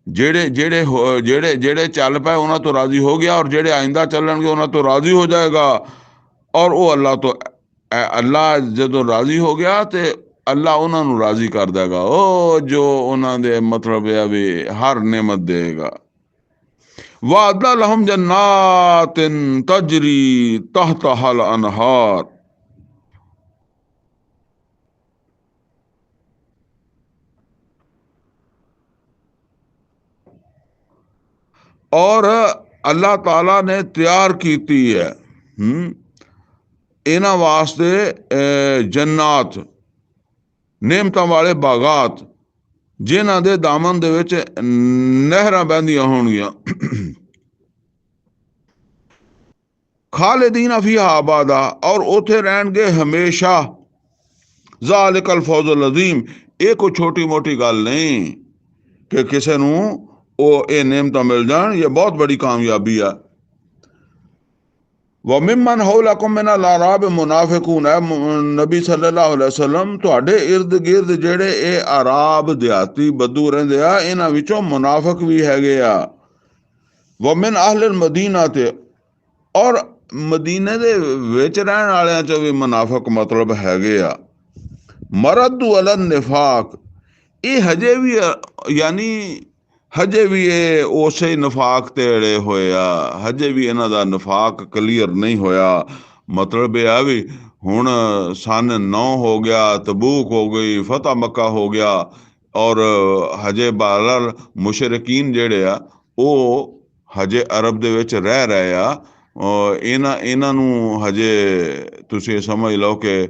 ਜਿਹੜੇ ਚੱਲ ਪਏ ਉਹਨਾਂ ਤੋਂ ਰਾਜ਼ੀ ਹੋ ਗਿਆ, ਔਰ ਜਿਹੜੇ ਆਇੰਦਾ ਚੱਲਣਗੇ ਉਹਨਾਂ ਤੋਂ ਰਾਜ਼ੀ ਹੋ ਜਾਏਗਾ। ਔਰ ਉਹ ਅੱਲਾ ਜਦੋਂ ਰਾਜ਼ੀ ਹੋ ਗਿਆ ਤੇ ਅੱਲਾ ਉਹਨਾਂ ਨੂੰ ਰਾਜ਼ੀ ਕਰ ਦੇਗਾ, ਉਹ ਜੋ ਉਹਨਾਂ ਦੇ ਮਤਲਬ ਇਹ ਵੀ ਹਰ ਨਿਮਤ ਦੇਗਾ। وَأَعَدَّ لَهُمْ جَنَّاتٍ تَجْرِي تَحْتَهَا الْأَنْهَارُ, ਔਰ ਅੱਲਾਹ ਤਾਲਾ ਨੇ ਤਿਆਰ ਕੀਤੀ ਹੈ ਇਹਨਾਂ ਵਾਸਤੇ ਜੰਨਾਤ, ਨਿਮਤਾਂ ਵਾਲੇ ਬਾਗਾਤ, ਜਿਨ੍ਹਾਂ ਦੇ ਦਾਮਨ ਦੇ ਵਿੱਚ ਨਹਿਰਾਂ ਬਹਿੰਦੀਆਂ ਹੋਣਗੀਆਂ। ਖਾਲਿਦੀਨ ਫੀਹਾ ਅਬਾਦਾ, ਔਰ ਉੱਥੇ ਰਹਿਣਗੇ ਹਮੇਸ਼ਾ। ਜ਼ਾਲਿਕਲ ਫੌਜ਼ੁਲ ਅਜ਼ੀਮ, ਇਹ ਕੋਈ ਛੋਟੀ ਮੋਟੀ ਗੱਲ ਨਹੀਂ ਕਿ ਕਿਸੇ ਨੂੰ ਉਹ ਇਹ ਨਿਮਤਾਂ ਮਿਲ ਜਾਣ, ਇਹ ਬਹੁਤ ਬੜੀ ਕਾਮਯਾਬੀ ਆ। وَمِمَّنْ حَوْلَكُمْ مِنَ الْأَعْرَابِ مُنَافِقُونَ, ਨਬੀ ਸੱਲੱਲਾਹੁ ਅਲੈਹਿ ਵਸੱਲਮ ਤੁਹਾਡੇ ਇਰਦ ਗਿਰਦ ਜਿਹੜੇ ਇਹ ਅਰਾਬ ਦਿਹਾਤੀ ਬੱਦੂ ਰਹਿੰਦੇ ਆ, ਇਹਨਾਂ ਵਿੱਚੋਂ ਮੁਨਾਫਿਕ ਵੀ ਹੈਗੇ ਆ। وَمِنْ أَهْلِ الْمَدِينَةِ, ਤੇ ਔਰ ਮਦੀਨੇ ਦੇ ਵਿੱਚ ਰਹਿਣ ਵਾਲਿਆਂ ਚੋਂ ਵੀ ਮੁਨਾਫਿਕ ਮਤਲਬ ਹੈਗੇ ਆ। ਮਰਦੂ ਅਲਾ ਨਿਫਾਕ, ਇਹ ਹਜੇ ਵੀ ਯਾਨੀ ਹਜੇ ਵੀ ਇਹ ਉਸੇ ਨਫਾਕ ਤੇ ਅੜੇ ਹੋਏ ਆ, ਹਜੇ ਵੀ ਇਹਨਾਂ ਦਾ ਨਫਾਕ ਕਲੀਅਰ ਨਹੀਂ ਹੋਇਆ। ਮਤਲਬ ਇਹ ਆ ਵੀ ਹੁਣ ਸਨ 9 ਹੋ ਗਿਆ, ਤਬੂਕ ਹੋ ਗਈ, ਫਤਹ ਮੱਕਾ ਹੋ ਗਿਆ, ਔਰ ਹਜੇ ਬਾਹਰ ਮੁਸ਼ਰਿਕੀਨ ਜਿਹੜੇ ਆ ਉਹ ਹਜੇ ਅਰਬ ਦੇ ਵਿੱਚ ਰਹਿ ਰਹੇ ਆ। ਇਹਨਾਂ ਨੂੰ ਹਜੇ ਤੁਸੀਂ ਸਮਝ ਲਓ ਕਿ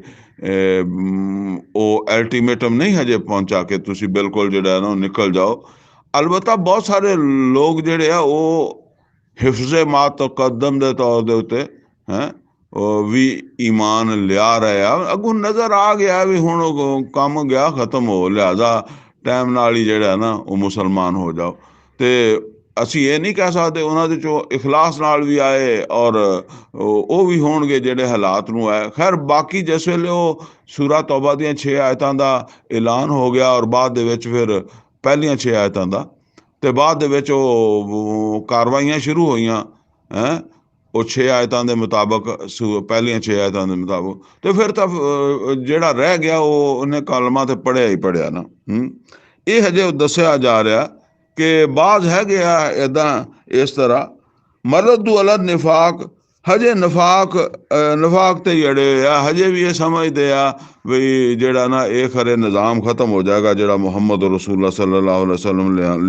ਉਹ ਅਲਟੀਮੇਟਮ ਨਹੀਂ ਹਜੇ ਪਹੁੰਚਾ ਕੇ ਤੁਸੀਂ ਬਿਲਕੁਲ ਜਿਹੜਾ ਨਾ ਨਿਕਲ ਜਾਓ। ਅਲਬਤ੍ਤਾ ਬਹੁਤ ਸਾਰੇ ਲੋਕ ਜਿਹੜੇ ਆ ਉਹ ਹਿਫਜ਼ ਮਾ ਤਕੱਦਮ ਦੇ ਤੌਰ ਦੇ ਉੱਤੇ ਵੀ ਈਮਾਨ ਲਿਆ ਰਹੇ ਆ। ਅੱਗੋਂ ਨਜ਼ਰ ਆ ਗਿਆ ਵੀ ਹੁਣ ਉਹ ਕੰਮ ਗਿਆ ਖਤਮ ਹੋ, ਲਿਹਾਜ਼ਾ ਟਾਈਮ ਨਾਲ ਹੀ ਜਿਹੜਾ ਨਾ ਉਹ ਮੁਸਲਮਾਨ ਹੋ ਜਾਓ। ਤੇ ਅਸੀਂ ਇਹ ਨਹੀਂ ਕਹਿ ਸਕਦੇ ਉਹਨਾਂ ਦੇ ਚੋਂ ਇਖਲਾਸ ਨਾਲ ਵੀ ਆਏ ਔਰ ਉਹ ਵੀ ਹੋਣਗੇ ਜਿਹੜੇ ਹਾਲਾਤ ਨੂੰ ਆਏ। ਖੈਰ ਬਾਕੀ ਜਿਸ ਵੇਲੇ ਉਹ ਸੂਰਾ ਤੌਬਾ ਦੀਆਂ 6 ਆਇਤਾਂ ਦਾ ਐਲਾਨ ਹੋ ਗਿਆ ਔਰ ਬਾਅਦ ਦੇ ਵਿੱਚ ਫਿਰ ਪਹਿਲੀਆਂ 6 ਆਇਤਾਂ ਦਾ, ਤੇ ਬਾਅਦ ਦੇ ਵਿੱਚ ਉਹ ਕਾਰਵਾਈਆਂ ਸ਼ੁਰੂ ਹੋਈਆਂ ਹੈਂ ਉਹ 6 ਆਇਤਾਂ ਦੇ ਮੁਤਾਬਕ, ਪਹਿਲੀਆਂ 6 ਆਇਤਾਂ ਦੇ ਮੁਤਾਬਕ। ਤੇ ਫਿਰ ਤਾਂ ਜਿਹੜਾ ਰਹਿ ਗਿਆ ਉਹ ਉਹਨੇ ਕਲਮਾ ਤੇ ਪੜ੍ਹਿਆ ਹੀ ਪੜ੍ਹਿਆ ਨਾ। ਇਹ ਹਜੇ ਦੱਸਿਆ ਜਾ ਰਿਹਾ ਕਿ ਬਾਜ਼ ਹੈਗੇ ਆ ਇੱਦਾਂ ਇਸ ਤਰ੍ਹਾਂ ਮਰਦੂ ਅਲਦ ਨਿਫਾਕ, ਹਜੇ ਨਫਾਕ ਤੇ ਹੀ ਅੜੇ ਹੋਏ ਆ। ਹਜੇ ਵੀ ਇਹ ਸਮਝਦੇ ਆ ਵੀ ਜਿਹੜਾ ਨਾ ਇਹ ਖਰੇ ਨਿਜ਼ਾਮ ਖਤਮ ਹੋ ਜਾਏਗਾ ਜਿਹੜਾ ਮੁਹੰਮਦ ਰਸੂਲullah ਸੱਲੱਲਾਹੁ ਅਲੈਹਿ ਵਸੱਲਮ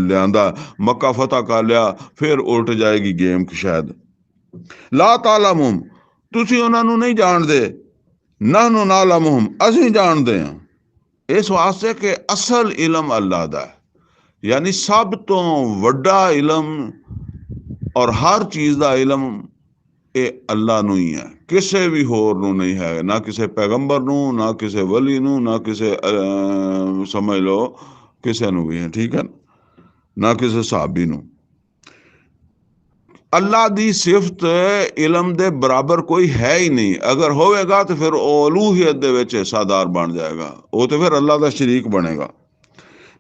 ਲਿਆਂਦਾ। ਮੱਕਾ ਫਤਹ ਕਰ ਲਿਆ, ਫਿਰ ਉਲਟ ਜਾਏਗੀ ਗੇਮ ਸ਼ਾਇਦ। ਲਾ ਤਾਲਮੁਮ, ਤੁਸੀਂ ਉਹਨਾਂ ਨੂੰ ਨਹੀਂ ਜਾਣਦੇ। ਨਹਨੁ ਨਾਲਮੁਮ, ਅਸੀਂ ਜਾਣਦੇ ਹਾਂ। ਇਸ ਵਾਸਤੇ ਕਿ ਅਸਲ ਇਲਮ ਅੱਲਾ ਦਾ ਹੈ, ਯਾਨੀ ਸਭ ਤੋਂ ਵੱਡਾ ਇਲਮ ਔਰ ਹਰ ਚੀਜ਼ ਦਾ ਇਲਮ ਇਹ ਅੱਲਾ ਨੂੰ ਹੀ ਹੈ, ਕਿਸੇ ਵੀ ਹੋਰ ਨੂੰ ਨਹੀਂ ਹੈ। ਨਾ ਕਿਸੇ ਪੈਗੰਬਰ ਨੂੰ, ਨਾ ਕਿਸੇ ਵਲੀ ਨੂੰ, ਨਾ ਕਿਸੇ ਸਮਝ ਲਓ ਕਿਸੇ ਨੂੰ ਵੀ ਹੈ, ਠੀਕ ਹੈ, ਨਾ ਕਿਸੇ ਸਾਹਬੀ ਨੂੰ। ਅੱਲਾ ਦੀ ਸਿਫਤ ਇਲਮ ਦੇ ਬਰਾਬਰ ਕੋਈ ਹੈ ਹੀ ਨਹੀਂ। ਅਗਰ ਹੋਵੇਗਾ ਤਾਂ ਫਿਰ ਉਹ ਅਲੂਹੀਅਤ ਦੇ ਵਿੱਚ ਹਿੱਸਾਦਾਰ ਬਣ ਜਾਏਗਾ, ਉਹ ਤਾਂ ਫਿਰ ਅੱਲਾ ਦਾ ਸ਼ਰੀਕ ਬਣੇਗਾ।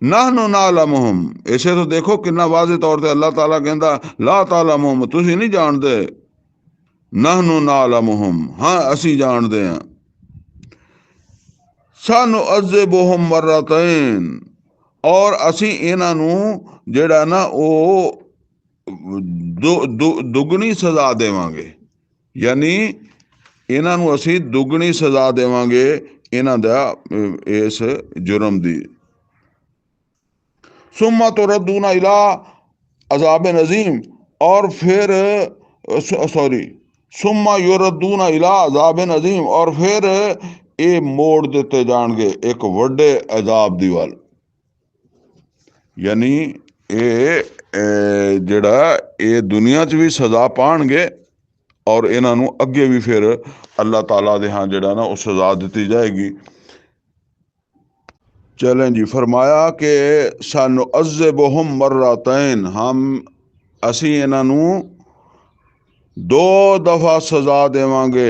ਨਹਨੁ ਨਾਲਮੁਹਮ, ਇਸੇ ਤੋਂ ਦੇਖੋ ਕਿੰਨਾ ਵਾਜ਼ਿਹ ਤੌਰ ਤੇ ਅੱਲਾਹ ਤਾਲਾ ਕਹਿੰਦਾ ਲਾ ਤਾਲਮੁਹਮ, ਤੁਸੀਂ ਨਹੀਂ ਜਾਣਦੇ। ਨਹਨੁ ਨਾਲਮੁਹਮ, ਹਾਂ ਅਸੀਂ ਜਾਣਦੇ ਹਾਂ। ਸਨੁਅਜ਼ਿਬੁਹੁਮ ਮਰਰਤੈਨ, ਔਰ ਅਸੀਂ ਇਹਨਾਂ ਨੂੰ ਜਿਹੜਾ ਨਾ ਉਹ ਦੁੱਗਣੀ ਸਜ਼ਾ ਦੇਵਾਂਗੇ, ਯਾਨੀ ਇਹਨਾਂ ਨੂੰ ਅਸੀਂ ਦੁੱਗਣੀ ਸਜ਼ਾ ਦੇਵਾਂਗੇ ਇਹਨਾਂ ਦਾ ਇਸ ਜੁਰਮ ਦੀ। ਸੁੰਮਾ ਤੁਰਦੂਨਾ ਇਲਾ ਅਜ਼ਾਬ ਨਜ਼ੀਮ, ਔਰ ਫਿਰ ਸੁੰਮਾ ਯੁਰਦੂਨਾ ਇਲਾ ਅਜ਼ਾਬ ਨਜ਼ੀਮ, ਔਰ ਫਿਰ ਇਹ ਮੋੜ ਦਿੱਤੇ ਜਾਣਗੇ ਇੱਕ ਵੱਡੇ ਅਜ਼ਾਬ ਦੀ ਵੱਲ। ਯਾਨੀ ਇਹ ਜਿਹੜਾ ਇਹ ਦੁਨੀਆ 'ਚ ਵੀ ਸਜ਼ਾ ਪਾਉਣਗੇ ਔਰ ਇਹਨਾਂ ਨੂੰ ਅੱਗੇ ਵੀ ਫਿਰ ਅੱਲਾਹ ਤਾਲਾ ਦੇ ਹਾਂ ਜਿਹੜਾ ਨਾ ਉਹ ਸਜ਼ਾ ਦਿੱਤੀ ਜਾਏਗੀ। चलें जी, फरमाया कि सनुअज़्ज़िबुहुम मर्रतैन, हम असी इन्हां नूं 2 दफ़ा सज़ा देवांगे।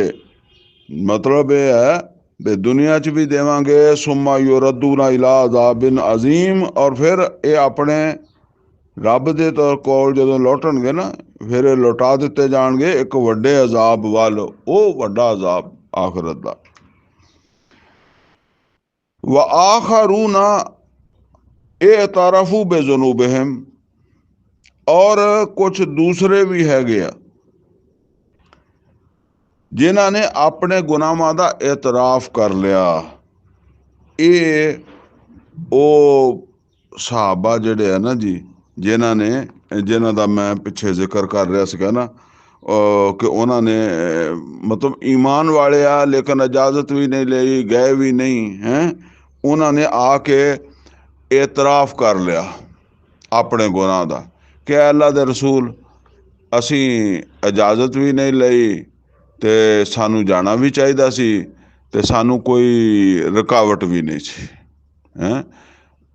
मतलब ये है भी दुनिया च भी देवांगे, सुम्मा युरद्दूना इला अज़ाबिन अज़ीम, और फिर ये अपने रब दे कोल जदों लौटणगे ना फिर लौटा दिते जाणगे एक वड्डे अज़ाब वल, वो वड्डा अज़ाब आखिरत दा। व आखरूना एतरफू बेजुनूबिहिम, और कुछ दूसरे भी हैगे आ जिन्हां ने अपने गुनाहां दा एतराफ कर लिया। ये ओ सहाबा जिहड़े आ ना जी, जिन्हां दा मैं पिछे जिक्र कर रहा सीगा ना कि उन्होंने मतलब ईमान वाले आ लेकिन इजाजत भी नहीं ली, गए भी नहीं हैं। उन्होंने आके एतराफ कर लिया अपने गुनाह दा कि अल्लाह दे रसूल असी इजाजत भी नहीं लई ते सानू जाना भी चाहिदा सी ते सानू कोई रुकावट भी नहीं सी हैं।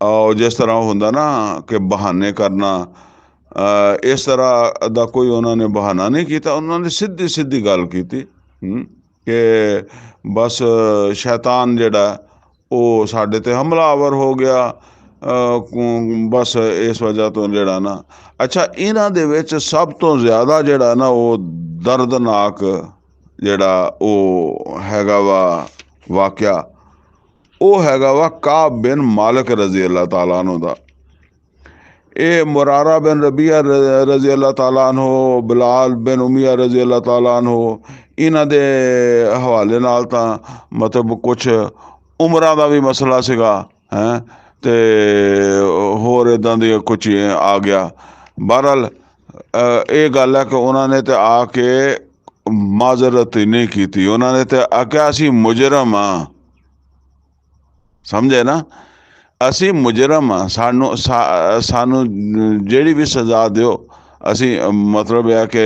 और जिस तरह हुंदा ना कि बहाने करना, इस तरह दा कोई उन्होंने बहाना नहीं किया। उन्होंने सीधी सीधी गल की कि बस शैतान जिहड़ा वो साडे ते हमलावर हो गया, बस इस वजह तो जिहड़ा ना। अच्छा, इन्हां दे विच सब तो ज़्यादा जिहड़ा ना वो दर्दनाक जिहड़ा वो हैगा वा वाक़या, वो हैगा वा काब बिन मालिक रज़ी अल्लाह ताला अन्हु दा। ये मुरारा बिन रबिया रज़ी अल्लाह ताला अन्हु, बिलाल बिन उमिया रज़ी अल्लाह ताला अन्हु, इन्हां दे हवाले नाल तां मतलब कुछ उमरां दा भी मसला सीगा हैं ते होर इदां दी कुछ आ गया। बहरहाल ये गल है कि उन्होंने तो आके माजरत नहीं की थी, उन्होंने तो आख्या असी मुजरम हाँ, समझे ना, असी मुजरम हाँ, सानू जिहड़ी भी सज़ा दिओ ਅਸੀਂ ਮਤਲਬ ਇਹ ਕਿ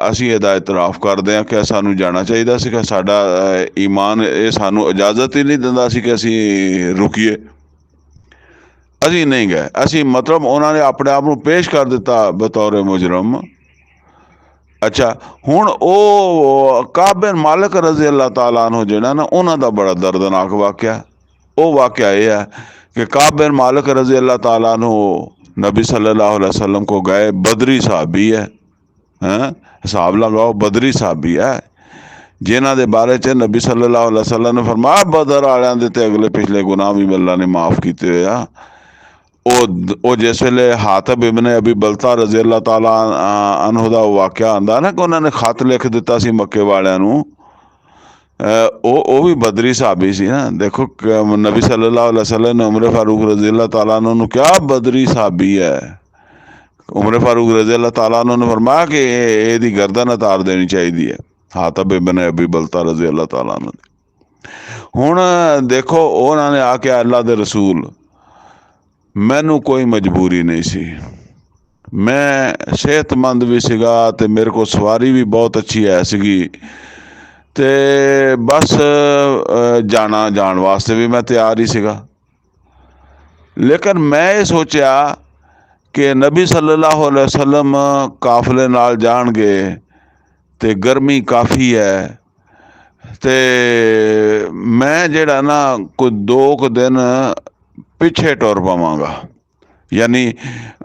ਅਸੀਂ ਇਹਦਾ ਇਤਰਾਫ ਕਰਦੇ ਹਾਂ ਕਿ ਸਾਨੂੰ ਜਾਣਾ ਚਾਹੀਦਾ ਸੀ ਕਿ ਸਾਡਾ ਈਮਾਨ ਇਹ ਸਾਨੂੰ ਇਜਾਜ਼ਤ ਹੀ ਨਹੀਂ ਦਿੰਦਾ ਸੀ ਕਿ ਅਸੀਂ ਰੁਕੀਏ। ਅਸੀਂ ਨਹੀਂ ਗਏ। ਅਸੀਂ ਮਤਲਬ ਉਹਨਾਂ ਨੇ ਆਪਣੇ ਆਪ ਨੂੰ ਪੇਸ਼ ਕਰ ਦਿੱਤਾ ਬਤੌਰ ਮੁਜਰਮ। ਅੱਛਾ, ਹੁਣ ਉਹ ਕਾਬ ਬਿਨ ਮਾਲਿਕ ਰਜ਼ੀ ਅੱਲਾਹ ਤਾਲਾ ਅਨਹੂ ਜਿਹੜਾ ਨਾ, ਉਹਨਾਂ ਦਾ ਬੜਾ ਦਰਦਨਾਕ ਵਾਕਿਆ। ਉਹ ਵਾਕਿਆ ਇਹ ਹੈ कि काब बिन मालिक रजी अल्लाह ताला अन्हु नबी सल्लल्लाहु अलैहि वसल्लम को गए। बदरी साहबी है, हिसाब लगाओ, बदरी साहबी है जिन्हों के बारे च नबी सल्लल्लाहु अलैहि वसल्लम ने फरमाया बदर वालियां दे ते अगले पिछले गुनाह भी अल्लाह ने माफ़ किए हुए आ। ਉਹ जिस ਵੇਲੇ हातिब इब्न अबी बलता रजी अल्लाह ताला अन्हु ਦਾ वाक़या आंदा ना कि ਉਹਨਾਂ ਨੇ खत लिख दिता सी मक्के वालियां नूं। ਉਹ ਵੀ बदरी साहबी सी ना। देखो नबी सल्लल्लाहु अलैहि वसल्लम ने उमर फारूक रजी अल्लाह ताला अन्हु नूं क्या बदरी साहबी है। उमर फारूक रजी अल्लाह ताला अन्हु ने फरमाया कि ਇਹਦੀ गर्दन उतार देनी चाहिए है, हातिब इब्न अबी बलता रजी अल्लाह ताला अन्हु। ਹੁਣ देखो ਉਹਨਾਂ ने आके अल्लाह दे रसूल, मैनू कोई मजबूरी नहीं सी, मैं सेहतमंद भी सीगा ते मेरे को सवारी भी बहुत अच्छी है सीगी ते बस जान वास्ते भी मैं तैयार ही सीगा। लेकिन मैं ये सोचा कि नबी सल्लल्लाहु अलैहि वसल्लम काफले नाल जाणगे ते गर्मी काफ़ी है ते मैं जिहड़ा ना कोई 2 दिन पिछे टुर पावांगा। यानी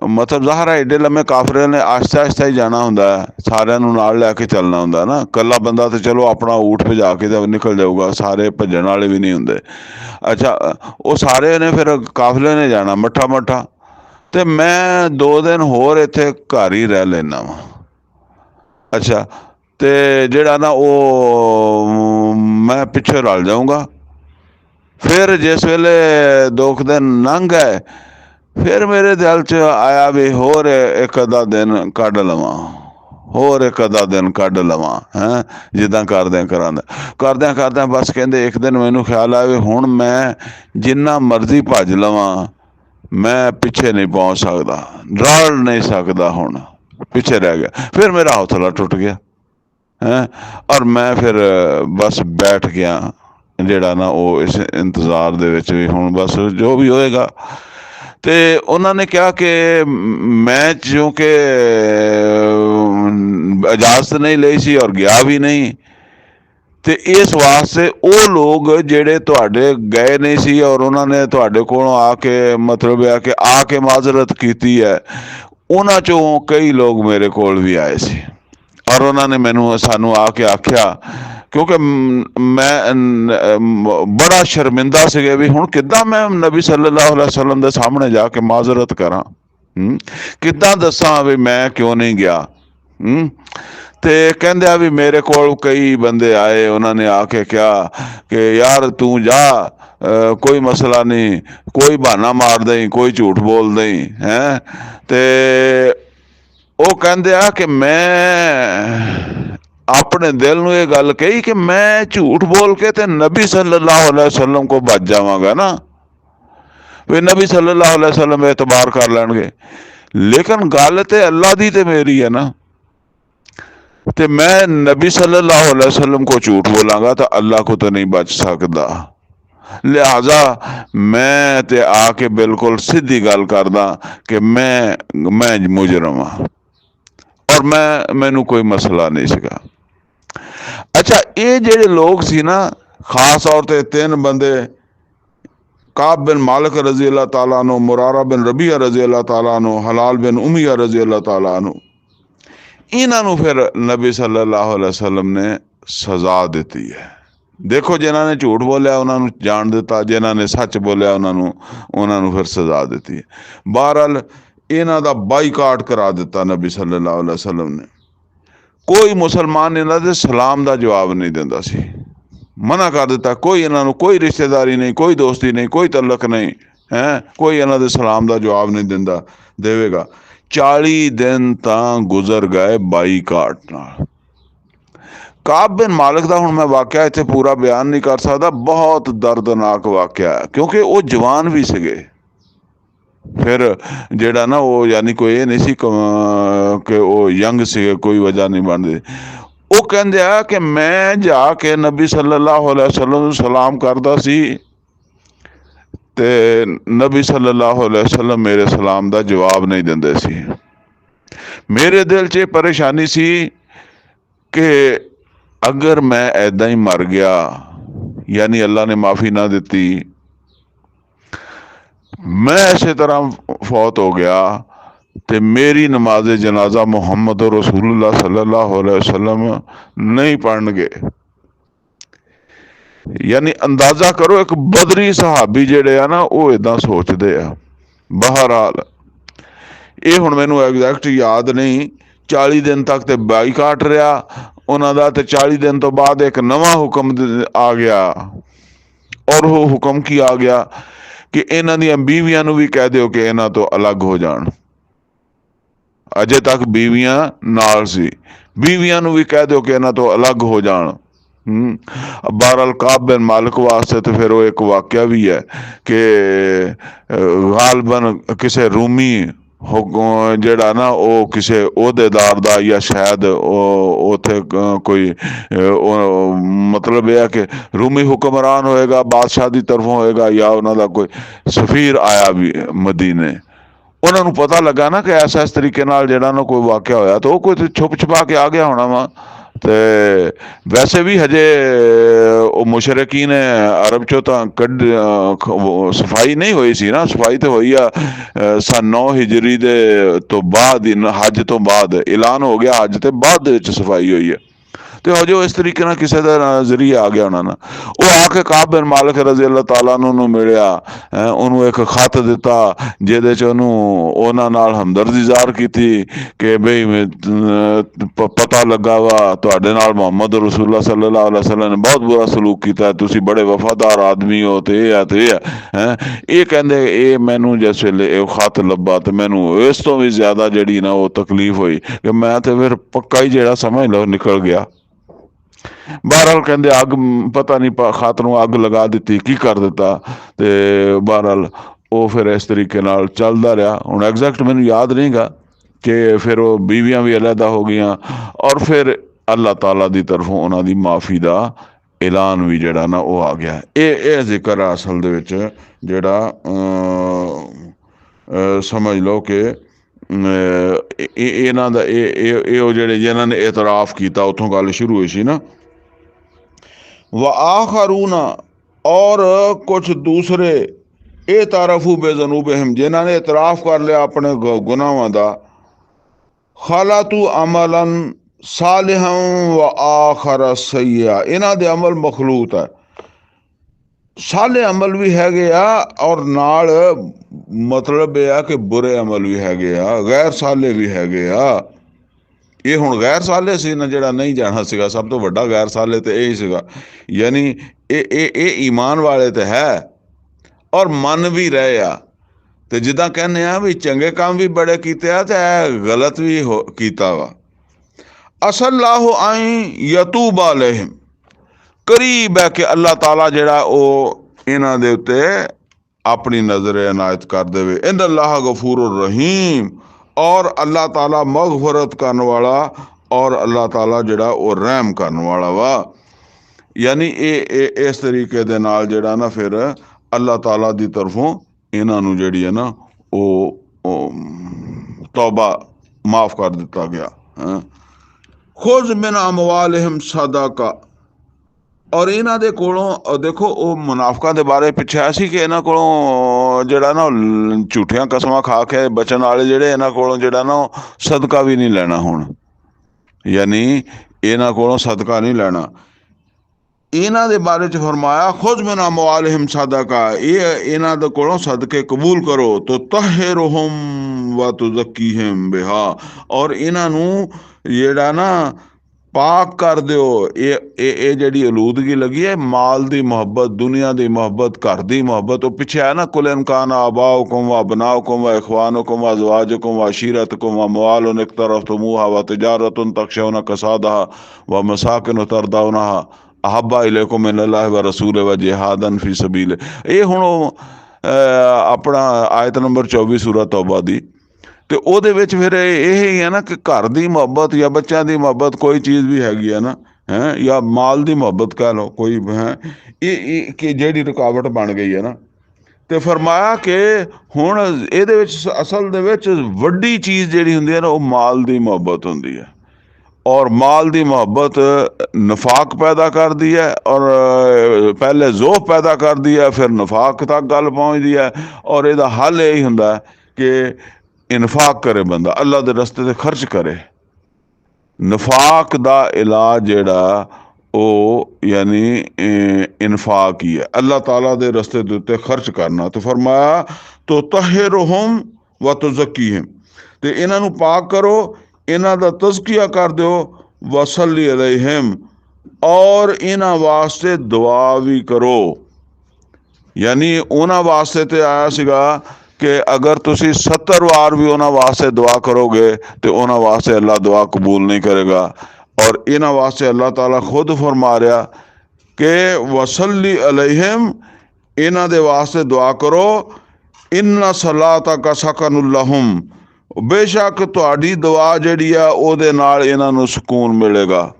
मतलब ज़ाहिर है एडे लम्मे काफले ने आहिस्ता आहिस्ता ही जाना हुंदा है, सारिਆਂ ਨੂੰ ਨਾਲ ਲੈ ਕੇ ਚੱਲਣਾ ਹੁੰਦਾ ना। कल्ला बंदा तो चलो अपना ऊँट भजा के तो निकल जाऊगा, सारे भजन वाले भी नहीं होंगे। अच्छा, वो सारे ने फिर काफले ने जाना मट्ठा मट्ठा, तो मैं 2 दिन होर इत्थे घर ही रह लेना वा। अच्छा, तो जिहड़ा ना वो मैं पिछे रल जाऊँगा। फिर जिस वेले 2 दिन लंघ गए फिर मेरे दिल च आया भी होर 1 दिन कढ़ लवां, होर 1 दिन कढ़ लवां है। जिद्दां करदे करदे बस कहंदे एक दिन मैनू ख्याल आया भी हुण मैं जिन्ना मर्जी भज लवां मैं पिछे नहीं पहुँच सकदा, रल नहीं सकदा, हुण पिछे रह गया। फिर मेरा हौसला टुट गया है और मैं फिर बस बैठ गया जिहड़ा ना वो इस इंतज़ार दे विच भी हुण बस जो भी होएगा। तो उन्होंने कहा कि मैं चूँकि इजाजत नहीं ली सी और गया भी नहीं, तो इस वास्ते वो लोग जेड़े तुहाडे गए नहीं सी और उन्होंने तुहाडे कोलों आके मतलब है कि आके माजरत की है, उन्हां चों कई लोग मेरे कोल भी आए सी और उन्होंने मैनू सानू आके आख्या, क्योंकि मैं बड़ा शर्मिंदा से भी हुण किद्दां मैं नबी सल्लल्लाहु अलैहि वसल्लम दे सामने जाके माजरत करा, किद्दां दसां भी मैं क्यों नहीं गया। ते कहंदे आ भी मेरे कोल कई बंदे आए, उन्होंने आके कहा कि यार तू जा, कोई मसला नहीं, कोई बहाना मार दें, कोई झूठ बोल दें हैं। ते वो कहंदे आ कि मैं अपने दिल नूं ये गल कही कि मैं झूठ बोल के ते नबी सल्लल्लाहु अलैहि वसल्लम को बच जावांगा ना, वे नबी सल्लल्लाहु अलैहि वसल्लम एतबार कर लैणगे। लेकिन गल ते अल्लाह दी ते मेरी है ना, ते मैं नबी सल्लल्लाहु अलैहि वसल्लम को झूठ बोलांगा तो अल्लाह को तो नहीं बच सकदा। लिहाजा मैं ते आके बिल्कुल सीधी गल करदा कि मैं मुजरम हाँ और मैनू कोई मसला नहीं सीगा। अच्छा, ये जेडे लोग सी ना, खास तौर पर 3 बंदे, काब बिन मालिक रजी अल्लाह ताला अन्हु, मुरारा बिन रबिया रजी अल्लाह ताला अन्हु, हलाल बिन उमिया रजी अल्लाह ताला अन्हु, इन्हों फिर नबी सल्लल्लाहु अलैहि वसल्लम ने सजा दी है। देखो जिन्होंने झूठ बोलिया उन्होंने जान दिता, जिन्होंने सच बोलिया उन्होंने फिर सजा दी है। बहरहाल इन्हों का बाईकाट करा दिता नबी सल्लल्लाहु अलैहि वसल्लम ने। कोई मुसलमान इन्हों के सलाम का जवाब नहीं देता सी, मना कर दिता। कोई इन्हों कोई रिश्तेदारी नहीं, कोई दोस्ती नहीं, कोई तलक नहीं है, कोई इन्हों के सलाम का जवाब नहीं देता देवेगा। 40 दिन तां गुजर गए बाईकाट नाल। काब बिन मालिक का हुण मैं वाक़या इत्थे पूरा बयान नहीं कर सकता, बहुत दर्दनाक वाक़या है क्योंकि वो जवान भी सीगे। ਫਿਰ ਜਿਹੜਾ ਨਾ ਉਹ ਯਾਨੀ ਕੋਈ ਇਹ ਨਹੀਂ ਸੀ ਕਿ ਉਹ ਯੰਗ ਸੀ, ਕੋਈ ਵਜ੍ਹਾ ਨਹੀਂ ਬਣਦੀ। ਉਹ ਕਹਿੰਦੇ ਆ ਕਿ ਮੈਂ ਜਾ ਕੇ ਨਬੀ ਸੱਲੱਲਾਹੁ ਅਲੈਹਿ ਵਸੱਲਮ ਨੂੰ ਸਲਾਮ ਕਰਦਾ ਸੀ ਤੇ ਨਬੀ ਸੱਲੱਲਾਹੁ ਅਲੈਹਿ ਵਸੱਲਮ ਮੇਰੇ ਸਲਾਮ ਦਾ ਜਵਾਬ ਨਹੀਂ ਦਿੰਦੇ ਸੀ। ਮੇਰੇ ਦਿਲ 'ਚ ਇਹ ਪਰੇਸ਼ਾਨੀ ਸੀ ਕਿ ਅਗਰ ਮੈਂ ਏਦਾਂ ਹੀ ਮਰ ਗਿਆ, ਯਾਨੀ ਅੱਲਾ ਨੇ ਮਾਫੀ ਨਾ ਦਿੱਤੀ, ਮੈਂ ਇਸੇ ਤਰ੍ਹਾਂ ਫੌਤ ਹੋ ਗਿਆ ਤੇ ਮੇਰੀ ਨਮਾਜ਼ ਜਨਾਜ਼ਾ ਮੁਹੰਮਦ ਰਸੂਲੁल्लाह सल्लल्लाहु अलैहि वसल्लम नहीं पढ़नगे। यानी अंदाजा करो एक बदरी सहाबी जेड़े आ ना वो इदां सोचते आ। बहरहाल ये हुण मैनू एग्जैक्ट याद नहीं, 40 दिन तक तो बाईकाट रहा उन्हां दा, ते 40 दिन तो बाद एक नवा हुक्म आ गया। और वो हुक्म की आ गया कि इन्हां दी बीवियां नू भी कह दिओ कि इन्हां तो अलग हो जाण। अजे तक बीवियां नाल सी, बीवियां नू भी कह दो कि इन्हां तो अलग हो जाण। बहरहाल काब बिन मालिक वास्ते तो फिर वो एक वाकया भी है कि गालबन किसी रूमी ਜਿਹੜਾ ਨਾ ਉਹ ਕਿਸੇ ਅਹੁਦੇਦਾਰ ਦਾ ਜਾਂ ਸ਼ਾਇਦ ਉਹ ਉੱਥੇ ਕੋਈ ਮਤਲਬ ਇਹ ਹੈ ਕਿ ਰੂਮੀ ਹੁਕਮਰਾਨ ਹੋਏਗਾ, ਬਾਦਸ਼ਾਹ ਦੀ ਤਰਫੋਂ ਹੋਏਗਾ, ਜਾਂ ਉਹਨਾਂ ਦਾ ਕੋਈ ਸਫੀਰ ਆਇਆ ਵੀ ਮਦੀਨੇ। ਉਹਨਾਂ ਨੂੰ ਪਤਾ ਲੱਗਾ ਨਾ ਕਿ ਇਸ ਤਰੀਕੇ ਨਾਲ ਜਿਹੜਾ ਨਾ ਕੋਈ ਵਾਕਿਆ ਹੋਇਆ, ਤਾਂ ਉਹ ਕੋਈ ਛੁਪ ਛੁਪਾ ਕੇ ਆ ਗਿਆ ਹੋਣਾ ਵਾ। ਤੇ ਵੈਸੇ ਵੀ ਹਜੇ ਉਹ ਮੁਸ਼ਰਕੀਨ ਅਰਬ ਚੋਂ ਤਾਂ ਸਫਾਈ ਨਹੀਂ ਹੋਈ ਸੀ ਨਾ। ਸਫਾਈ ਤਾਂ ਹੋਈ ਆ ਸਨ 9 ਹਿਜਰੀ ਦੇ ਤੋਂ ਬਾਅਦ, ਹਜ ਤੋਂ ਬਾਅਦ ਐਲਾਨ ਹੋ ਗਿਆ, ਹਜ ਤੇ ਬਾਅਦ ਦੇ ਵਿੱਚ ਸਫਾਈ ਹੋਈ ਹੈ। ਤੇ ਹਜੇ ਇਸ ਤਰੀਕੇ ਨਾਲ ਕਿਸੇ ਦਾ ਨਜ਼ਰੀਆ ਆ ਗਿਆ ਹੋਣਾ ਨਾ। ਉਹ ਆ ਕੇ ਕਾਬ ਬਿਨ ਮਾਲਿਕ ਰਜ਼ੀ ਅੱਲਾਹ ਤਾਲਾ ਨੂੰ ਮਿਲਿਆ, ਉਹਨੂੰ ਇੱਕ ਖਤ ਦਿੱਤਾ ਜਿਹਦੇ 'ਚ ਉਹਨੂੰ ਉਹਨਾਂ ਨਾਲ ਹਮਦਰਦੀ ਜ਼ਾਹਰ ਕੀਤੀ ਕਿ ਬਈ ਪਤਾ ਲੱਗਾ ਵਾ ਤੁਹਾਡੇ ਨਾਲ ਮੁਹੰਮਦ ਰਸੂਲੁल्लाह सल्लल्लाहु अलैहि वसल्लम ਨੇ ਬਹੁਤ ਬੁਰਾ ਸਲੂਕ ਕੀਤਾ, ਤੁਸੀਂ ਬੜੇ ਵਫਾਦਾਰ ਆਦਮੀ ਹੋ ਤੇ ਇਹ ਆ ਤੇ ਇਹ ਹੈ। ਇਹ ਕਹਿੰਦੇ ਇਹ ਮੈਨੂੰ ਜਿਸ ਵੇਲੇ ਇਹ ਖਤ ਲੱਭਾ ਤੇ ਮੈਨੂੰ ਇਸ ਤੋਂ ਵੀ ਜ਼ਿਆਦਾ ਜਿਹੜੀ ਨਾ ਉਹ ਤਕਲੀਫ ਹੋਈ ਕਿ ਮੈਂ ਤੇ ਫਿਰ ਪੱਕਾ ਹੀ ਜਿਹੜਾ ਸਮਝ ਲਓ ਨਿਕਲ ਗਿਆ। बहरहाल कहते अग पता नहीं खत नूं अग लगा दी, की कर दिता। तो बहरहाल वो फिर इस तरीके नाल चलता रहा। हुण एग्जैक्ट मैनूं याद नहीं गा कि फिर वो बीवियां भी अलहदा हो गई और फिर अल्लाह ताला की तरफों उन्हां दी माफ़ी का ऐलान भी जिहड़ा ना वो आ गया। ये जिक्र है असल दे विच जिहड़ा समझ लो कि इन्हां दा जिहड़े जिन्हां ने एतराफ़ किया उत्थों गल शुरू हुई सी ना। व आखरूना और कुछ दूसरे ए तारफू बेजनूबहिम जिन्हां ने इतराफ़ कर लिया अपने गुनाहों का। खालातू अमलन सालिहन व आखर सय्या, इन्हां दे अमल मखलूत है, साले अमल भी हैगे आ और नाल मतलब यह कि बुरे अमल भी हैगे आ, गैर साले भी हैगे आ। ये हुण गैर साले सी ना जिहड़ा नहीं जाना सीगा, सब तो वड्डा गैर साले तो यही सीगा। यानी ये ईमान वाले तो है और मन भी रहे आ। तो जिद्दां कहने आ भी चंगे काम भी बड़े कीते आ ते गलत भी कीता वा। असल्लाहु आई यतूब अलैहिम, करीब है कि अल्लाह ताला जिहड़ा वो इन्हां दे उत्ते अपनी नज़र इनायत कर देवे। इन अल्लाह गफूरुर रहीम, और अल्लाह ताला मगफरत करने वाला और अल्लाह ताला जिहड़ा वो रहम करने वाला वा। यानी ये इस तरीके दे नाल जिहड़ा ना फिर अल्लाह ताला दी तरफों इन्हां नूं जिहड़ी है ना वो तौबा माफ़ कर दिता गया। खुज़ मिन अमवालिहिम सदका, और इन्हां दे कोलों देखो वो मुनाफिकां दे बारे पिछे आया सी कि इन्हां कोलों जिहड़ा ना झूठियां कसमां खा के बचन वाले जिहड़े इन्हां कोलों जिहड़ा ना सदका भी नहीं लेना। हुण यानी इन्हां कोलों सदका नहीं लेना। इन्हां दे बारे च फरमाया खुद मिन अमवालिहिम सदका, ये इन्हां दे कोलों सदके कबूल करो तो तहहिरुहुम व तुज़क्कीहिम बिहा, और इन्हां नूं जिहड़ा ना पाक कर दिओ। ये जिहड़ी आलूदगी लगी है माल दी मुहब्बत, दुनिया दी मुहब्बत, घर दी मुहब्बत, वो पिछे है ना कुल इनकान आबाउकुम व अबनाउकुम व इखवानुकुम व अज़वाजुकुम व अशीरतकुम व अमवालुन इक्तरफ्तमुहा व तिजारतुन तखशौना कसादहा व मसाकिन तरदौनहा अहब्बा इलैकुम मिनल्लाहि व रसूलिही व जिहादन फी सबीलिही। ये हुण ਆਪਣਾ ਆਇਤ ਨੰਬਰ 24 ਸੂਰਾ ਤੌਬਾ ਦੀ। ਤੇ ਉਹਦੇ ਵਿੱਚ ਫਿਰ ਇਹ ਹੀ ਹੈ ਨਾ ਕਿ ਘਰ ਦੀ ਮੁਹੱਬਤ ਜਾਂ ਬੱਚਿਆਂ ਦੀ ਮੁਹੱਬਤ ਕੋਈ ਚੀਜ਼ ਵੀ ਹੈਗੀ ਹੈ ਨਾ, ਹੈ ਜਾਂ ਮਾਲ ਦੀ ਮੁਹੱਬਤ ਕਹਿ ਲਓ ਕੋਈ ਹੈ, ਇਹ ਕਿ ਜਿਹੜੀ ਰੁਕਾਵਟ ਬਣ ਗਈ ਹੈ ਨਾ। ਤੇ ਫਰਮਾਇਆ ਕਿ ਹੁਣ ਇਹਦੇ ਵਿੱਚ ਅਸਲ ਦੇ ਵਿੱਚ ਵੱਡੀ ਚੀਜ਼ ਜਿਹੜੀ ਹੁੰਦੀ ਹੈ ਨਾ, ਉਹ ਮਾਲ ਦੀ ਮੁਹੱਬਤ ਹੁੰਦੀ ਹੈ। ਔਰ ਮਾਲ ਦੀ ਮੁਹੱਬਤ ਨਫਾਕ ਪੈਦਾ ਕਰਦੀ ਹੈ, ਔਰ ਪਹਿਲੇ ਜ਼ੋਫ ਪੈਦਾ ਕਰਦੀ ਹੈ, ਫਿਰ ਨਫਾਕ ਤੱਕ ਗੱਲ ਪਹੁੰਚਦੀ ਹੈ। ਔਰ ਇਹਦਾ ਹੱਲ ਇਹ ਹੀ ਹੁੰਦਾ ਕਿ ਇਨਫਾਕ करे ਬੰਦਾ, ਅੱਲਾ ਦੇ ਰਸਤੇ ਤੇ ਖਰਚ करे। ਨਫਾਕ ਦਾ ਇਲਾਜ ਜਿਹੜਾ ਉਹ ਯਾਨੀ ਇਨਫਾਕ ਹੀ ਹੈ, ਅੱਲਾਹ ਤਾਲਾ ਦੇ ਰਸਤੇ ਦੇ ਉੱਤੇ ਖਰਚ ਕਰਨਾ। ਤੇ ਫਰਮਾਇਆ ਤੋ ਤਹਿਰੁਹਮ व तुज़क्कीहिम, ਤੇ ਇਹਨਾਂ ਨੂੰ ਪਾਕ ਕਰੋ, ਇਹਨਾਂ ਦਾ ਤਜ਼ਕੀਆ ਕਰ ਦਿਓ। ਵਸੱਲੀ ਅਲੈਹਿਮ, ਔਰ ਇਹਨਾਂ ਵਾਸਤੇ ਦੁਆ ਵੀ ਕਰੋ। ਯਾਨੀ ਉਹਨਾਂ ਵਾਸਤੇ ਤੇ ਆਇਆ ਸੀਗਾ ਕਿ ਅਗਰ ਤੁਸੀਂ 70 ਵਾਰ ਵੀ ਉਹਨਾਂ ਵਾਸਤੇ ਦੁਆ ਕਰੋਗੇ ਤੇ ਉਹਨਾਂ ਵਾਸਤੇ ਅੱਲਾ ਦੁਆ ਕਬੂਲ ਨਹੀਂ ਕਰੇਗਾ। ਔਰ ਇਹਨਾਂ ਵਾਸਤੇ ਅੱਲਾਹ ਤਾਲਾ ਖੁਦ ਫਰਮਾ ਰਿਹਾ ਕਿ ਵਸੱਲੀ ਅਲੈਹਿਮ, ਇਹਨਾਂ ਦੇ ਵਾਸਤੇ ਦੁਆ ਕਰੋ। ਇੰਨਾ ਸਲਾਤਾ ਕਾ ਸਕਨ ਲਹੁਮ, ਬੇਸ਼ੱਕ ਤੁਹਾਡੀ ਦੁਆ ਜਿਹੜੀ ਆ ਉਹਦੇ ਨਾਲ ਇਹਨਾਂ ਨੂੰ ਸਕੂਨ ਮਿਲੇਗਾ,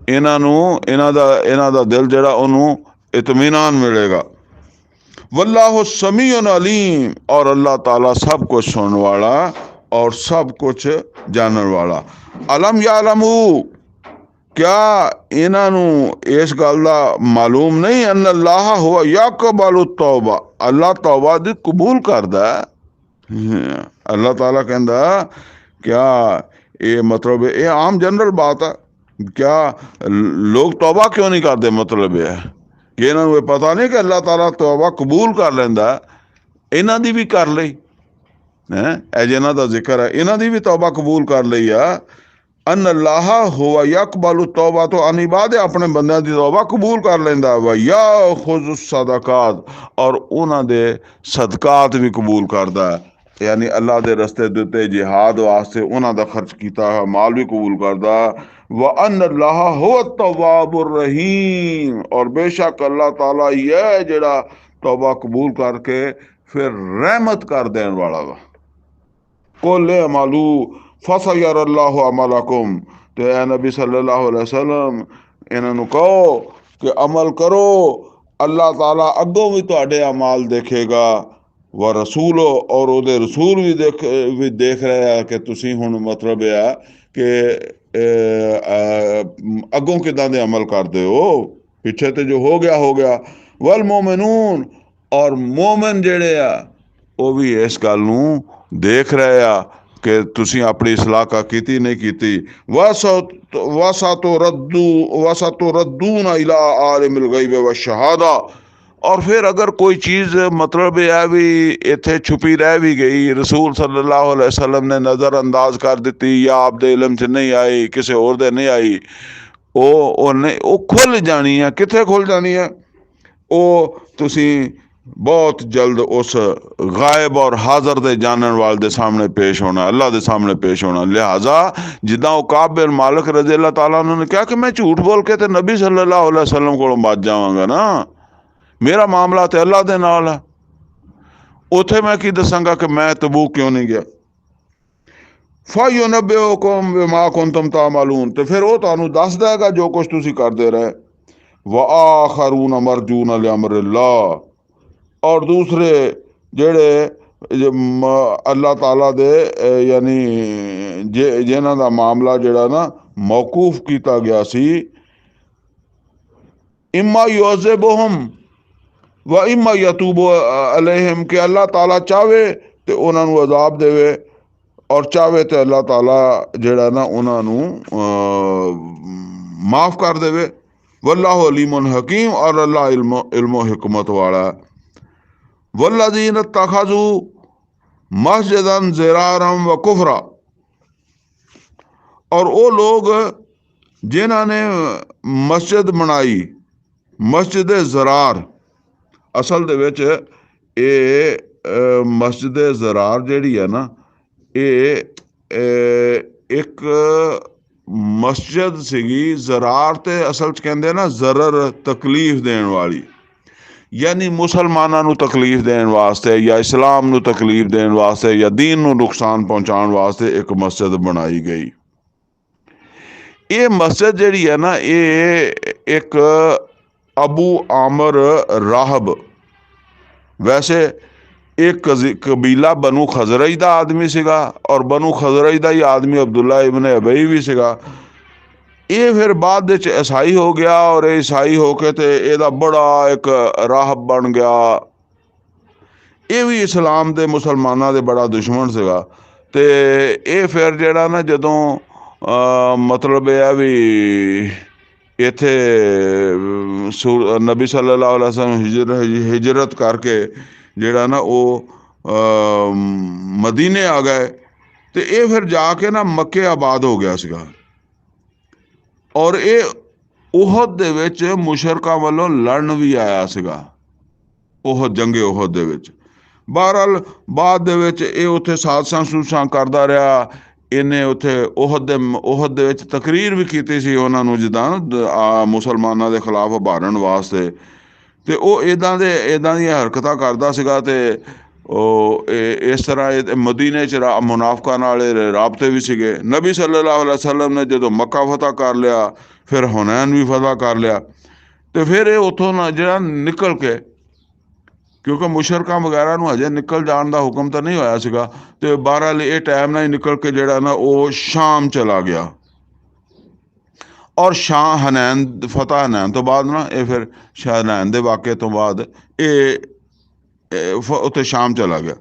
ਇਹਨਾਂ ਨੂੰ ਇਹਨਾਂ ਦਾ ਦਿਲ ਜਿਹੜਾ ਉਹਨੂੰ ਇਤਮੀਨਾਨ ਮਿਲੇਗਾ। वल्लाहु समीउन अलीम, और अल्लाह ताला सब कुछ सुनने वाला और सब कुछ जानने वाला। अलम यालमू, क्या इन्हों इस गल का मालूम नहीं, अन अल्लाह हुआ यकबलु तौबा, अल्लाह तौबा दी कबूल करदा है। अल्लाह ताला कहंदा क्या ये मतलब ये आम जनरल बात है, क्या लोग तौबा क्यों नहीं करते? मतलब यह है कि इन्हों पता नहीं कि अल्लाह ताला तौबा कबूल कर लेंदा, इन्हां दी भी कर लई है, जिन्हां दा जिक्र है इन्हां दी भी तौबा कबूल कर लई आ। अन अल्लाह हुवा यकबलु तौबा, तो अन इबाद अपने बंदियां दी तौबा कबूल कर लेंदा। व याखुज़ु सदकात, और उन्हां दे सदकात भी कबूल करदा है। यानी अल्लाह दे रस्ते दे उत्ते जिहाद वास्ते उन्हां दा खर्च कीता है माल भी कबूल करदा। व अन अल्लाह हुवा तव्वाबुर रहीम, और बेशक अल्लाह ताला ही है जेड़ा तौबा कबूल करके फिर रहमत कर देने वाला वा। कुल अमलू फसयरल्लाहु अमलकुम, ते ए नबी सल्लल्लाहु अलैहि वसल्लम इन्हां नूं कहो कि अमल करो, अल्लाह ताला अगों भी तुहाडे अमाल देखेगा। व रसूलो, और उहदे रसूल भी देख रहे हैं कि तुसी हुण मतलब है कि अगों किदां दे अमल करदे हो, पिछे ते जो हो गया। वल मोमिनून, और मोमिन जेड़े आ वो भी इस गल नूं देख रहे आ कि तुसी अपनी इसलाह का कीती नहीं कीती। वसतो रद्दून इला आलिमिल गैब व शहादा, और फिर अगर कोई चीज़ मतलब है भी इत्थे छुपी रह भी गई, रसूल सल्लल्लाहु अलैहि वसल्लम ने नज़रअंदाज कर दी या आपदे इलम च नहीं आई, किसी होर दे नहीं आई, वो खुल जानी है। कित्थे खुल जानी है? वो तुसी बहुत जल्द उस गायब और हाज़र दे जानन वाले दे सामने पेश होना, अल्लाह दे सामने पेश होना। लिहाजा जिदा उकाब बिन मालिक रज़ी अल्लाह ताला ने कहा कि मैं झूठ बोल के ते नबी सल्लल्लाहु अलैहि वसल्लम कोलों बच जावांगा ना, मेरा मामला तो अल्लाह दे नाल है, उथे मैं की दसांगा कि मैं तबूक क्यों नहीं गया। फयुनब्बिउकुम बिमा कुंतुम तामलून, तो फिर वो तुहानू दस देगा जो कुछ तुसी करते रहे। व आखरून मरजून लिअमरिल्लाह, और दूसरे जेड़े अल्लाह ताला दे यानी जिन्हां दा मामला जेड़ा ना मौकूफ किया गया सी, इम्मा युअज़िबुहुम व इम्मा यतूबु अलैहिम, के अल्लाह ताला चाहे तो उन्होंने अजाब देवे, और चाहे तो अल्लाह ताला जेड़ा ना उन्होंने माफ़ कर देवे। वल्लाहु अलीमुन हकीम, और अल्लाह इल्मो हिकमत वाला। वल्लज़ीन इत्तखज़ू मस्जिदन ज़िरारम व कुफरा, और वो लोग जिन्हों ने मस्जिद बनाई, मस्जिद ज़रार, असल दे विच ये मस्जिद ज़रार जिहड़ी है ना, ये एक मस्जिद सीगी। ज़रार ते असल च कहंदे ना ज़रर, तकलीफ देने वाली, यानी मुसलमानों नूं तकलीफ देने वास्ते या इस्लाम नूं तकलीफ देने वास्ते या दीन नूं नुकसान पहुंचाने वास्ते एक मस्जिद बनाई गई। ये मस्जिद जिहड़ी है ना, ये एक अबू आमर राहब, वैसे एक कबीला बनु खजरज का आदमी सीगा और बनु खजरज का ही आदमी अब्दुल्ला इबन अबई भी सीगा। ये फिर बाद विच ईसाई हो गया और ईसाई होके ते ਇਹਦਾ बड़ा एक राहब बन गया। ये भी इस्लाम दे मुसलमाना दे बड़ा दुश्मन सीगा। ते ये फिर ਜਿਹੜਾ ना ਜਦੋਂ मतलब यह है भी इत्थे नबी सल्लल्लाहु अलैहि वसल्लम हिजरत करके ਜਿਹੜਾ ना वो मदीने आ गए। तो ये फिर जाके ना मक्के आबाद हो गया सीगा और ये ओहद दे विच मुशरकां वालों लड़न भी आया सीगा, ओहद जंगे ओहद दे विच। बहरहाल बाद दे विच ये उत्थे साजिशां सूजिशां करदा रहा। इन्हें उत्थे ओहद दे विच तकरीर भी कीती सी उन्हां नूं जिद्दां मुसलमानां दे खिलाफ उभारन वास्ते। ते ओह इदां दियां हरकतां करदा सीगा ते इस तरह मदीने च मुनाफिकां नाल राबते भी सीगे। नबी सल्लल्लाहु अलैहि वसल्लम ने जदों मक्का फतह कर लिया, फिर हुनैन भी फतह कर लिया, तो फिर ये उत्थों ना जिहड़ा निकल के, क्योंकि मुशरकां वगैरह नूं हजे निकल जाण दा हुक्म तो नहीं होया सीगा, ते बहरहाल ये टाइम नाल ही निकल के जिहड़ा ना वो शाम चला गया। और हनैन फतह हनैन तो बाद ना ये फिर हनैन दे वाक़े तो बाद ये उत्थे शाम चला गया।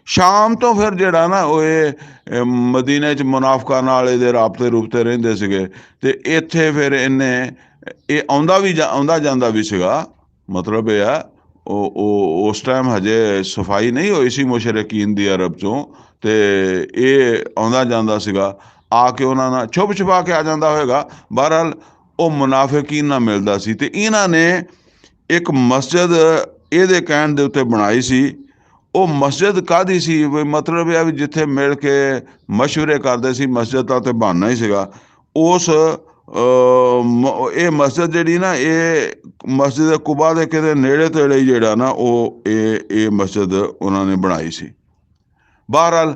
शाम तो फिर जिहड़ा ना वो ये मदीने च मुनाफिकां नाल इहदे राबते रूबते रहिंदे सीगे। ते इत्थे फिर इन्हें ये आउंदा जांदा भी सीगा। मतलब यह है उस टाइम हजे सफाई नहीं हुई सी मुशरिकीन दी अरब चों, ते ये आउंदा जांदा सीगा। आके उन्हां नाल छुप छुपा के आ जांदा होएगा। बहरहाल वो मुनाफिकीन नाल मिलदा सी ते इन्हां ने एक मस्जिद ਇਹਦੇ ਕਹਿਣ ਦੇ ਉੱਤੇ ਬਣਾਈ ਸੀ। ਉਹ ਮਸਜਿਦ ਕਾਹਦੀ ਸੀ? ਵੀ ਮਤਲਬ ਇਹ ਵੀ ਜਿੱਥੇ ਮਿਲ ਕੇ ਮਸ਼ਵਰੇ ਕਰਦੇ ਸੀ, ਮਸਜਿਦ ਦਾ ਤੇ ਬਹਾਨਾ ਹੀ ਸੀਗਾ। ਉਸ ਇਹ ਮਸਜਿਦ ਜਿਹੜੀ ਨਾ, ਇਹ ਮਸਜਿਦ ਕੁਬਾ ਦੇ ਕਿਤੇ ਨੇੜੇ ਤੇੜੇ ਜਿਹੜਾ ਨਾ ਉਹ ਇਹ ਮਸਜਿਦ ਉਹਨਾਂ ਨੇ ਬਣਾਈ ਸੀ। ਬਹਰਹਾਲ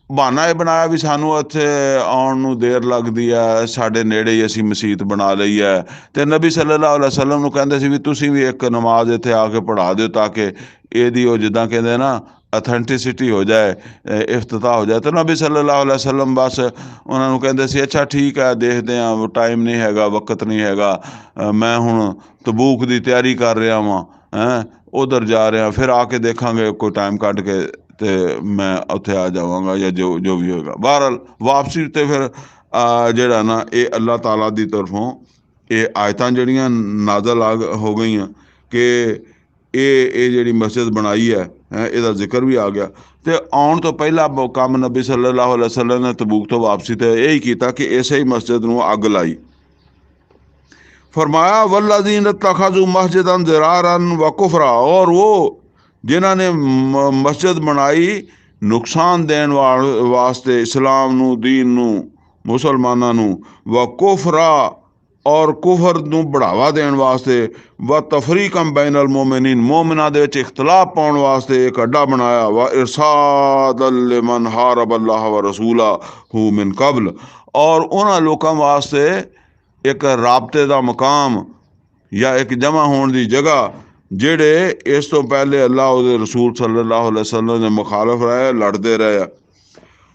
ਬਹਾਨਾ ਇਹ ਬਣਾਇਆ ਵੀ ਸਾਨੂੰ ਇੱਥੇ ਆਉਣ ਨੂੰ ਦੇਰ ਲੱਗਦੀ ਹੈ, ਸਾਡੇ ਨੇੜੇ ਹੀ ਅਸੀਂ ਮਸੀਤ ਬਣਾ ਲਈ ਹੈ। ਤੇ ਨਬੀ ਸੱਲੱਲਾਹੁ ਅਲੈहि ਵਸੱਲਮ ਨੂੰ ਕਹਿੰਦੇ ਸੀ ਵੀ ਤੁਸੀਂ ਵੀ ਇੱਕ ਨਮਾਜ਼ ਇੱਥੇ ਆ ਕੇ ਪੜ੍ਹਾ ਦਿਓ, ਤਾਂ ਕਿ ਇਹਦੀ ਉਹ ਜਿੱਦਾਂ ਕਹਿੰਦੇ ਨਾ ਅਥੈਂਟਿਸਿਟੀ ਹੋ ਜਾਏ, ਇਫਤਤਾਹ ਹੋ ਜਾਏ। ਤੇ ਨਬੀ ਸੱਲੱਲਾਹੁ ਅਲੈहि ਵਸੱਲਮ ਬਸ ਉਹਨਾਂ ਨੂੰ ਕਹਿੰਦੇ ਸੀ ਅੱਛਾ ਠੀਕ ਹੈ, ਦੇਖਦੇ ਹਾਂ, ਟਾਈਮ ਨਹੀਂ ਹੈਗਾ, ਵਕਤ ਨਹੀਂ ਹੈਗਾ, ਮੈਂ ਹੁਣ ਤਬੂਕ ਦੀ ਤਿਆਰੀ ਕਰ ਰਿਹਾ ਵਾਂ, ਉਧਰ ਜਾ ਰਿਹਾ, ਫਿਰ ਆ ਕੇ ਦੇਖਾਂਗੇ ਕੋਈ ਟਾਈਮ ਕੱਢ ਕੇ ਤੇ ਮੈਂ ਉੱਥੇ ਆ ਜਾਵਾਂਗਾ ਜਾਂ ਜੋ ਵੀ ਹੋਏਗਾ। ਬਹਰਹਾਲ ਵਾਪਸੀ ਉੱਤੇ ਫਿਰ ਜਿਹੜਾ ਨਾ ਇਹ ਅੱਲਾਹ ਤਾਲਾ ਦੀ ਤਰਫੋਂ ਇਹ ਆਇਤਾਂ ਜਿਹੜੀਆਂ ਨਾਜ਼ਲ ਹੋ ਗਈਆਂ ਕਿ ਇਹ ਜਿਹੜੀ ਮਸਜਿਦ ਬਣਾਈ ਹੈ, ਇਹਦਾ ਜ਼ਿਕਰ ਵੀ ਆ ਗਿਆ। ਤੇ ਆਉਣ ਤੋਂ ਪਹਿਲਾਂ ਕੰਮ ਨਬੀ ਸੱਲੱਲਾਹੁ ਅਲੈहि ਵਸੱਲਮ ਨੇ ਤਬੂਕ ਤੋਂ ਵਾਪਸੀ ਤੇ ਇਹ ਹੀ ਕੀਤਾ ਕਿ ਇਸੇ ਹੀ ਮਸਜਿਦ ਨੂੰ ਅੱਗ ਲਾਈ। फरमाया वल्लज़ीन तखज़ू मस्जिदन ज़िरारन व कुफ़रा, और वो जिन्हों ने मस्जिद बनाई नुकसान देने वास्ते इस्लाम नू, दीन नू, मुसलमाना नू, व कुफ़रा और कुफर नू बढ़ावा देने वास्ते, व तफरीकम बैनल मोमिनीन, मोमिना दे विच इख्तलाफ पाउण वास्ते एक अड्डा बनाया, व इरसादल लिमन हारब अल्लाह व रसूलहू मिन कबल, और उन्हां लोकां वास्ते एक राबते का मकाम या एक जमा होने की जगह जेड़े इस तो पहले अल्लाह उहदे रसूल सल्लल्लाहु अलैहि वसल्लम ने मुखालफ रहे, लड़ते रहे।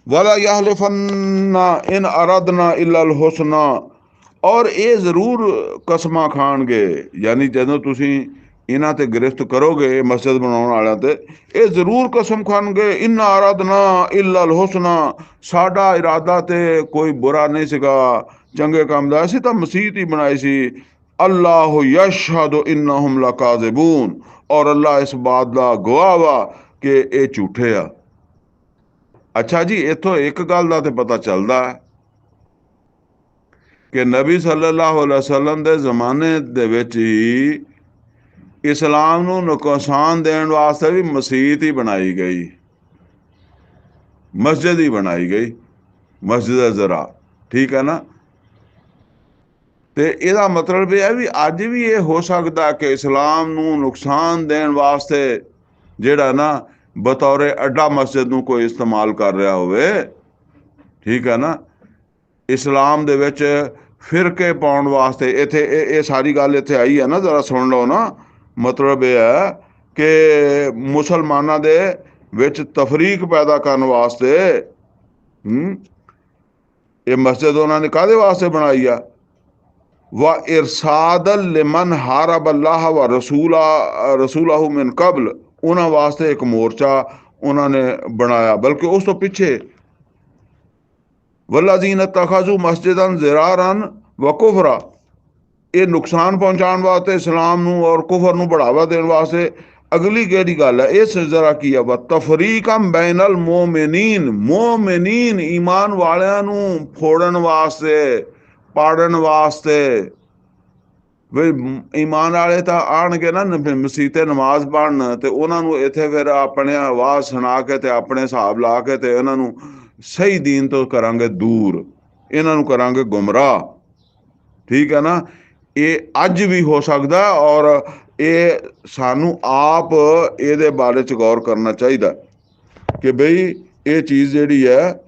वला यहलिफन्ना इन अरदना इल्लल हुस्ना, और ये जरूर कसमां खाणगे, यानी जदों तुसीं इन्हां ते गिरफ्त करोगे मस्जिद बनाउण वालियां ते, ये जरूर कसम खाणगे इन्ना अरदना इल्लल हुस्ना, साडा इरादा ते कोई बुरा नहीं सीगा, चंगे काम दा, असीं तां मसीत ही बनाई सी। अल्लाह यशहदु इन्नहुम लकाज़िबून, और अल्लाह इस बात दा गवाह वा कि ये झूठे आ। अच्छा जी, इत्थों एक गल दा ते पता चलदा है कि नबी सल्लल्लाहु अलैहि वसल्लम दे ज़माने दे विच ही इस्लाम नूं नुकसान देण वास्ते भी मसीत ही बनाई गई, मस्जिद ही बनाई गई, मस्जिद ज़रा, ठीक है ना। ਤੇ ਇਹਦਾ ਮਤਲਬ ਇਹ ਹੈ ਵੀ ਅੱਜ ਵੀ ਇਹ ਹੋ ਸਕਦਾ ਕਿ ਇਸਲਾਮ ਨੂੰ ਨੁਕਸਾਨ ਦੇਣ ਵਾਸਤੇ ਜਿਹੜਾ ਨਾ ਬਤੌਰੇ ਅੱਡਾ ਮਸਜਿਦ ਨੂੰ ਕੋਈ ਇਸਤੇਮਾਲ ਕਰ ਰਿਹਾ ਹੋਵੇ, ਠੀਕ ਹੈ ਨਾ। ਇਸਲਾਮ ਦੇ ਵਿੱਚ ਫਿਰਕੇ ਪਾਉਣ ਵਾਸਤੇ ਇੱਥੇ ਇਹ ਸਾਰੀ ਗੱਲ ਇੱਥੇ ਆਈ ਹੈ ਨਾ, ਜ਼ਰਾ ਸੁਣ ਲਓ ਨਾ। ਮਤਲਬ ਇਹ ਹੈ ਕਿ ਮੁਸਲਮਾਨਾਂ ਦੇ ਵਿੱਚ ਤਫਰੀਕ ਪੈਦਾ ਕਰਨ ਵਾਸਤੇ ਇਹ ਮਸਜਿਦ ਉਹਨਾਂ ਨੇ ਕਾਹਦੇ ਵਾਸਤੇ ਬਣਾਈ ਆ? व इरसाद लिमन हारब अल्लाह व रसूलहू मिन कबल, उन्होंने वास्ते एक मोर्चा उन्होंने बनाया। बल्कि उस तो पिछे वल्लज़ीन तखज़ू मस्जिदन ज़िरारन व कुफरा, ये नुकसान पहुंचाने वास्ते इस्लाम नू और कुफर नू बढ़ावा देने वास्ते अगली केड़ी गल है इस जरा की है। व तफरीकम बैनल मोमिनीन, मोमिनीन ईमान वालियां नू फोड़न वास्ते, पाड़न वास्ते। ਵੀ ਈਮਾਨ ਵਾਲੇ ਤਾਂ ਆਣਗੇ ਨਾ ਮਸੀਤੇ ਨਮਾਜ਼ ਪੜ੍ਹਨ, ਤੇ ਉਹਨਾਂ ਨੂੰ ਇੱਥੇ ਫਿਰ ਆਪਣੇ ਆਵਾਜ਼ ਸੁਣਾ ਕੇ ਤੇ ਆਪਣੇ ਹਿਸਾਬ ਲਾ ਕੇ ਤੇ ਇਹਨਾਂ ਨੂੰ ਸਹੀ ਦੀਨ ਤੋਂ ਕਰਾਂਗੇ ਦੂਰ, ਇਹਨਾਂ ਨੂੰ ਕਰਾਂਗੇ ਗੁੰਮਰਾਹ, ਠੀਕ ਹੈ ਨਾ। ਇਹ ਅੱਜ ਵੀ ਹੋ ਸਕਦਾ, ਔਰ ਇਹ ਸਾਨੂੰ ਆਪ ਇਹਦੇ ਬਾਰੇ 'ਚ ਗੌਰ ਕਰਨਾ ਚਾਹੀਦਾ ਕਿ ਬਈ ਇਹ ਚੀਜ਼ ਜਿਹੜੀ ਹੈ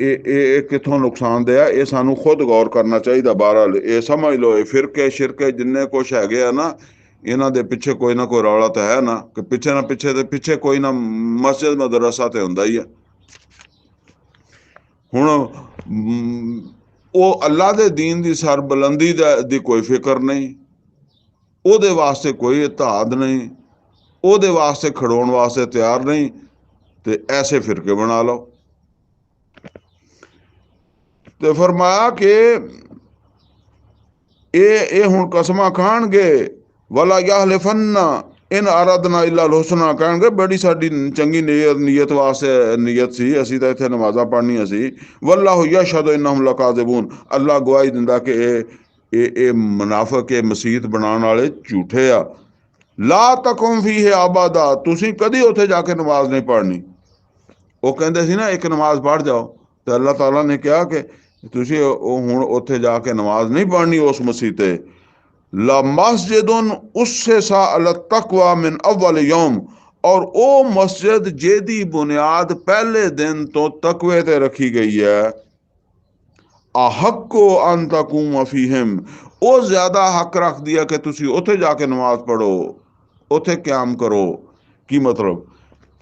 ਇਹ ਕਿੱਥੋਂ ਨੁਕਸਾਨਦੇਹ ਹੈ, ਇਹ ਸਾਨੂੰ ਖੁਦ ਗੌਰ ਕਰਨਾ ਚਾਹੀਦਾ। ਬਹਰਹਾਲ ਇਹ ਸਮਝ ਲਓ, ਇਹ ਫਿਰਕੇ ਸ਼ਿਰਕੇ ਜਿੰਨੇ ਕੁਛ ਹੈਗੇ ਆ ਨਾ, ਇਹਨਾਂ ਦੇ ਪਿੱਛੇ ਕੋਈ ਨਾ ਕੋਈ ਰੌਲਾ ਤਾਂ ਹੈ ਨਾ, ਕਿ ਪਿੱਛੇ ਨਾ ਪਿੱਛੇ ਕੋਈ ਨਾ ਮਸਜਿਦ ਮਦਰਸਾ ਤੇ ਹੁੰਦਾ ਹੀ ਆ। ਹੁਣ ਉਹ ਅੱਲਾ ਦੇ ਦੀਨ ਦੀ ਸਰਬੁਲੰਦੀ ਦੀ ਕੋਈ ਫਿਕਰ ਨਹੀਂ, ਉਹਦੇ ਵਾਸਤੇ ਕੋਈ ਇਤਿਹਾਦ ਨਹੀਂ, ਉਹਦੇ ਵਾਸਤੇ ਖੜੋਣ ਵਾਸਤੇ ਤਿਆਰ ਨਹੀਂ, ਤੇ ਐਸੇ ਫਿਰਕੇ ਬਣਾ ਲਓ। ਤੇ ਫਰਮਾਇਆ ਕਿ ਇਹ ਹੁਣ ਕਸਮਾਂ ਖਾਣਗੇ, ਵਲਾ ਯਹਲਿਫੰਨਾ ਇਨ ਅਰਦਨਾ ਇਲਾ ਹੁਸਨਾ, ਕਹਿਣਗੇ ਬੜੀ ਸਾਡੀ ਚੰਗੀ ਨੀਅਤ ਵਾਸਤੇ ਨੀਅਤ ਸੀ, ਅਸੀਂ ਤਾਂ ਇੱਥੇ ਨਮਾਜ਼ਾਂ ਪੜ੍ਹਨੀਆਂ ਸੀ। ਵੱਲਾਹੁ ਯਸ਼ਹਦੁ ਇਨਹੁਮ ਲਕਾਜ਼ਿਬੂਨ, ਅੱਲਾ ਗਵਾਹੀ ਦਿੰਦਾ ਕਿ ਇਹ ਮੁਨਾਫਿਕ, ਇਹ ਮਸੀਤ ਬਣਾਉਣ ਵਾਲੇ ਝੂਠੇ ਆ। ਲਾ ਤਕੁਮ ਫੀਹ ਅਬਦਾ, ਤੁਸੀਂ ਕਦੀ ਉੱਥੇ ਜਾ ਕੇ ਨਮਾਜ਼ ਨਹੀਂ ਪੜ੍ਹਨੀ। ਉਹ ਕਹਿੰਦੇ ਸੀ ਨਾ ਇੱਕ ਨਮਾਜ਼ ਪੜ੍ਹ ਜਾਓ, ਤੇ ਅੱਲਾਹ ਤਾਲਾ ਨੇ ਕਿਹਾ ਕਿ ਤੁਸੀਂ ਹੁਣ ਉੱਥੇ ਜਾ ਕੇ ਨਮਾਜ਼ ਨਹੀਂ ਪੜ੍ਹਨੀ ਉਸ ਮਸੀਤੇ। ਲਾ ਮਸਜਿਦੁਨ ਉਸਸਿਸਾ ਅਲਾ ਤਕਵਾ ਮਿਨ ਅਵਲ ਯੌਮ, ਔਰ ਉਹ ਮਸਜਿਦ ਜਿਹਦੀ ਬੁਨਿਆਦ ਪਹਿਲੇ ਦਿਨ ਤੋਂ ਤਕਵੇ ਤੇ ਰੱਖੀ ਗਈ ਹੈ। ਅਹੱਕੋ ਅਨ ਤਕੂਮ ਫੀਹਿਮ, ਉਹ ਜ਼ਿਆਦਾ ਹੱਕ ਰੱਖਦੀ ਹੈ ਕਿ ਤੁਸੀਂ ਉੱਥੇ ਜਾ ਕੇ ਨਮਾਜ਼ ਪੜ੍ਹੋ, ਉੱਥੇ ਕਿਆਮ ਕਰੋ। ਕੀ ਮਤਲਬ?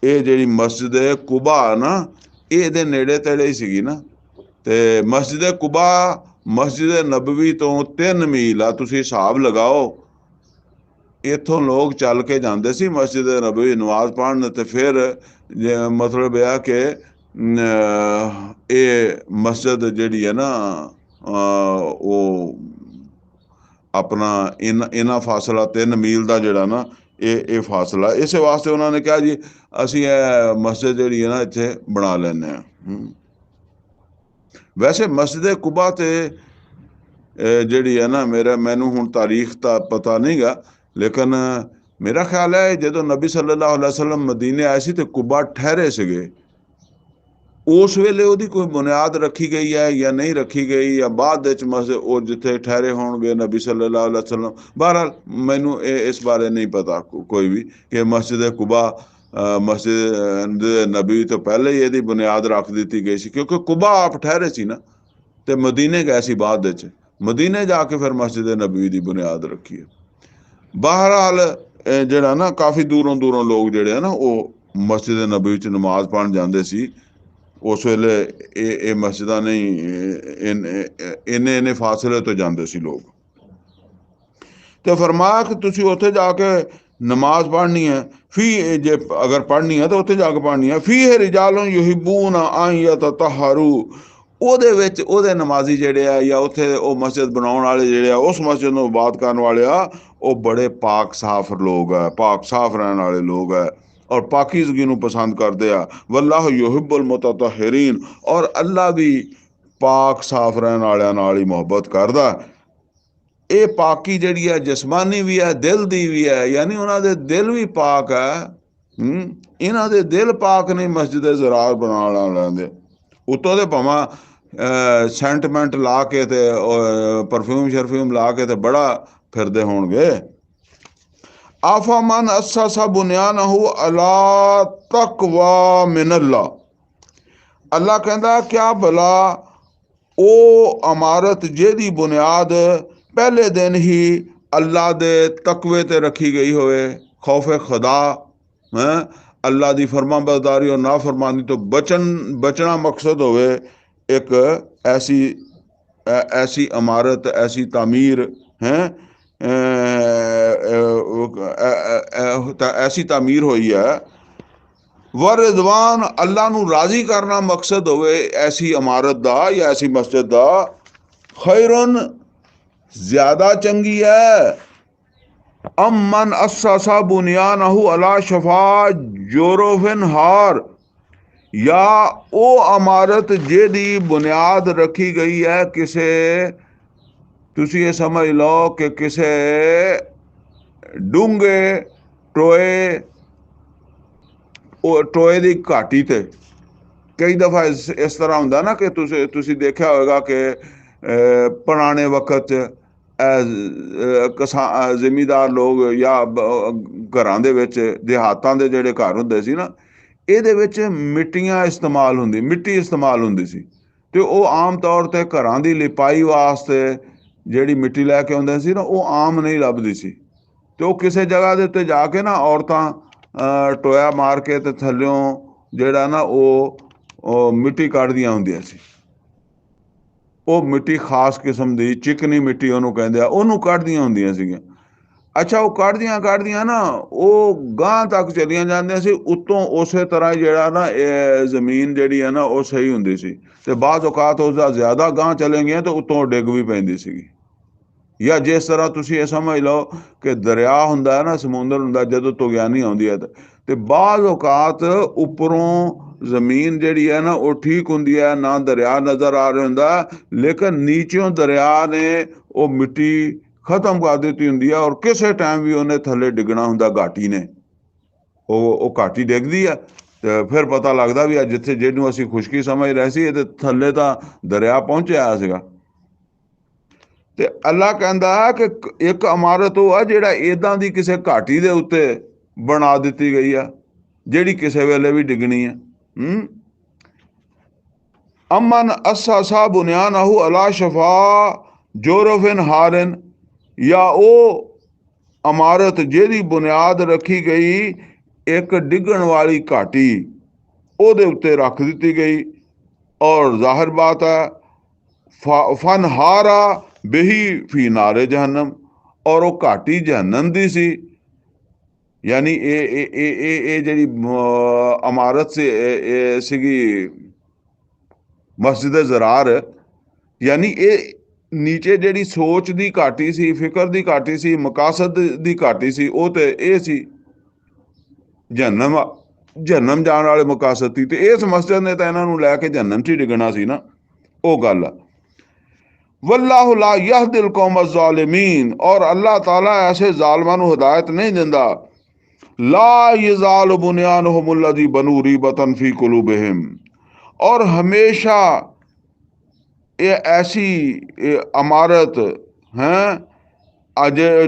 ਇਹ ਜਿਹੜੀ ਮਸਜਿਦ ਕੁਬਾ ਨਾ, ਇਹ ਇਹਦੇ ਨੇੜੇ ਤੇੜੇ ਹੀ ਸੀਗੀ ਨਾ, ਤੇ ਮਸਜਿਦ ਕੁਬਾ ਮਸਜਿਦ ਨਬਵੀ ਤੋਂ 3 ਮੀਲ ਆ। ਤੁਸੀਂ ਹਿਸਾਬ ਲਗਾਓ, ਇੱਥੋਂ ਲੋਕ ਚੱਲ ਕੇ ਜਾਂਦੇ ਸੀ ਮਸਜਿਦ ਨਬਵੀ ਨਮਾਜ਼ ਪੜ੍ਹਨ, ਤੇ ਫਿਰ ਮਤਲਬ ਇਹ ਆ ਕਿ ਇਹ ਮਸਜਿਦ ਜਿਹੜੀ ਹੈ ਨਾ, ਉਹ ਆਪਣਾ ਇਹਨਾਂ ਫਾਸਲਾ 3 ਮੀਲ ਦਾ ਜਿਹੜਾ ਨਾ ਇਹ ਫਾਸਲਾ, ਇਸੇ ਵਾਸਤੇ ਉਹਨਾਂ ਨੇ ਕਿਹਾ ਜੀ ਅਸੀਂ ਇਹ ਮਸਜਿਦ ਜਿਹੜੀ ਹੈ ਨਾ ਇੱਥੇ ਬਣਾ ਲੈਂਦੇ ਹਾਂ। ਵੈਸੇ ਮਸਜਿਦ ਕੁਬਾ ਤੇ ਜਿਹੜੀ ਹੈ ਨਾ, ਮੈਨੂੰ ਹੁਣ ਤਾਰੀਖ ਤਾਂ ਪਤਾ ਨਹੀਂ ਗਾ, ਲੇਕਿਨ ਮੇਰਾ ਖਿਆਲ ਹੈ ਜਦੋਂ ਨਬੀ ਸੱਲੱਲਾਹੁ ਅਲੈਹਿ ਵਸੱਲਮ ਮਦੀਨੇ ਆਏ ਸੀ ਤੇ ਕੁਬਾ ਠਹਿਰੇ ਸੀਗੇ, ਉਸ ਵੇਲੇ ਉਹਦੀ ਕੋਈ ਬੁਨਿਆਦ ਰੱਖੀ ਗਈ ਹੈ ਜਾਂ ਨਹੀਂ ਰੱਖੀ ਗਈ, ਜਾਂ ਬਾਅਦ ਵਿੱਚ ਮਸਜਿਦ ਉਹ ਜਿੱਥੇ ਠਹਿਰੇ ਹੋਣਗੇ ਨਬੀ ਸੱਲੱਲਾਹੁ ਅਲੈਹਿ ਵਸੱਲਮ। ਬਹਰਹਾਲ ਮੈਨੂੰ ਇਸ ਬਾਰੇ ਨਹੀਂ ਪਤਾ ਕੋਈ ਵੀ ਕਿ ਮਸਜਿਦ ਕੁਬਾ ਮਸਜਿਦ ਨਬੀ ਤੋਂ ਪਹਿਲੇ ਹੀ ਇਹਦੀ ਬੁਨਿਆਦ ਰੱਖ ਦਿੱਤੀ ਗਈ ਸੀ, ਕਿਉਂਕਿ ਕੁਬਾ ਆਪ ਠਹਿਰੇ ਸੀ ਨਾ, ਤੇ ਮਦੀਨੇ ਗਏ ਸੀ ਬਾਅਦ ਵਿੱਚ, ਮਦੀਨੇ ਜਾ ਕੇ ਫਿਰ ਮਸਜਿਦ ਨਬੀ ਦੀ ਬੁਨਿਆਦ ਰੱਖੀ ਹੈ। ਬਹਰਹਾਲ ਜਿਹੜਾ ਨਾ ਕਾਫੀ ਦੂਰੋਂ ਲੋਕ ਜਿਹੜੇ ਆ ਨਾ ਉਹ ਮਸਜਿਦ ਨਬੀ 'ਚ ਨਮਾਜ਼ ਪੜ੍ਹਨ ਜਾਂਦੇ ਸੀ। ਉਸ ਵੇਲੇ ਇਹ ਮਸਜਿਦਾਂ ਨਹੀਂ, ਇੰਨੇ ਫਾਸਲੇ ਤੋਂ ਜਾਂਦੇ ਸੀ ਲੋਕ। ਤੇ ਫਰਮਾਇਆ ਕਿ ਤੁਸੀਂ ਉੱਥੇ ਜਾ ਕੇ ਨਮਾਜ਼ ਪੜ੍ਹਨੀ ਹੈ, ਜੇ ਅਗਰ ਪੜ੍ਹਨੀ ਹੈ ਤਾਂ ਉੱਥੇ ਜਾ ਕੇ ਪੜ੍ਹਨੀ ਹੈ। ਫੀਹ ਰਿਜਾਲੁਨ ਯੁਹਿਬੂਨ ਅਨ ਯਤਤਹਰੂ, ਉਹਦੇ ਵਿੱਚ ਉਹਦੇ ਨਮਾਜ਼ੀ ਜਿਹੜੇ ਆ, ਜਾਂ ਉੱਥੇ ਉਹ ਮਸਜਿਦ ਬਣਾਉਣ ਵਾਲੇ ਜਿਹੜੇ ਆ, ਉਸ ਮਸਜਿਦ ਨੂੰ ਆਬਾਦ ਕਰਨ ਵਾਲੇ ਆ, ਉਹ ਬੜੇ ਪਾਕ ਸਾਫ ਲੋਕ ਹੈ, ਪਾਕ ਸਾਫ ਰਹਿਣ ਵਾਲੇ ਲੋਕ ਹੈ, ਔਰ ਪਾਕੀਜ਼ਗੀ ਨੂੰ ਪਸੰਦ ਕਰਦੇ ਆ। ਵੱਲਾਹੁ ਯੁਹਿਬੁਲ ਮੁਤਤਹਿਰੀਨ, ਔਰ ਅੱਲਾ ਵੀ ਪਾਕ ਸਾਫ ਰਹਿਣ ਵਾਲਿਆਂ ਨਾਲ ਹੀ ਮੁਹੱਬਤ ਕਰਦਾ। ਇਹ ਪਾਕੀ ਜਿਹੜੀ ਹੈ ਜਿਸਮਾਨੀ ਵੀ ਹੈ, ਦਿਲ ਦੀ ਵੀ ਹੈ, ਯਾਨੀ ਉਹਨਾਂ ਦੇ ਦਿਲ ਵੀ ਪਾਕ ਹੈ। ਇਹਨਾਂ ਦੇ ਦਿਲ ਪਾਕ ਨਹੀਂ ਮਸਜਿਦ ਜ਼ਰਾਰ ਬਣਾਉਣ ਵਾਲਿਆਂ ਦੇ। ਉੱਤੋਂ ਦੇ ਭਾਵਾਂ ਸੈਂਟੀਮੈਂਟ ਲਾ ਕੇ ਤੇ ਪਰਫਿਊਮ ਸ਼ਰਫਿਊਮ ਲਾ ਕੇ ਤੇ ਬੜਾ ਫਿਰਦੇ ਹੋਣਗੇ। ਆਫਾਮਨ ਅਸਸਾ ਬੁਨਿਆਨਹੁ ਅਲਾ ਤਕਵਾ ਮਿਨ ਅੱਲਾ। ਅੱਲਾ ਕਹਿੰਦਾ ਕਿਆ ਭਲਾ ਉਹ ਇਮਾਰਤ ਜਿਹਦੀ ਬੁਨਿਆਦ ਪਹਿਲੇ ਦਿਨ ਹੀ ਅੱਲਾ ਦੇ ਤਕਵੇ ਤੇ ਰੱਖੀ ਗਈ ਹੋਵੇ, ਖੌਫੇ ਖੁਦਾ, ਹੈ ਅੱਲਾ ਦੀ ਫਰਮਾਬਰਦਾਰੀ ਔਰ ਨਾਫਰਮਾਨੀ ਤੋਂ ਬਚਣਾ ਮਕਸਦ ਹੋਵੇ। ਇੱਕ ऐसी इमारत, ऐसी तामीर है, ऐसी तामीर हुई है। व रिजवान अल्लाह नू राजी करना मकसद होवे ऐसी इमारत दा या ऐसी मस्जिद दा, खैरन ज्यादा चंगी है। अमन अस्सा बुनियानहु अला शफा जोरोफिन हार, या ਉਹ ਇਮਾਰਤ ਜਿਹਦੀ ਬੁਨਿਆਦ ਰੱਖੀ ਗਈ ਹੈ ਕਿਸੇ, ਤੁਸੀਂ ਇਹ ਸਮਝ ਲਓ ਕਿ ਕਿਸੇ ਡੂੰਘੇ ਟੋਏ ਦੀ ਘਾਟੀ ਤੇ। ਕਈ ਦਫਾ ਇਸ ਤਰ੍ਹਾਂ ਹੁੰਦਾ ਨਾ ਕਿ ਤੁਸੀਂ ਦੇਖਿਆ ਹੋਵੇਗਾ ਕਿ ਪੁਰਾਣੇ ਵਕਤ 'ਚ ਜ਼ਿਮੀਦਾਰ ਲੋਕ ਜਾਂ ਘਰਾਂ ਦੇ ਵਿੱਚ ਦਿਹਾਤਾਂ ਦੇ ਜਿਹੜੇ ਘਰ ਹੁੰਦੇ ਸੀ ਨਾ, ਇਹਦੇ ਵਿੱਚ ਮਿੱਟੀ ਇਸਤੇਮਾਲ ਹੁੰਦੀ ਸੀ। ਤੇ ਉਹ ਆਮ ਤੌਰ ਤੇ ਘਰਾਂ ਦੀ ਲਿਪਾਈ ਵਾਸਤੇ ਜਿਹੜੀ ਮਿੱਟੀ ਲੈ ਕੇ ਆਉਂਦੇ ਸੀ ਨਾ, ਉਹ ਆਮ ਨਹੀਂ ਲੱਭਦੀ ਸੀ। ਤੇ ਉਹ ਕਿਸੇ ਜਗ੍ਹਾ ਦੇ ਉੱਤੇ ਜਾ ਕੇ ਨਾ ਔਰਤਾਂ ਟੋਇਆ ਮਾਰ ਕੇ ਤੇ ਥੱਲਿਓਂ ਜਿਹੜਾ ਨਾ ਉਹ ਮਿੱਟੀ ਕੱਢਦੀਆਂ ਹੁੰਦੀਆਂ ਸੀ। ਉਹ ਮਿੱਟੀ ਖਾਸ ਕਿਸਮ ਦੀ ਚਿਕਨੀ ਮਿੱਟੀ ਉਹਨੂੰ ਕਹਿੰਦੇ ਆ, ਉਹਨੂੰ ਕੱਢਦੀਆਂ ਹੁੰਦੀਆਂ ਸੀਗੀਆਂ। ਅੱਛਾ, ਉਹ ਕੱਢਦੀਆਂ ਨਾ ਉਹ ਗਾਂਹ ਤੱਕ ਚਲੀਆਂ ਜਾਂਦੀਆਂ ਸੀ। ਉੱਤੋਂ ਉਸੇ ਤਰ੍ਹਾਂ ਜਿਹੜਾ ਨਾ ਇਹ ਜ਼ਮੀਨ ਜਿਹੜੀ ਹੈ ਨਾ ਉਹ ਸਹੀ ਹੁੰਦੀ ਸੀ, ਤੇ ਬਾਅਦ ਔਕਾਤ ਉਸਦਾ ਜ਼ਿਆਦਾ ਗਾਂਹ ਚਲੇ ਗਈਆਂ ਤੇ ਉੱਤੋਂ ਡਿੱਗ ਵੀ ਪੈਂਦੀ ਸੀਗੀ। ਜਾਂ ਜਿਸ ਤਰ੍ਹਾਂ ਤੁਸੀਂ ਇਹ ਸਮਝ ਲਓ ਕਿ ਦਰਿਆ ਹੁੰਦਾ ਹੈ ਨਾ, ਸਮੁੰਦਰ ਹੁੰਦਾ, ਜਦੋਂ ਤੁਗਿਆਨੀ ਆਉਂਦੀ ਹੈ ਤੇ ਬਾਅਦ ਔਕਾਤ ਉੱਪਰੋਂ ਜ਼ਮੀਨ ਜਿਹੜੀ ਹੈ ਨਾ ਉਹ ਠੀਕ ਹੁੰਦੀ ਹੈ, ਨਾ ਦਰਿਆ ਨਜ਼ਰ ਆ ਰਿਹਾ ਹੁੰਦਾ, ਲੇਕਿਨ ਨੀਚਿਓਂ ਦਰਿਆ ਨੇ ਉਹ ਮਿੱਟੀ ਖਤਮ ਕਰ ਦਿੱਤੀ ਹੁੰਦੀ ਹੈ। ਔਰ ਕਿਸੇ ਟਾਈਮ ਵੀ ਉਹਨੇ ਥੱਲੇ ਡਿੱਗਣਾ ਹੁੰਦਾ, ਘਾਟੀ ਨੇ ਉਹ ਘਾਟੀ ਡਿੱਗਦੀ ਆ ਤੇ ਫਿਰ ਪਤਾ ਲੱਗਦਾ ਵੀ ਜਿੱਥੇ ਜਿਹਨੂੰ ਅਸੀਂ ਖੁਸ਼ਕੀ ਸਮਝ ਰਹੇ ਸੀ, ਇਹਦੇ ਥੱਲੇ ਤਾਂ ਦਰਿਆ ਪਹੁੰਚਿਆ ਸੀਗਾ। ਤੇ ਅੱਲਾ ਕਹਿੰਦਾ ਕਿ ਇੱਕ ਇਮਾਰਤ ਉਹ ਆ ਜਿਹੜਾ ਏਦਾਂ ਦੀ ਕਿਸੇ ਘਾਟੀ ਦੇ ਉੱਤੇ ਬਣਾ ਦਿੱਤੀ ਗਈ ਆ, ਜਿਹੜੀ ਕਿਸੇ ਵੇਲੇ ਵੀ ਡਿੱਗਣੀ ਆ। ਅਮਨ ਅਸਸਾ ਬੁਨਿਆਨਹੁ ਅਲਾ ਸ਼ਫਾ ਜੋਰਫਿਨ ਹਾਰਨ, ਜਾਂ ਉਹ ਇਮਾਰਤ ਜਿਹਦੀ ਬੁਨਿਆਦ ਰੱਖੀ ਗਈ ਇੱਕ ਡਿੱਗਣ ਵਾਲੀ ਘਾਟੀ ਉਹਦੇ ਉੱਤੇ ਰੱਖ ਦਿੱਤੀ ਗਈ। ਔਰ ਜ਼ਾਹਿਰ ਬਾਤ ਹੈ ਫਨ ਹਾਰਾ ਬੇਹੀ ਫੀ ਨਾਰੇ ਜਹੰਨਮ, ਔਰ ਉਹ ਘਾਟੀ ਜਹੰਨਮ ਦੀ ਸੀ। ਯਾਨੀ ਇਹ ਜਿਹੜੀ ਇਮਾਰਤ ਸੀਗੀ ਮਸਜਿਦ ਜ਼ਰਾਰ, ਯਾਨੀ ਇਹ ਨੀਚੇ ਜਿਹੜੀ ਸੋਚ ਦੀ ਘਾਟੀ ਸੀ, ਫਿਕਰ ਦੀ ਘਾਟੀ ਸੀ, ਮਕਾਸਦ ਦੀ ਘਾਟੀ ਸੀ, ਉਹ ਤੇ ਇਹ ਸੀ ਜਹੰਨਮ ਜਾਣ ਵਾਲੇ ਮਕਾਸਦ ਸੀ। ਤੇ ਇਸ ਮਸਜਿਦ ਨੇ ਤਾਂ ਇਹਨਾਂ ਨੂੰ ਲੈ ਕੇ ਜਹੰਨਮ 'ਚ ਹੀ ਡਿੱਗਣਾ ਸੀ ਨਾ, ਉਹ ਗੱਲ ਆ। वल्लाहु ला यहदिल कौम ज़ालिमीन, और अल्लाह ताला ऐसे जालिमां नूं हिदायत नहीं दिंदा। ला यज़ालु बुनियानुहुम अल्लज़ी बनू रीबतन फी कुलूबिहिम, और हमेशा ये ऐसी इमारत है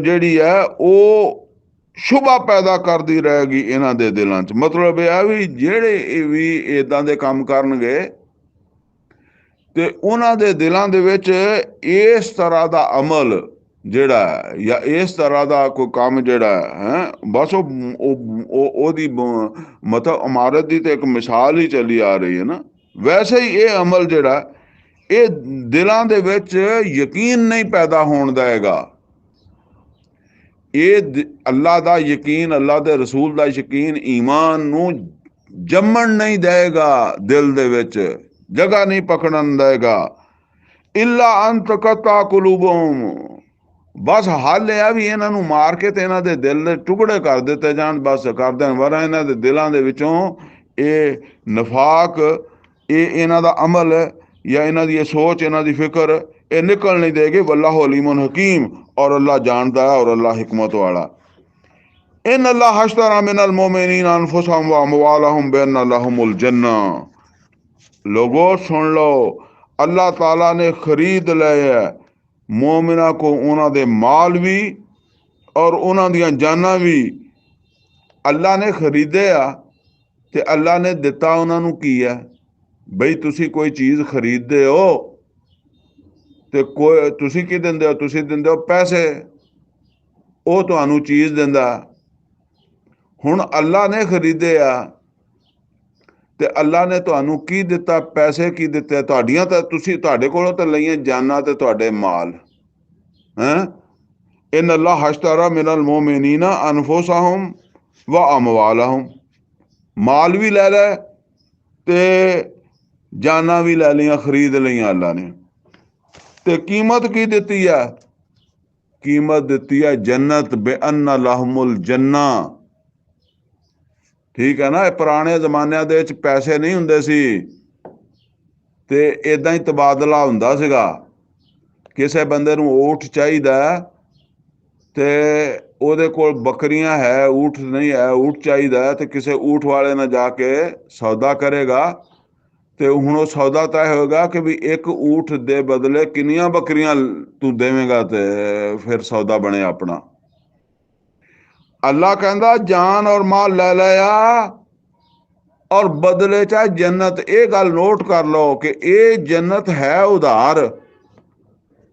ਜਿਹੜੀ ਹੈ ਉਹ ਸ਼ੁਭਾ ਪੈਦਾ ਕਰਦੀ ਰਹੇਗੀ ਇਹਨਾਂ ਦੇ ਦਿਲਾਂ 'ਚ। ਮਤਲਬ ਇਹ ਆ ਵੀ ਜਿਹੜੇ ਵੀ ਇੱਦਾਂ ਦੇ ਕੰਮ ਕਰਨਗੇ ਤੇ ਉਹਨਾਂ ਦੇ ਦਿਲਾਂ ਦੇ ਵਿੱਚ ਇਸ ਤਰ੍ਹਾਂ ਦਾ ਅਮਲ ਜਿਹੜਾ ਜਾਂ ਇਸ ਤਰ੍ਹਾਂ ਦਾ ਕੋਈ ਕੰਮ ਜਿਹੜਾ ਹੈ, ਬਸ ਉਹਦੀ ਮਤਲਬ ਇਮਾਰਤ ਦੀ ਤੇ ਇੱਕ ਮਿਸਾਲ ਹੀ ਚੱਲੀ ਆ ਰਹੀ ਹੈ ਨਾ। ਵੈਸੇ ਹੀ ਇਹ ਅਮਲ ਜਿਹੜਾ ਇਹ ਦਿਲਾਂ ਦੇ ਵਿੱਚ ਯਕੀਨ ਨਹੀਂ ਪੈਦਾ ਹੋਣ ਦੇਗਾ। ਇਹ ਅੱਲਾ ਦਾ ਯਕੀਨ, ਅੱਲਾ ਦੇ ਰਸੂਲ ਦਾ ਯਕੀਨ, ਈਮਾਨ ਨੂੰ ਜੰਮਣ ਨਹੀਂ ਦੇਗਾ, ਦਿਲ ਦੇ ਵਿੱਚ ਜਗ੍ਹਾ ਨਹੀਂ ਪਕੜਨ ਦੇਗਾ। ਇਲਾ ਅੰਤ ਕਤਾ ਕੁਲੂਬੁਹਮ, ਬਸ ਹੱਲ ਇਹ ਆ ਵੀ ਇਹਨਾਂ ਨੂੰ ਮਾਰ ਕੇ ਤੇ ਇਹਨਾਂ ਦੇ ਦਿਲ ਦੇ ਟੁਕੜੇ ਕਰ ਦਿੱਤੇ ਜਾਣ, ਬਸ ਕਰ ਦੇਣ। ਵਰਨਾ ਇਹਨਾਂ ਦੇ ਦਿਲਾਂ ਦੇ ਵਿੱਚੋਂ ਇਹ ਨਫਾਕ, ਇਹਨਾਂ ਦਾ ਅਮਲ ਜਾਂ ਇਹਨਾਂ ਦੀ ਇਹ ਸੋਚ, ਇਹਨਾਂ ਦੀ ਫਿਕਰ ਇਹ ਨਿਕਲ ਨਹੀਂ ਦੇਗੀ। ਵੱਲਾਹੁ ਅਲੀਮੁਨ ਹਕੀਮ, ਔਰ ਅੱਲਾ ਜਾਣਦਾ ਹੈ ਔਰ ਅੱਲਾ हिकमत वाला। इन अल्लाह हश्तरा मिनल मोमिनीन अनफुसहुम व अमवालहुम बिअन्ना लहुमुल जन्नह। लोगो सुन लो, अल्लाह ताला ने खरीद लए है मोमिना को उन्हां दे माल भी और उन्हां दियां जाना भी। अल्लाह ने खरीदे आ ते अल्लाह ने दिता उन्हां नूं की है बई तुसी कोई चीज़ खरीददे हो ते कोई तुसी की दिंदे हो, तुसी दिंदे हो पैसे, ਉਹ ਤੁਹਾਨੂੰ ਚੀਜ਼ ਦਿੰਦਾ। ਹੁਣ ਅੱਲਾ ਨੇ ਖਰੀਦੇ ਆ ਤੇ ਅੱਲਾ ਨੇ ਤੁਹਾਨੂੰ ਕੀ ਦਿੱਤਾ? ਪੈਸੇ ਕੀ ਦਿੱਤੇ? ਤੁਹਾਡੀਆਂ ਤਾਂ ਤੁਸੀਂ ਤੁਹਾਡੇ ਕੋਲੋਂ ਤਾਂ ਲਈਆਂ ਜਾਨਾਂ ਤੇ ਤੁਹਾਡੇ ਮਾਲ। ਹੈਂ ਇਨ ਅੱਲਾਹ ਹਸ਼ਤਰਾ ਮਿਨਲ ਮੋਮਿਨੀਨਾ ਅਨਫੁਸਹੁਮ व अमवालहुम। माल भी ले ले ते जाना भी ले लिया, खरीद लिया अल्लाह ने। ते कीमत की दिती है? कीमत दिती है जन्नत। बेअन्ना लहुमुल जन्ना। ठीक है ना। पुराने जमानिਆਂ ਦੇ ਵਿੱਚ ਪੈਸੇ ਨਹੀਂ ਹੁੰਦੇ ਸੀ ਤੇ ਇਦਾਂ ਹੀ ਤਬਾਦਲਾ ਹੁੰਦਾ ਸੀਗਾ। ਕਿਸੇ ਬੰਦੇ ਨੂੰ ਊਠ ਚਾਹੀਦਾ ਤੇ ਉਹਦੇ ਕੋਲ ਬੱਕਰੀਆਂ ਹੈ, ਊਠ ਨਹੀਂ ਹੈ, ਊਠ ਚਾਹੀਦਾ ਤੇ ਕਿਸੇ ਊਠ ਵਾਲੇ ਨਾਲ ਜਾ ਕੇ ਸੌਦਾ ਕਰੇਗਾ ਤੇ ਹੁਣ ਉਹ ਸੌਦਾ ਤੈਅ ਹੋਏਗਾ ਕਿ ਵੀ ਇੱਕ ਊਠ ਦੇ ਬਦਲੇ ਕਿੰਨੀਆਂ ਬੱਕਰੀਆਂ ਤੂੰ ਦੇਵੇਂਗਾ ਤੇ ਫਿਰ ਸੌਦਾ ਬਣੇ ਆਪਣਾ। ਅੱਲਾ ਕਹਿੰਦਾ ਜਾਨ ਔਰ ਮਾਲ ਲੈ ਲਿਆ ਔਰ ਬਦਲੇ ਚ ਜੰਨਤ। ਇਹ ਗੱਲ ਨੋਟ ਕਰ ਲਓ ਕਿ ਇਹ ਜੰਨਤ ਹੈ ਉਧਾਰ,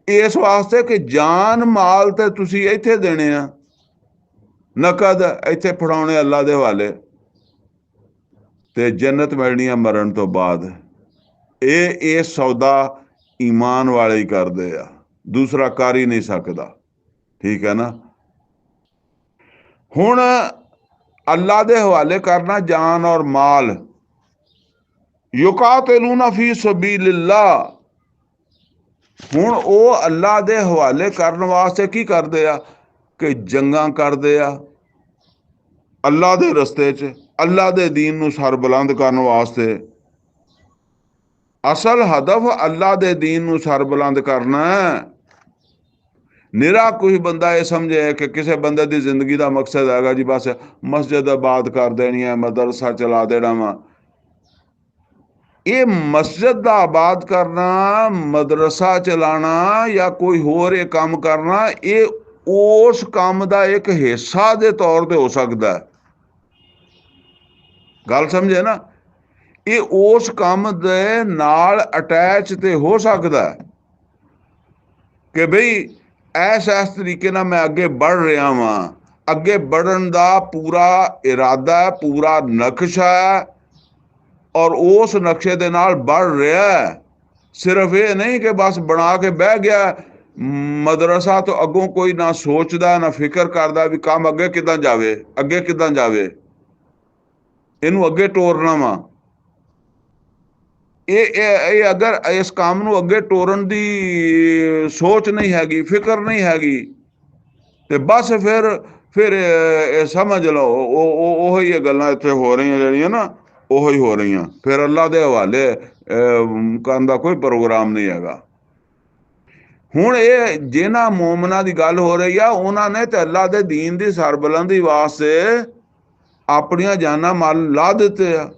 ਇਸ ਵਾਸਤੇ ਕਿ ਜਾਨ ਮਾਲ ਤੇ ਤੁਸੀਂ ਇੱਥੇ ਦੇਣੇ ਆ, ਨਕਦ ਇੱਥੇ ਫੜਾਉਣੇ ਅੱਲਾ ਦੇ ਹਵਾਲੇ, ਤੇ ਜੰਨਤ ਮਿਲਣੀ ਆ ਮਰਨ ਤੋਂ ਬਾਅਦ। ਇਹ ਸੌਦਾ ਈਮਾਨ ਵਾਲੇ ਹੀ ਕਰਦੇ ਆ, ਦੂਸਰਾ ਕਰ ਹੀ ਨਹੀਂ ਸਕਦਾ। ਠੀਕ ਹੈ ਨਾ। ਹੁਣ ਅੱਲਾ ਦੇ ਹਵਾਲੇ ਕਰਨਾ ਜਾਨ ਔਰ ਮਾਲ। ਯੁਕਾਤਿਲੂਨਾ ਫੀ ਸਬੀਲਿल्लाह। ਹੁਣ ਉਹ ਅੱਲਾ ਦੇ ਹਵਾਲੇ ਕਰਨ ਵਾਸਤੇ ਕੀ ਕਰਦੇ ਆ ਕਿ ਜੰਗਾਂ ਕਰਦੇ ਆ ਅੱਲਾ ਦੇ ਰਸਤੇ 'ਚ, ਅੱਲਾ ਦੇ ਦੀਨ ਨੂੰ ਸਰਬੁਲੰਦ ਕਰਨ ਵਾਸਤੇ। ਅਸਲ ਹਦਫ ਅੱਲਾ ਦੇ ਦੀਨ ਨੂੰ ਸਰਬੁਲੰਦ ਕਰਨਾ। ਨਿਰਾ ਕੋਈ ਬੰਦਾ ਇਹ ਸਮਝੇ ਕਿ ਕਿਸੇ ਬੰਦੇ ਦੀ ਜ਼ਿੰਦਗੀ ਦਾ ਮਕਸਦ ਹੈਗਾ ਜੀ ਬਸ ਮਸਜਿਦ ਆਬਾਦ ਕਰ ਦੇਣੀ ਹੈ, ਮਦਰਸਾ ਚਲਾ ਦੇਣਾ ਵਾ। ਇਹ ਮਸਜਿਦ ਦਾ ਆਬਾਦ ਕਰਨਾ, ਮਦਰਸਾ ਚਲਾਣਾ ਜਾਂ ਕੋਈ ਹੋਰ ਇਹ ਕੰਮ ਕਰਨਾ, ਇਹ ਉਸ ਕੰਮ ਦਾ ਇੱਕ ਹਿੱਸਾ ਦੇ ਤੌਰ ਤੇ ਹੋ ਸਕਦਾ। ਗੱਲ ਸਮਝੇ ਨਾ। ਇਹ ਉਸ ਕੰਮ ਦੇ ਨਾਲ ਅਟੈਚ ਤੇ ਹੋ ਸਕਦਾ ਕਿ ਬਈ ਐਸ ਤਰੀਕੇ ਨਾਲ ਮੈਂ ਅੱਗੇ ਵੱਧ ਰਿਹਾ ਵਾਂ। ਅੱਗੇ बढ़न ਦਾ ਪੂਰਾ ਇਰਾਦਾ ਹੈ, ਪੂਰਾ ਨਕਸ਼ਾ ਹੈ ਔਰ ਉਸ ਨਕਸ਼ੇ ਦੇ ਨਾਲ बढ़ ਰਿਹਾ। ਸਿਰਫ ਇਹ ਨਹੀਂ ਕਿ ਬਸ ਬਣਾ ਕੇ ਬਹਿ ਗਿਆ। ਮਦਰਸਾ ਤੋਂ ਅੱਗੋਂ ਕੋਈ ਨਾ ਸੋਚਦਾ ਨਾ ਫਿਕਰ ਕਰਦਾ ਵੀ ਕੰਮ ਅੱਗੇ ਕਿੱਦਾਂ ਜਾਵੇ, ਅੱਗੇ ਕਿੱਦਾਂ ਜਾਵੇ, ਇਹਨੂੰ ਅੱਗੇ ਟੋਰਨਾ ਵਾ। ਇਹ ਅਗਰ ਇਸ ਕੰਮ ਨੂੰ ਅੱਗੇ ਟੋਰਨ ਦੀ ਸੋਚ ਨਹੀਂ ਹੈਗੀ, ਫਿਕਰ ਨਹੀਂ ਹੈਗੀ ਤੇ ਬਸ ਫਿਰ ਸਮਝ ਲਓ ਉਹ ਹੀ ਗੱਲਾਂ ਇੱਥੇ ਹੋ ਰਹੀਆਂ ਜਿਹੜੀਆਂ ਨਾ, ਉਹ ਹੀ ਹੋ ਰਹੀਆਂ। ਫਿਰ ਅੱਲਾ ਦੇ ਹਵਾਲੇ ਕਰਨ ਦਾ ਕੋਈ ਪ੍ਰੋਗਰਾਮ ਨਹੀਂ ਹੈਗਾ। ਹੁਣ ਇਹ ਜਿਹਨਾਂ ਮੋਮਨਾਂ ਦੀ ਗੱਲ ਹੋ ਰਹੀ ਆ ਉਹਨਾਂ ਨੇ ਤੇ ਅੱਲਾ ਦੇ ਦੀਨ ਦੀ ਸਰਬੁਲੰਦੀ ਵਾਸਤੇ ਆਪਣੀਆਂ ਜਾਨਾਂ ਮਾਲ ਲਾ ਦਿੱਤੇ ਆ।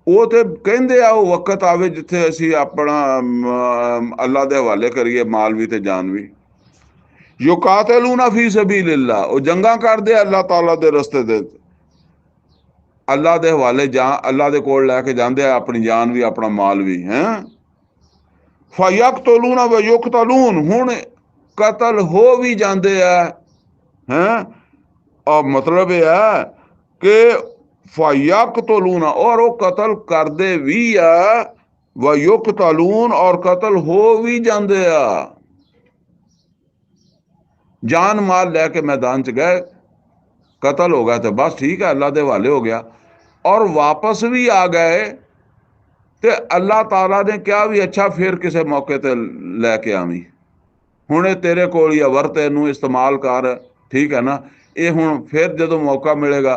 ਉਹ ਤੇ ਕਹਿੰਦੇ ਆ ਉਹ ਵਕਤ ਆਵੇ ਜਿੱਥੇ ਅਸੀਂ ਆਪਣਾ ਅੱਲਾ ਦੇ ਹਵਾਲੇ ਕਰੀਏ ਮਾਲ ਵੀ ਤੇ ਜਾਨ ਵੀ। ਯੁਕਾਤਿਲੂਨਾ ਫੀ ਸਬੀਲਿल्लाह। ਉਹ ਜੰਗਾਂ ਕਰਦੇ ਅੱਲਾ ਤਾਲਾ ਦੇ ਰਸਤੇ ਦੇ, ਅੱਲਾ ਦੇ ਹਵਾਲੇ ਅੱਲਾ ਦੇ ਕੋਲ ਲੈ ਕੇ ਜਾਂਦੇ ਆ ਆਪਣੀ ਜਾਨ ਵੀ ਆਪਣਾ ਮਾਲ ਵੀ। ਫਯਕਤਲੂਨਾ व युक्तलून। ਹੁਣ ਕਤਲ ਹੋ ਵੀ ਜਾਂਦੇ ਆ। ਔਰ ਮਤਲਬ ਇਹ ਹੈ ਕਿ ਫਯਕਤਲੂਨਾ ਔਰ ਉਹ ਕਤਲ ਕਰਦੇ ਵੀ ਆ, व युक्तलून ਔਰ ਕਤਲ ਹੋ ਵੀ ਜਾਂਦੇ ਆ। ਜਾਨ ਮਾਲ ਲੈ ਕੇ मैदान च गए, कतल हो गया तो बस ठीक है अल्लाह दे हवाले हो गया। और वापस भी आ गए तो अल्लाह ताला ने क्या भी अच्छा फिर किसी मौके ते लैके आवी, हुण तेरे कोल ही वरत इनू इस्तेमाल कर। ठीक है ना। ये हुण फिर जो मौका मिलेगा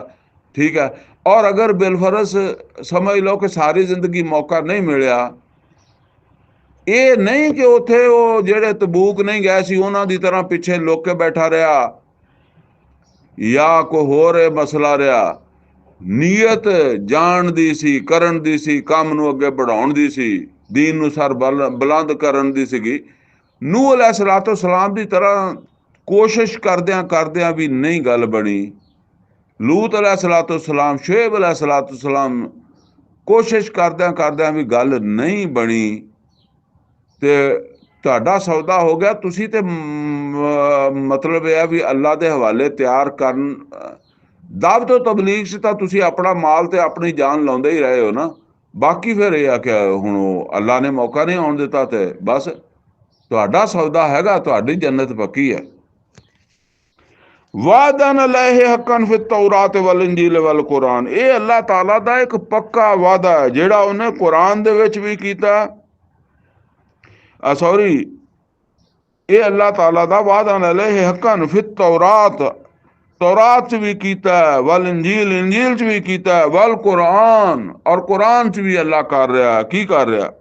ठीक है। और अगर बिलफरस समझ लो कि सारी जिंदगी मौका नहीं मिलिया, ਇਹ ਨਹੀਂ ਕਿ ਉੱਥੇ ਉਹ ਜਿਹੜੇ ਤਬੂਕ ਨਹੀਂ ਗਏ ਸੀ ਉਹਨਾਂ ਦੀ ਤਰ੍ਹਾਂ ਪਿੱਛੇ ਲੁੱਕ ਕੇ ਬੈਠਾ ਰਿਹਾ ਜਾਂ ਕੋਈ ਹੋਰ ਮਸਲਾ ਰਿਹਾ। ਨੀਅਤ ਜਾਣ ਦੀ ਸੀ, ਕਰਨ ਦੀ ਸੀ, ਕੰਮ ਨੂੰ ਅੱਗੇ ਵਧਾਉਣ ਦੀ ਸੀ। ਦੀਨ ਨੂੰ ਸਰ ਬੁਲੰਦ ਕਰਨ ਦੀ ਸੀਗੀ। ਨੂਹ ਅਲੈਹਿਸਸਲਾਤੁ ਸਲਾਮ ਦੀ ਤਰ੍ਹਾਂ ਕੋਸ਼ਿਸ਼ ਕਰਦਿਆਂ ਕਰਦਿਆਂ ਵੀ ਨਹੀਂ ਗੱਲ ਬਣੀ। ਲੂਤ ਅਲੈਹਿਸਸਲਾਤੁ ਸਲਾਮ, ਸ਼ੁਏਬ ਅਲੈਹਿਸਸਲਾਤੁ ਸਲਾਮ, ਕੋਸ਼ਿਸ਼ ਕਰਦਿਆਂ ਕਰਦਿਆਂ ਵੀ ਗੱਲ ਨਹੀਂ ਬਣੀ ਤੇ ਤੁਹਾਡਾ ਸੌਦਾ ਹੋ ਗਿਆ। ਤੁਸੀਂ ਤੇ ਮਤਲਬ ਇਹ ਆ ਵੀ ਅੱਲਾ ਦੇ ਹਵਾਲੇ ਤਿਆਰ ਕਰਨ। ਦਾਵਤ ਤੇ ਤਬਲੀਗ 'ਚ ਤਾਂ ਤੁਸੀਂ ਆਪਣਾ ਮਾਲ ਤੇ ਆਪਣੀ ਜਾਨ ਲਾਉਂਦੇ ਹੀ ਰਹੇ ਹੋ ਨਾ। ਬਾਕੀ ਫਿਰ ਇਹ ਆ ਕਿ ਹੁਣ ਉਹ ਅੱਲਾ ਨੇ ਮੌਕਾ ਨਹੀਂ ਆਉਣ ਦਿੱਤਾ ਤੇ ਬਸ ਤੁਹਾਡਾ ਸੌਦਾ ਹੈਗਾ, ਤੁਹਾਡੀ ਜੰਨਤ ਪੱਕੀ ਹੈ। ਵਾਅਦਨ ਅਲੈਹਿ ਹੱਕਨ ਫਿ ਤੌਰਾਤ ਵਲ ਇੰਜੀਲ ਵਲ ਕੁਰਾਨ, ਇਹ ਅੱਲਾਹ ਤਾਲਾ ਦਾ ਇੱਕ ਪੱਕਾ ਵਾਅਦਾ ਹੈ ਜਿਹੜਾ ਉਹਨੇ ਕੁਰਾਨ ਦੇ ਵਿੱਚ ਵੀ ਕੀਤਾ। ਇਹ ਅੱਲਾਹ ਤਾਲਾ ਦਾ ਵਾਅਦਨ ਅਲੈਹਿ ਹੱਕਨ ਫਿ ਤੌਰਾਤ, ਤੌਰਾਤ 'ਚ ਵੀ ਕੀਤਾ, ਵਲ ਇੰਜੀਲ, ਇੰਜੀਲ 'ਚ ਵੀ ਕੀਤਾ, ਵਲ ਕੁਰਾਨ, ਔਰ ਕੁਰਾਨ 'ਚ ਵੀ ਅੱਲਾਹ ਕਰ ਰਿਹਾ। ਕੀ ਕਰ ਰਿਹਾ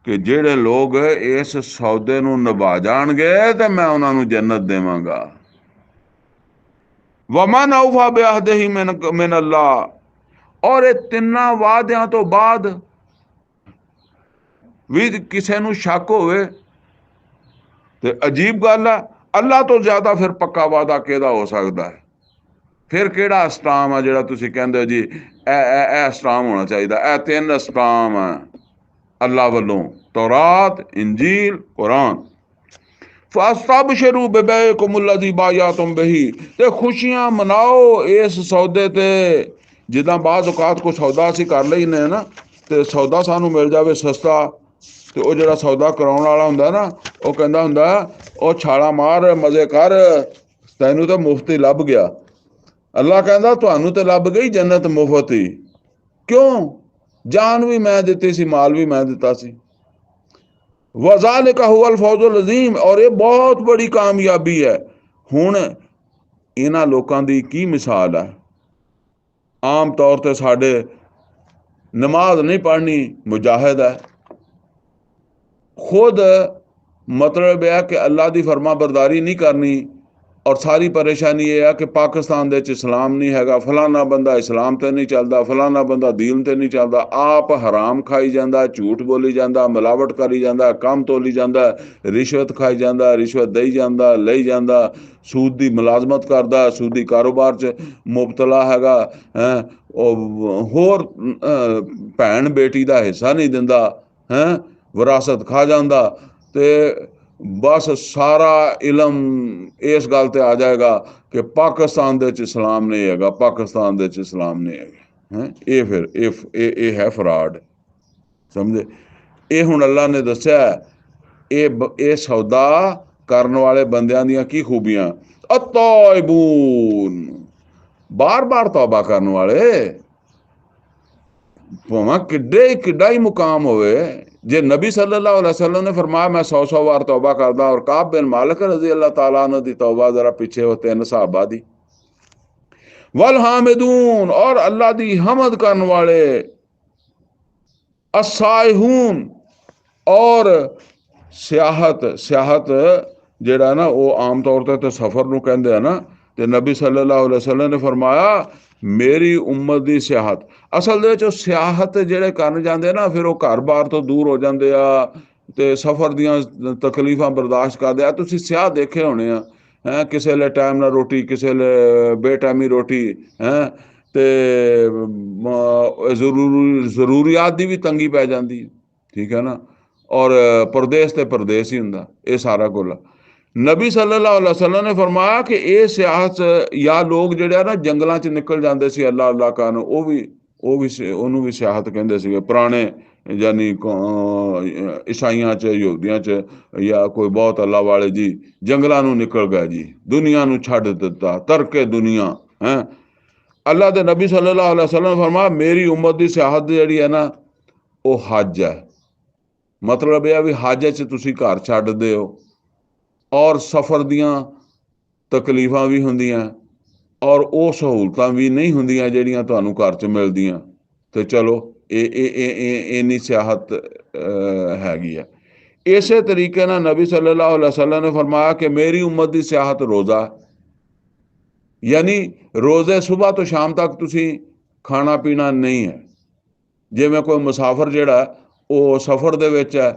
ਕਿ ਜਿਹੜੇ ਲੋਕ ਇਸ ਸੌਦੇ ਨੂੰ ਨਿਭਾ ਜਾਣਗੇ ਤੇ ਮੈਂ ਉਹਨਾਂ ਨੂੰ ਜੰਨਤ ਦੇਵਾਂਗਾ। ਵਮਨ ਔਫਾ ਬਿਅਹਦਿਹੀ ਮਿਨ ਅੱਲਾਹ, ਔਰ ਇਹ ਤਿੰਨਾਂ ਵਾਅਦਿਆਂ ਤੋਂ ਬਾਅਦ ਵੀ ਕਿਸੇ ਨੂੰ ਸ਼ੱਕ ਹੋਵੇ ਤੇ ਅਜੀਬ ਗੱਲ ਹੈ, ਅੱਲਾਹ ਤੋਂ ਜ਼ਿਆਦਾ ਫਿਰ ਪੱਕਾ ਵਾਅਦਾ ਕਿਹਦਾ ਹੋ ਸਕਦਾ ਹੈ? ਫਿਰ ਕਿਹੜਾ ਇਸਲਾਮ ਆ ਜਿਹੜਾ ਤੁਸੀਂ ਕਹਿੰਦੇ ਹੋ ਜੀ ਇਹ ਇਸਲਾਮ ਹੋਣਾ ਚਾਹੀਦਾ? ਇਹ ਤਿੰਨ ਇਸਲਾਮ ਆ ਅੱਲਾਹ ਵੱਲੋਂ, ਤੌਰਾਤ, ਇੰਜੀਲ, ਕੁਰਾਨ। ਫਸਤਬਸ਼ਿਰੂ ਬਿਬੈਇਕੁਮ ਅੱਲਜ਼ੀ ਬਾਯਅਤੁਮ ਬਿਹੀ, ਤੇ ਖੁਸ਼ੀਆਂ ਮਨਾਓ ਇਸ ਸੌਦੇ ਤੇ। ਜਿੱਦਾਂ ਬਾਅਦ ਔਕਾਤ ਕੋਈ ਸੌਦਾ ਅਸੀਂ ਕਰ ਲੈਂਦੇ ਨਾ ਤੇ ਸੌਦਾ ਸਾਨੂੰ ਮਿਲ ਜਾਵੇ ਸਸਤਾ, ਤੇ ਉਹ ਜਿਹੜਾ ਸੌਦਾ ਕਰਾਉਣ ਵਾਲਾ ਹੁੰਦਾ ਨਾ ਉਹ ਕਹਿੰਦਾ ਹੁੰਦਾ ਉਹ ਛਾਲਾਂ ਮਾਰ, ਮਜ਼ੇ ਕਰ, ਤੈਨੂੰ ਤਾਂ ਮੁਫਤ ਹੀ ਲੱਭ ਗਿਆ। ਅੱਲਾਹ ਕਹਿੰਦਾ ਤੁਹਾਨੂੰ ਤੇ ਲੱਭ ਗਈ ਜੰਨਤ ਮੁਫਤ ਹੀ। ਕਿਉਂ? ਜਾਨ ਵੀ ਮੈਂ ਦਿੱਤੀ ਸੀ, ਮਾਲ ਵੀ ਮੈਂ ਦਿੱਤਾ ਸੀ। ਵਜ਼ਾਲਿਕ ਹੁਵਲ ਫੌਜ਼ੁਲ ਅਜ਼ੀਮ, ਔਰ ਇਹ ਬਹੁਤ ਬੜੀ ਕਾਮਯਾਬੀ ਹੈ। ਹੁਣ ਇਹਨਾਂ ਲੋਕਾਂ ਦੀ ਕੀ ਮਿਸਾਲ ਹੈ? ਆਮ ਤੌਰ ਤੇ ਸਾਡੇ ਨਮਾਜ਼ ਨਹੀਂ ਪੜ੍ਹਨੀ ਮੁਜਾਹਿਦ ਹੈ, ਖੁਦ ਮਤਲਬ ਇਹ ਕਿ ਅੱਲਾ ਦੀ ਫਰਮਾ ਬਰਦਾਰੀ ਨਹੀਂ ਕਰਨੀ, ਔਰ ਸਾਰੀ ਪਰੇਸ਼ਾਨੀ ਇਹ ਆ ਕਿ ਪਾਕਿਸਤਾਨ ਦੇ ਵਿੱਚ ਇਸਲਾਮ ਨਹੀਂ ਹੈਗਾ, ਫਲਾਨਾ ਬੰਦਾ ਇਸਲਾਮ ਤੇ ਨਹੀਂ ਚੱਲਦਾ, ਫਲਾਨਾ ਬੰਦਾ ਦੀਨ ਤੇ ਨਹੀਂ ਚੱਲਦਾ। ਆਪ ਹਰਾਮ ਖਾਈ ਜਾਂਦਾ, ਝੂਠ ਬੋਲੀ ਜਾਂਦਾ, ਮਿਲਾਵਟ ਕਰੀ ਜਾਂਦਾ, ਕੰਮ ਤੋਲੀ ਜਾਂਦਾ, ਰਿਸ਼ਵਤ ਖਾਈ ਜਾਂਦਾ, ਰਿਸ਼ਵਤ ਦੇਈ ਜਾਂਦਾ, ਲਈ ਜਾਂਦਾ, ਸੂਦ ਦੀ ਮੁਲਾਜ਼ਮਤ ਕਰਦਾ, ਸੂਦੀ ਕਾਰੋਬਾਰ 'ਚ ਮੁਬਤਲਾ ਹੈਗਾ ਹੈ, ਉਹ ਹੋਰ ਭੈਣ ਬੇਟੀ ਦਾ ਹਿੱਸਾ ਨਹੀਂ ਦਿੰਦਾ ਹੈ, ਵਿਰਾਸਤ ਖਾ ਜਾਂਦਾ। ਤੇ ਬਸ ਸਾਰਾ ਇਲਮ ਇਸ ਗੱਲ ਤੇ ਆ ਜਾਏਗਾ ਕਿ ਪਾਕਿਸਤਾਨ ਦੇ ਵਿੱਚ ਇਸਲਾਮ ਨਹੀਂ ਹੈਗਾ, ਪਾਕਿਸਤਾਨ ਦੇ ਵਿੱਚ ਇਸਲਾਮ ਨਹੀਂ ਹੈਗਾ ਹੈ। ਇਹ ਫਿਰ ਇਹ ਹੈ ਫਰਾਡ, ਸਮਝੇ? ਇਹ ਹੁਣ ਅੱਲਾ ਨੇ ਦੱਸਿਆ ਇਹ ਸੌਦਾ ਕਰਨ ਵਾਲੇ ਬੰਦਿਆਂ ਦੀਆਂ ਕੀ ਖੂਬੀਆਂ। ਅਤਾਇਬੂਨ, ਬਾਰ-ਬਾਰ ਤੌਬਾ ਕਰਨ ਵਾਲੇ, ਭਾਵੇਂ ਕਿੱਡਾ ਹੀ ਮੁਕਾਮ ਹੋਵੇ। ਜੇ ਨਬੀ ਸੱਲੱਲਾਹੁ ਅਲੈहि ਵਸੱਲਮ ਨੇ ਫਰਮਾਇਆ ਮੈਂ 100 ਵਾਰ ਤੌਬਾ ਕਰਦਾ, ਔਰ ਕਾਬ ਬਿਨ ਮਾਲਿਕ ਰਜ਼ੀ ਅੱਲਾਹ ਤਾਲਾ अन्हु ਦੀ ਤੌਬਾ ਜ਼ਰਾ ਪਿੱਛੇ ਉਹ 3 ਸਹਾਬਾ ਦੀ। ਵਲ ਹਾਮਿਦੂਨ, ਔਰ ਅੱਲਾ ਦੀ ਹਮਦ ਕਰਨ ਵਾਲੇ। ਅਸਾਇਹੂਨ, ਔਰ ਸਿਆਹਤ ਜਿਹੜਾ ਨਾ ਉਹ ਆਮ ਤੌਰ ਤੇ ਸਫ਼ਰ ਨੂੰ ਕਹਿੰਦੇ ਆ ਨਾ, ਤੇ ਨਬੀ ਸੱਲੱਲਾਹੁ ਅਲੈहि ਵਸੱਲਮ ਨੇ ਫਰਮਾਇਆ ਮੇਰੀ ਉਮਤ ਦੀ ਸਿਆਹਤ। ਅਸਲ ਦੇ ਵਿੱਚ ਉਹ ਸਿਆਹਤ ਜਿਹੜੇ ਕਰਨ ਜਾਂਦੇ ਨਾ ਫਿਰ ਉਹ ਘਰ-ਬਾਰ ਤੋਂ ਦੂਰ ਹੋ ਜਾਂਦੇ ਆ ਤੇ ਸਫ਼ਰ ਦੀਆਂ ਤਕਲੀਫਾਂ ਬਰਦਾਸ਼ਤ ਕਰਦੇ ਆ। ਤੁਸੀਂ ਸਿਆਹ ਦੇਖੇ ਹੋਣੇ ਆ ਹੈਂ, ਕਿਸੇ ਵੇਲੇ ਟਾਈਮ ਨਾਲ ਰੋਟੀ, ਕਿਸੇ ਵੇਲੇ ਬੇਟਾਈਮੀ ਰੋਟੀ ਹੈਂ, ਤੇ ਜ਼ਰੂਰੀਆਤ ਦੀ ਵੀ ਤੰਗੀ ਪੈ ਜਾਂਦੀ ਹੈ, ਠੀਕ ਹੈ ਨਾ। ਔਰ ਪਰਦੇਸ ਤੇ ਪਰਦੇਸ ਹੀ ਹੁੰਦਾ ਇਹ ਸਾਰਾ ਕੁੱਲ। ਨਬੀ ਸੱਲੱਲਾਹੁ ਅਲੈहि ਵਸੱਲਮ ਨੇ ਫਰਮਾਇਆ ਕਿ ਇਹ ਸਿਆਹਤ ਜਾਂ ਲੋਕ ਜਿਹੜੇ ਆ ਨਾ ਜੰਗਲਾਂ 'ਚ ਨਿਕਲ ਜਾਂਦੇ ਸੀ ਅੱਲਾਹ ਕਾਰਨ, ਉਹਨੂੰ ਵੀ ਸਿਆਹਤ ਕਹਿੰਦੇ ਸੀਗੇ ਪੁਰਾਣੇ, ਯਾਨੀ ਈਸਾਈਆਂ 'ਚ, ਯਹੂਦੀਆਂ 'ਚ, ਜਾਂ ਕੋਈ ਬਹੁਤ ਅੱਲਾ ਵਾਲੇ ਜੀ ਜੰਗਲਾਂ ਨੂੰ ਨਿਕਲ ਗਏ ਜੀ, ਦੁਨੀਆ ਨੂੰ ਛੱਡ ਦਿੱਤਾ, ਤਰਕੇ ਦੁਨੀਆ ਹੈ। ਅੱਲਾ ਦੇ ਨਬੀ ਸੱਲੱਲਾਹੁ ਅਲੈहि ਵਸੱਲਮ ਨੇ ਫਰਮਾਇਆ ਮੇਰੀ ਉਮਤ ਦੀ ਸਿਆਹਤ ਜਿਹੜੀ ਹੈ ਨਾ ਉਹ ਹੱਜ ਹੈ। ਮਤਲਬ ਇਹ ਆ ਵੀ ਹੱਜ 'ਚ ਤੁਸੀਂ ਘਰ ਛੱਡਦੇ ਹੋ, ਔਰ ਸਫ਼ਰ ਦੀਆਂ ਤਕਲੀਫਾਂ ਵੀ ਹੁੰਦੀਆਂ, ਔਰ ਉਹ ਸਹੂਲਤਾਂ ਵੀ ਨਹੀਂ ਹੁੰਦੀਆਂ ਜਿਹੜੀਆਂ ਤੁਹਾਨੂੰ ਘਰ 'ਚ ਮਿਲਦੀਆਂ। ਤੇ ਚਲੋ ਇਹ ਇੰਨੀ ਸਿਆਹਤ ਹੈਗੀ ਹੈ। ਇਸੇ ਤਰੀਕੇ ਨਾਲ ਨਬੀ ਸੱਲੱਲਾਹੁ ਅਲੈहि ਵਸੱਲਮ ਨੇ ਫਰਮਾਇਆ ਕਿ ਮੇਰੀ ਉਮਤ ਦੀ ਸਿਆਹਤ ਰੋਜ਼ਾ, ਯਾਨੀ ਰੋਜ਼ੇ ਸੁਬਾਹ ਤੋਂ ਸ਼ਾਮ ਤੱਕ ਤੁਸੀਂ ਖਾਣਾ ਪੀਣਾ ਨਹੀਂ ਹੈ। ਜਿਵੇਂ ਕੋਈ ਮੁਸਾਫਰ ਜਿਹੜਾ ਉਹ ਸਫ਼ਰ ਦੇ ਵਿੱਚ ਹੈ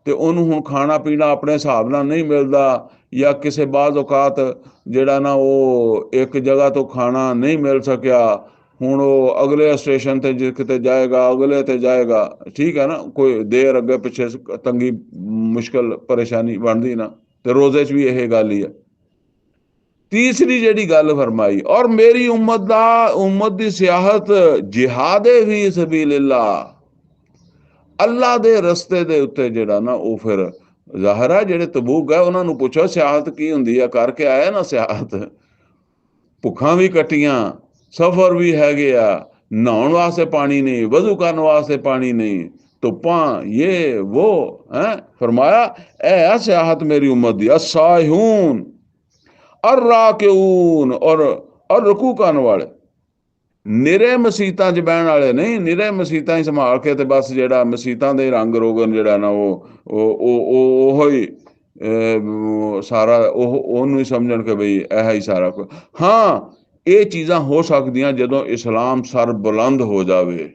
ਤੇ ਉਹਨੂੰ ਹੁਣ ਖਾਣਾ ਪੀਣਾ ਆਪਣੇ ਹਿਸਾਬ ਨਾਲ ਨਹੀਂ ਮਿਲਦਾ, ਜਾਂ ਕਿਸੇ ਬਾਜ਼ ਔਕਾਤ ਜਿਹੜਾ ਨਾ ਉਹ ਇੱਕ ਜਗ੍ਹਾ ਤੋਂ ਖਾਣਾ ਨਹੀਂ ਮਿਲ ਸਕਿਆ, ਹੁਣ ਉਹ ਅਗਲੇ ਸਟੇਸ਼ਨ ਤੇ ਜੇ ਕਿਤੇ ਜਾਏਗਾ, ਅਗਲੇ ਤੇ ਜਾਏਗਾ, ਠੀਕ ਹੈ ਨਾ, ਕੋਈ ਦੇਰ ਅੱਗੇ ਪਿੱਛੇ ਤੰਗੀ ਮੁਸ਼ਕਲ ਪਰੇਸ਼ਾਨੀ ਬਣਦੀ ਨਾ, ਤੇ ਰੋਜ਼ੇ 'ਚ ਵੀ ਇਹ ਗੱਲ ਹੀ ਹੈ। ਤੀਸਰੀ ਜਿਹੜੀ ਗੱਲ ਫਰਮਾਈ, ਔਰ ਮੇਰੀ ਉਮਤ ਦੀ ਸਿਆਹਤ ਜਿਹਾਦੇ ਫੀ ਸਬੀਲਿल्लाह, ਅੱਲਾ ਦੇ ਰਸਤੇ ਦੇ ਉੱਤੇ ਜਿਹੜਾ ਨਾ ਉਹ ਫਿਰ ਜ਼ਾਹਿਰ ਹੈ ਜਿਹੜੇ ਤਬੂਕ ਗਏ ਉਹਨਾਂ ਨੂੰ ਪੁੱਛੋ ਸਿਆਹਤ ਕੀ ਹੁੰਦੀ ਆ, ਕਰਕੇ ਆਇਆ ਨਾ ਸਿਆਹਤ, ਭੁੱਖਾਂ ਵੀ ਕੱਟੀਆਂ, ਸਫ਼ਰ ਵੀ ਹੈਗੇ ਆ, ਨਹਾਉਣ ਵਾਸਤੇ ਪਾਣੀ ਨਹੀਂ, ਵਜ਼ੂ ਕਰਨ ਵਾਸਤੇ ਪਾਣੀ ਨਹੀਂ, ਧੁੱਪਾਂ ਇਹ ਉਹ ਹੈ, ਫਰਮਾਇਆ ਇਹ ਆ ਸਿਆਹਤ ਮੇਰੀ ਉਮਤ ਦੀ, ਅਸਾਹੂਨ ਅਰ ਰਾਕਿਊਨ, ਔਰ ਰਕੂ ਕਰਨ ਵਾਲੇ, ਨਿਰੇ ਮਸੀਤਾਂ 'ਚ ਬਹਿਣ ਵਾਲੇ ਨਹੀਂ, ਨਿਰੇ ਮਸੀਤਾਂ ਹੀ ਸੰਭਾਲ ਕੇ ਤੇ ਬਸ ਜਿਹੜਾ ਮਸੀਤਾਂ ਦੇ ਰੰਗ ਰੋਗਨ ਜਿਹੜਾ ਨਾ ਉਹ ਹੀ ਸਾਰਾ ਉਹਨੂੰ ਹੀ ਸਮਝਣ ਕਿ ਬਈ ਇਹ ਹੀ ਸਾਰਾ ਕੁਝ। ਹਾਂ, ਇਹ ਚੀਜ਼ਾਂ ਹੋ ਸਕਦੀਆਂ ਜਦੋਂ ਇਸਲਾਮ ਸਰ ਬੁਲੰਦ ਹੋ ਜਾਵੇ,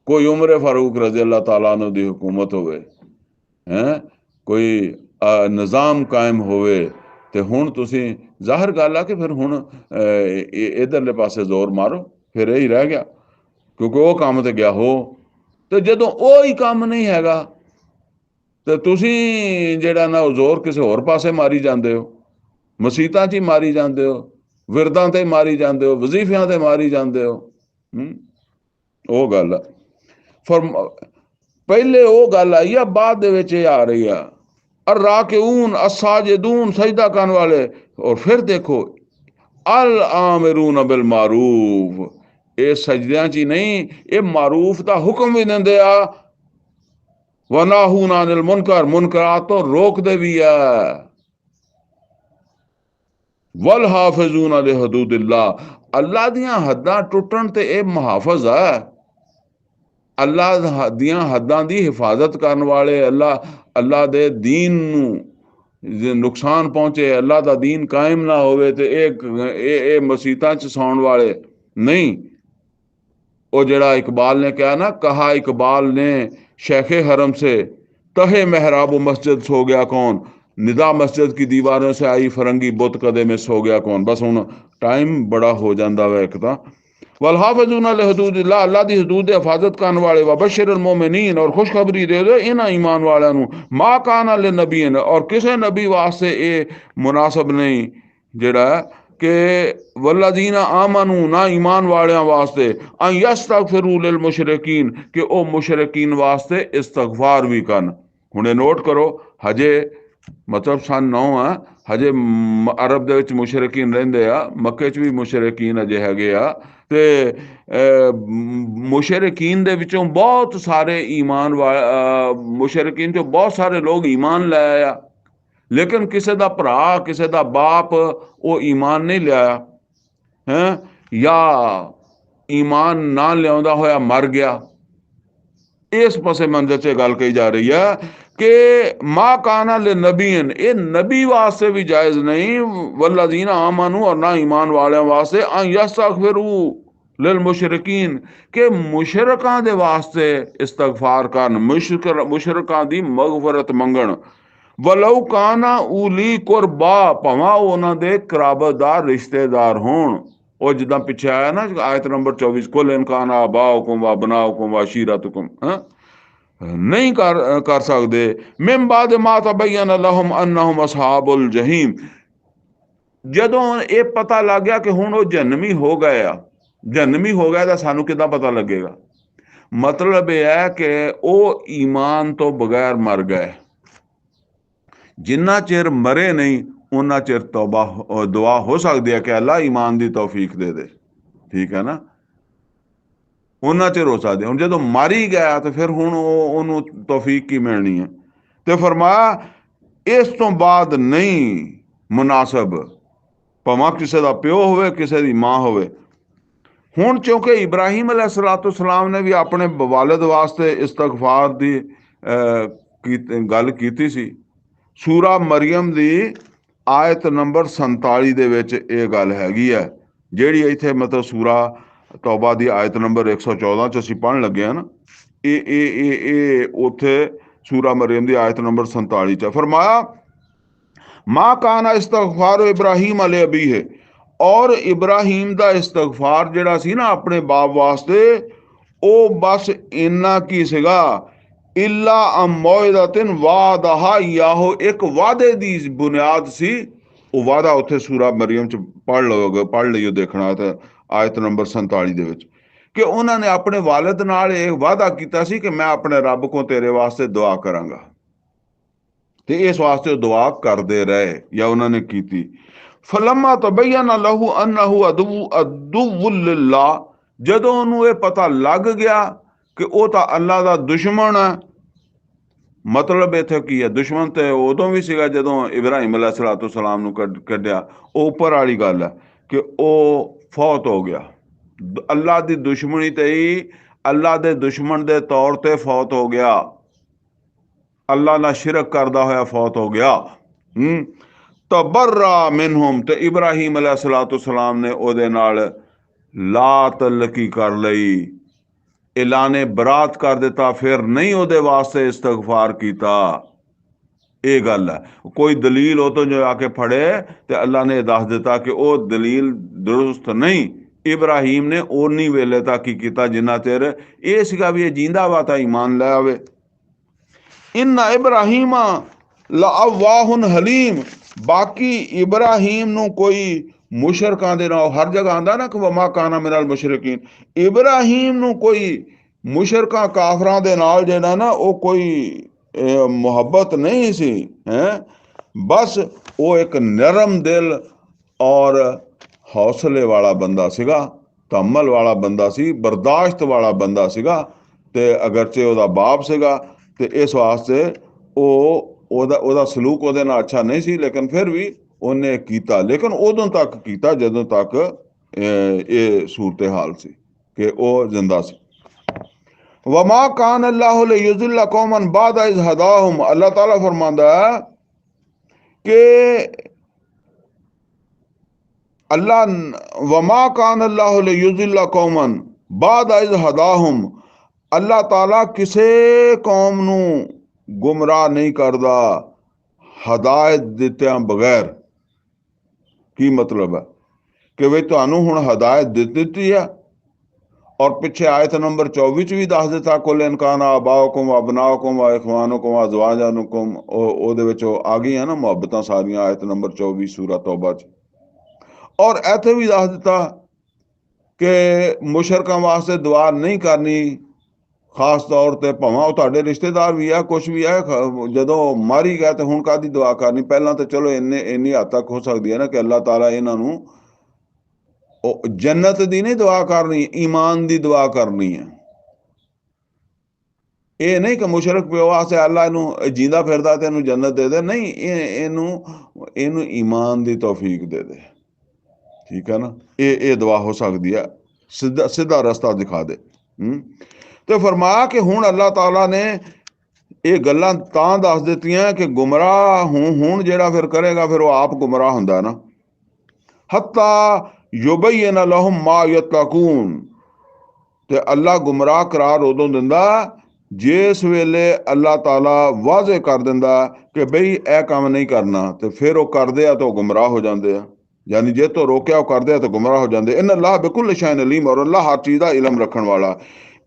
ਕੋਈ ਉਮਰ ਫਾਰੂਕ ਰਜ਼ੀ ਅੱਲਾਹ ਤਾਲਾ ਨੂੰ ਦੀ ਹੁਕੂਮਤ ਹੋਵੇ, ਹੈ ਕੋਈ ਨਿਜ਼ਾਮ ਕਾਇਮ ਹੋਵੇ, ਤੇ ਹੁਣ ਤੁਸੀਂ ਜ਼ਾਹਿਰ ਗੱਲ ਆ ਕਿ ਫਿਰ ਹੁਣ ਇਧਰਲੇ ਪਾਸੇ ਜ਼ੋਰ ਮਾਰੋ, ਫਿਰ ਇਹ ਹੀ ਰਹਿ ਗਿਆ, ਕਿਉਂਕਿ ਉਹ ਕੰਮ ਤੇ ਗਿਆ ਹੋ, ਤੇ ਜਦੋਂ ਉਹ ਹੀ ਕੰਮ ਨਹੀਂ ਹੈਗਾ ਤੇ ਤੁਸੀਂ ਜਿਹੜਾ ਨਾ ਉਹ ਜ਼ੋਰ ਕਿਸੇ ਹੋਰ ਪਾਸੇ ਮਾਰੀ ਜਾਂਦੇ ਹੋ, ਮਸੀਤਾਂ 'ਚ ਹੀ ਮਾਰੀ ਜਾਂਦੇ ਹੋ, ਵਿਰਦਾਂ ਤੇ ਮਾਰੀ ਜਾਂਦੇ ਹੋ, ਵਜ਼ੀਫਿਆਂ ਤੇ ਮਾਰੀ ਜਾਂਦੇ ਹੋ। ਉਹ ਗੱਲ ਆ, ਪਹਿਲੇ ਉਹ ਗੱਲ ਆਈ ਆ, ਬਾਅਦ ਦੇ ਵਿੱਚ ਇਹ ਆ ਰਹੀ ਆ, अर्राकिऊन अस्साजिदून, सजदा करने वाले, और फिर देखो अल आमिरून बिल मारूफ, ये सजदियां च ही नहीं, ये मारूफ का हुक्म भी देंदे आ, वनाहून अनिल मुनकर, मुनकरात तो रोक दे भी है, वल हाफिजून अले हदूदिल्लाह, अल्लाह दियां हद्दां टुटण ते ये मुहाफिज है, अल्लाह दियां हद्दां दी हिफाजत करने वाले, अल्लाह दे दीन नूं नुकसान पहुंचे, अल्लाह दा दीन कायम ना होवे ते ये मसीतां च सौण वाले नहीं। वो जड़ा इकबाल ने कहा ना, कहा इकबाल ने शेखे हरम से, तहे महराब मस्जिद सो गया कौन, निदा मस्जिद की दीवारों से आई फरंगी बुत कदे में सो गया कौन। बस हुण टाइम बड़ा हो जाता वा एक तां, वल हाफिज़ूना लिहुदूदिल्लाह, अल्लाह दी हदूद दी हिफाजत करने वाले, व बशिरिल मोमिनीन, और खुशखबरी दे दो इन्हां ईमान वालियां नूं, मा काना लिनबीन, और किसे नबी वास्ते ये मुनासिब नहीं जेड़ा कि वल्लज़ीना आमनू, ना ईमान वालियां वास्ते, अन यस्तगफिरू लिल मुशरिकीन, कि ओ मुशरिकीन वास्ते इस्तगफार भी करन। हुणे नोट करो, हजे मतलब सन 9 है, हजे अरब दे विच मुशरिकीन रहिंदे आ, मक्के च भी मुशरिकीन अजे हैगे आ, ते मुशरिकीन दे विचों बहुत सारे ईमान मुशरिकीन चों बहुत सारे लोग ईमान लै आया, लेकिन किसी का भरा, किसी का बाप वो ईमान नहीं लिया है, या ईमान ना लिया होया मर गया। इस पासे मंजर से गल कही जा रही है कि मा काना ले नबीन, ये नबी वास्ते भी जायज़ नहीं, वल्लज़ीना आमनू, और ना ईमान वाले वास्ते, अन यस्तगफिरू लिल मुशरिकीन, के मुशरकां दे वास्ते इस्तगफार करन, मुशरकां दी मगफरत मंगण, वलौ काना उली कुरबा, भावां उन्हां दे कराबतदार रिश्तेदार होण। और जिद्दां पिछे आया ना आयत नंबर 24, कुल इन काना आबाउकुम व अबनाउकुम व अशीरतुकुम, नहीं कर सकते, मिन बाद मा तबय्यन लहुम अन्नहुम असहाबुल जहीम, जदों ये पता लग गया कि हुण वो जहन्नमी हो गए आ, जहन्नमी हो गया तो सानू किदां पता लगेगा। मतलब यह है कि वो ईमान तो बगैर मर गए, जिन्ना चिर मरे नहीं उन्ना चिर तौबा दुआ हो सकती है कि अल्लाह ईमान की तौफीक दे दे, ठीक है ना, उन्ना चिर हो सकती है। हुण जदों मर ही गया तो फिर हुण उहनूं तौफीक की मिलनी है। तो फरमाया इस तो बाद नहीं मुनासिब, भावें किसी का प्यो होवे, किसी की मां होवे। हुण चूंकि इब्राहिम अलैहिस्सलाम ने भी अपने वालिद वास्ते इस्तगफार की गल कीती सी, सूरा मरियम की आयत नंबर 47 दे विच ये गल हैगी है, जिहड़ी इत्थे मतलब सूरा तौबा की आयत नंबर 114 च असीं पढ़न लगे हैं ना, ਇਹ ਉੱਥੇ सूरा मरियम की आयत नंबर 47 च फरमाया माँ काना इस्तगफार इब्राहिम अले अबी है। और इब्राहिम का इस्तगफार जिहड़ा सी ना अपने बाप वास्ते ਉਹ बस इन्ना की सीगा इला अमोइदतिन वादहा याहो एक वादे की बुनियाद सी। वो वादा उत्थे सूरा मरियम च पढ़ लियो देखना तो आयत नंबर 47 दे विच कि उन्होंने अपने वालिद नाल ये वादा किया सी कि मैं अपने रब को तेरे वास्ते दुआ करांगा ते इस वास्ते दुआ करते रहे या उन्होंने की। फलम्मा तबय्यन लहू अन्नहु अदुव्वुल लिल्लाह जदों उन्होंने ये पता लग गया कि वो तो अल्लाह का दुश्मन है। मतलब इत्थे की है दुश्मन तो उदों भी सीगा जदों इब्राहिम अलैहिस्सलातु सलाम नूं कढिया उपर वाली गल है कि वो फौत हो गया। अल्लाह की दुश्मनी ते ही अल्लाह के दुश्मन के तौर पर फौत हो गया। अल्लाह ना शिरक करदा होया फौत हो गया। तबर्रा मिनहुम ते इब्राहिम अलैहिस्सलातु सलाम ने ओदे नाल ला तलकी कर लई ऐलाने बरात कर दिता फिर नहीं ओदे वास्ते इस्तगफार कीता। ये गल है कोई दलील हो तो जो आके फड़े तो अल्लाह ने दस दिता कि वो दलील दुरुस्त नहीं। इब्राहिम ने ओनी वेले तक ही किया जिन्ना चिर ये सीगा भी ये जींदा वा तां ईमान लै आवे। इन्ना इब्राहिम लअव्वाहुन हलीम बाकी इब्राहिम नूं कोई मुशरकां दे नाल हर जगह आंदा ना कि वमा काना मिनल मुशरिकीन इब्राहिम नूं कोई मुशरकां काफरां दे नाल जेड़ा ना वो कोई मुहब्बत नहीं सी है। बस वो एक नरम दिल और हौसले वाला बंदा सीगा तहम्मल वाला बंदा सी बर्दाश्त वाला बंदा सीगा ते अगरचे ओदा बाप सीगा ते इस वास्ते ओदा सलूक ओदे नाल अच्छा नहीं सी लेकिन फिर भी उन्हें कीता लेकिन उदों तक कीता जदों तक ये सूरत हाल सी कि वो जिंदा सी। वमा कान अल्लाह लियुज़िल्ल कौमन बाद इज़ हदाहुम अल्लाह ताला फरमांदा है कि अल्लाह वमा कान अल्लाह लियुज़िल्ल कौमन बाद इज़ हदाहुम अल्लाह ताला किसे कौम नूं गुमराह नहीं करदा हदायत दित्तियां बगैर। की मतलब है कि वे तुहानूं हुण हदायत दित्ती है और पिछे आयत नंबर 24 भी दस दिता कुल इनकान आबाओकुम अबनाओकुम इखवानुकुम अज़वाजुकुम ओदे विच आ गई है ना मुहब्बतां सारियां आयत नंबर 24 सूरा तौबा च। और इत्थे भी दस दिता कि मुशरकां वास्ते दुआ नहीं करनी खास तौर पर भावें वो तुहाडे रिश्तेदार भी है कुछ भी है जदों मारी गया तो हुण काहदी दुआ करनी। पहलां तो चलो इन्नी हद तक हो सकती है ना कि अल्लाह ताला इन्हां नूं जन्नत दी नहीं दुआ करनी ईमान दी दुआ करनी है। ये नहीं कि मुशरक प्यो वास्ते अल्लाह इनू जींदा फिरदा ते इनू जन्नत दे दे नहीं इनू ईमान दी तौफीक दे दे। ठीक है ना ये दुआ हो सकती है सीधा रास्ता दिखा दे। तो फरमाया कि हुण अल्लाह ताला ने ये गल्लां तां दस दित्तियां कि गुमराह हुण जिहड़ा फिर करेगा फिर वो आप गुमराह हुंदा ना। हत्ता युबय्यिन लहुम मा यत्तकून ते अल्लाह गुमराह करार उदों दिंदा जिस वेले अल्लाह ताला वाज़े कर दिंदा कि बई ए काम नहीं करना तो फिर वो करदे आ तो गुमराह हो जाते हैं। यानी जे तो रोकया करदे आ तो गुमराह हो जाते। इन अल्लाह बिकुल शैइन अलीम और अल्लाह हर चीज़ का इलम रखने वाला।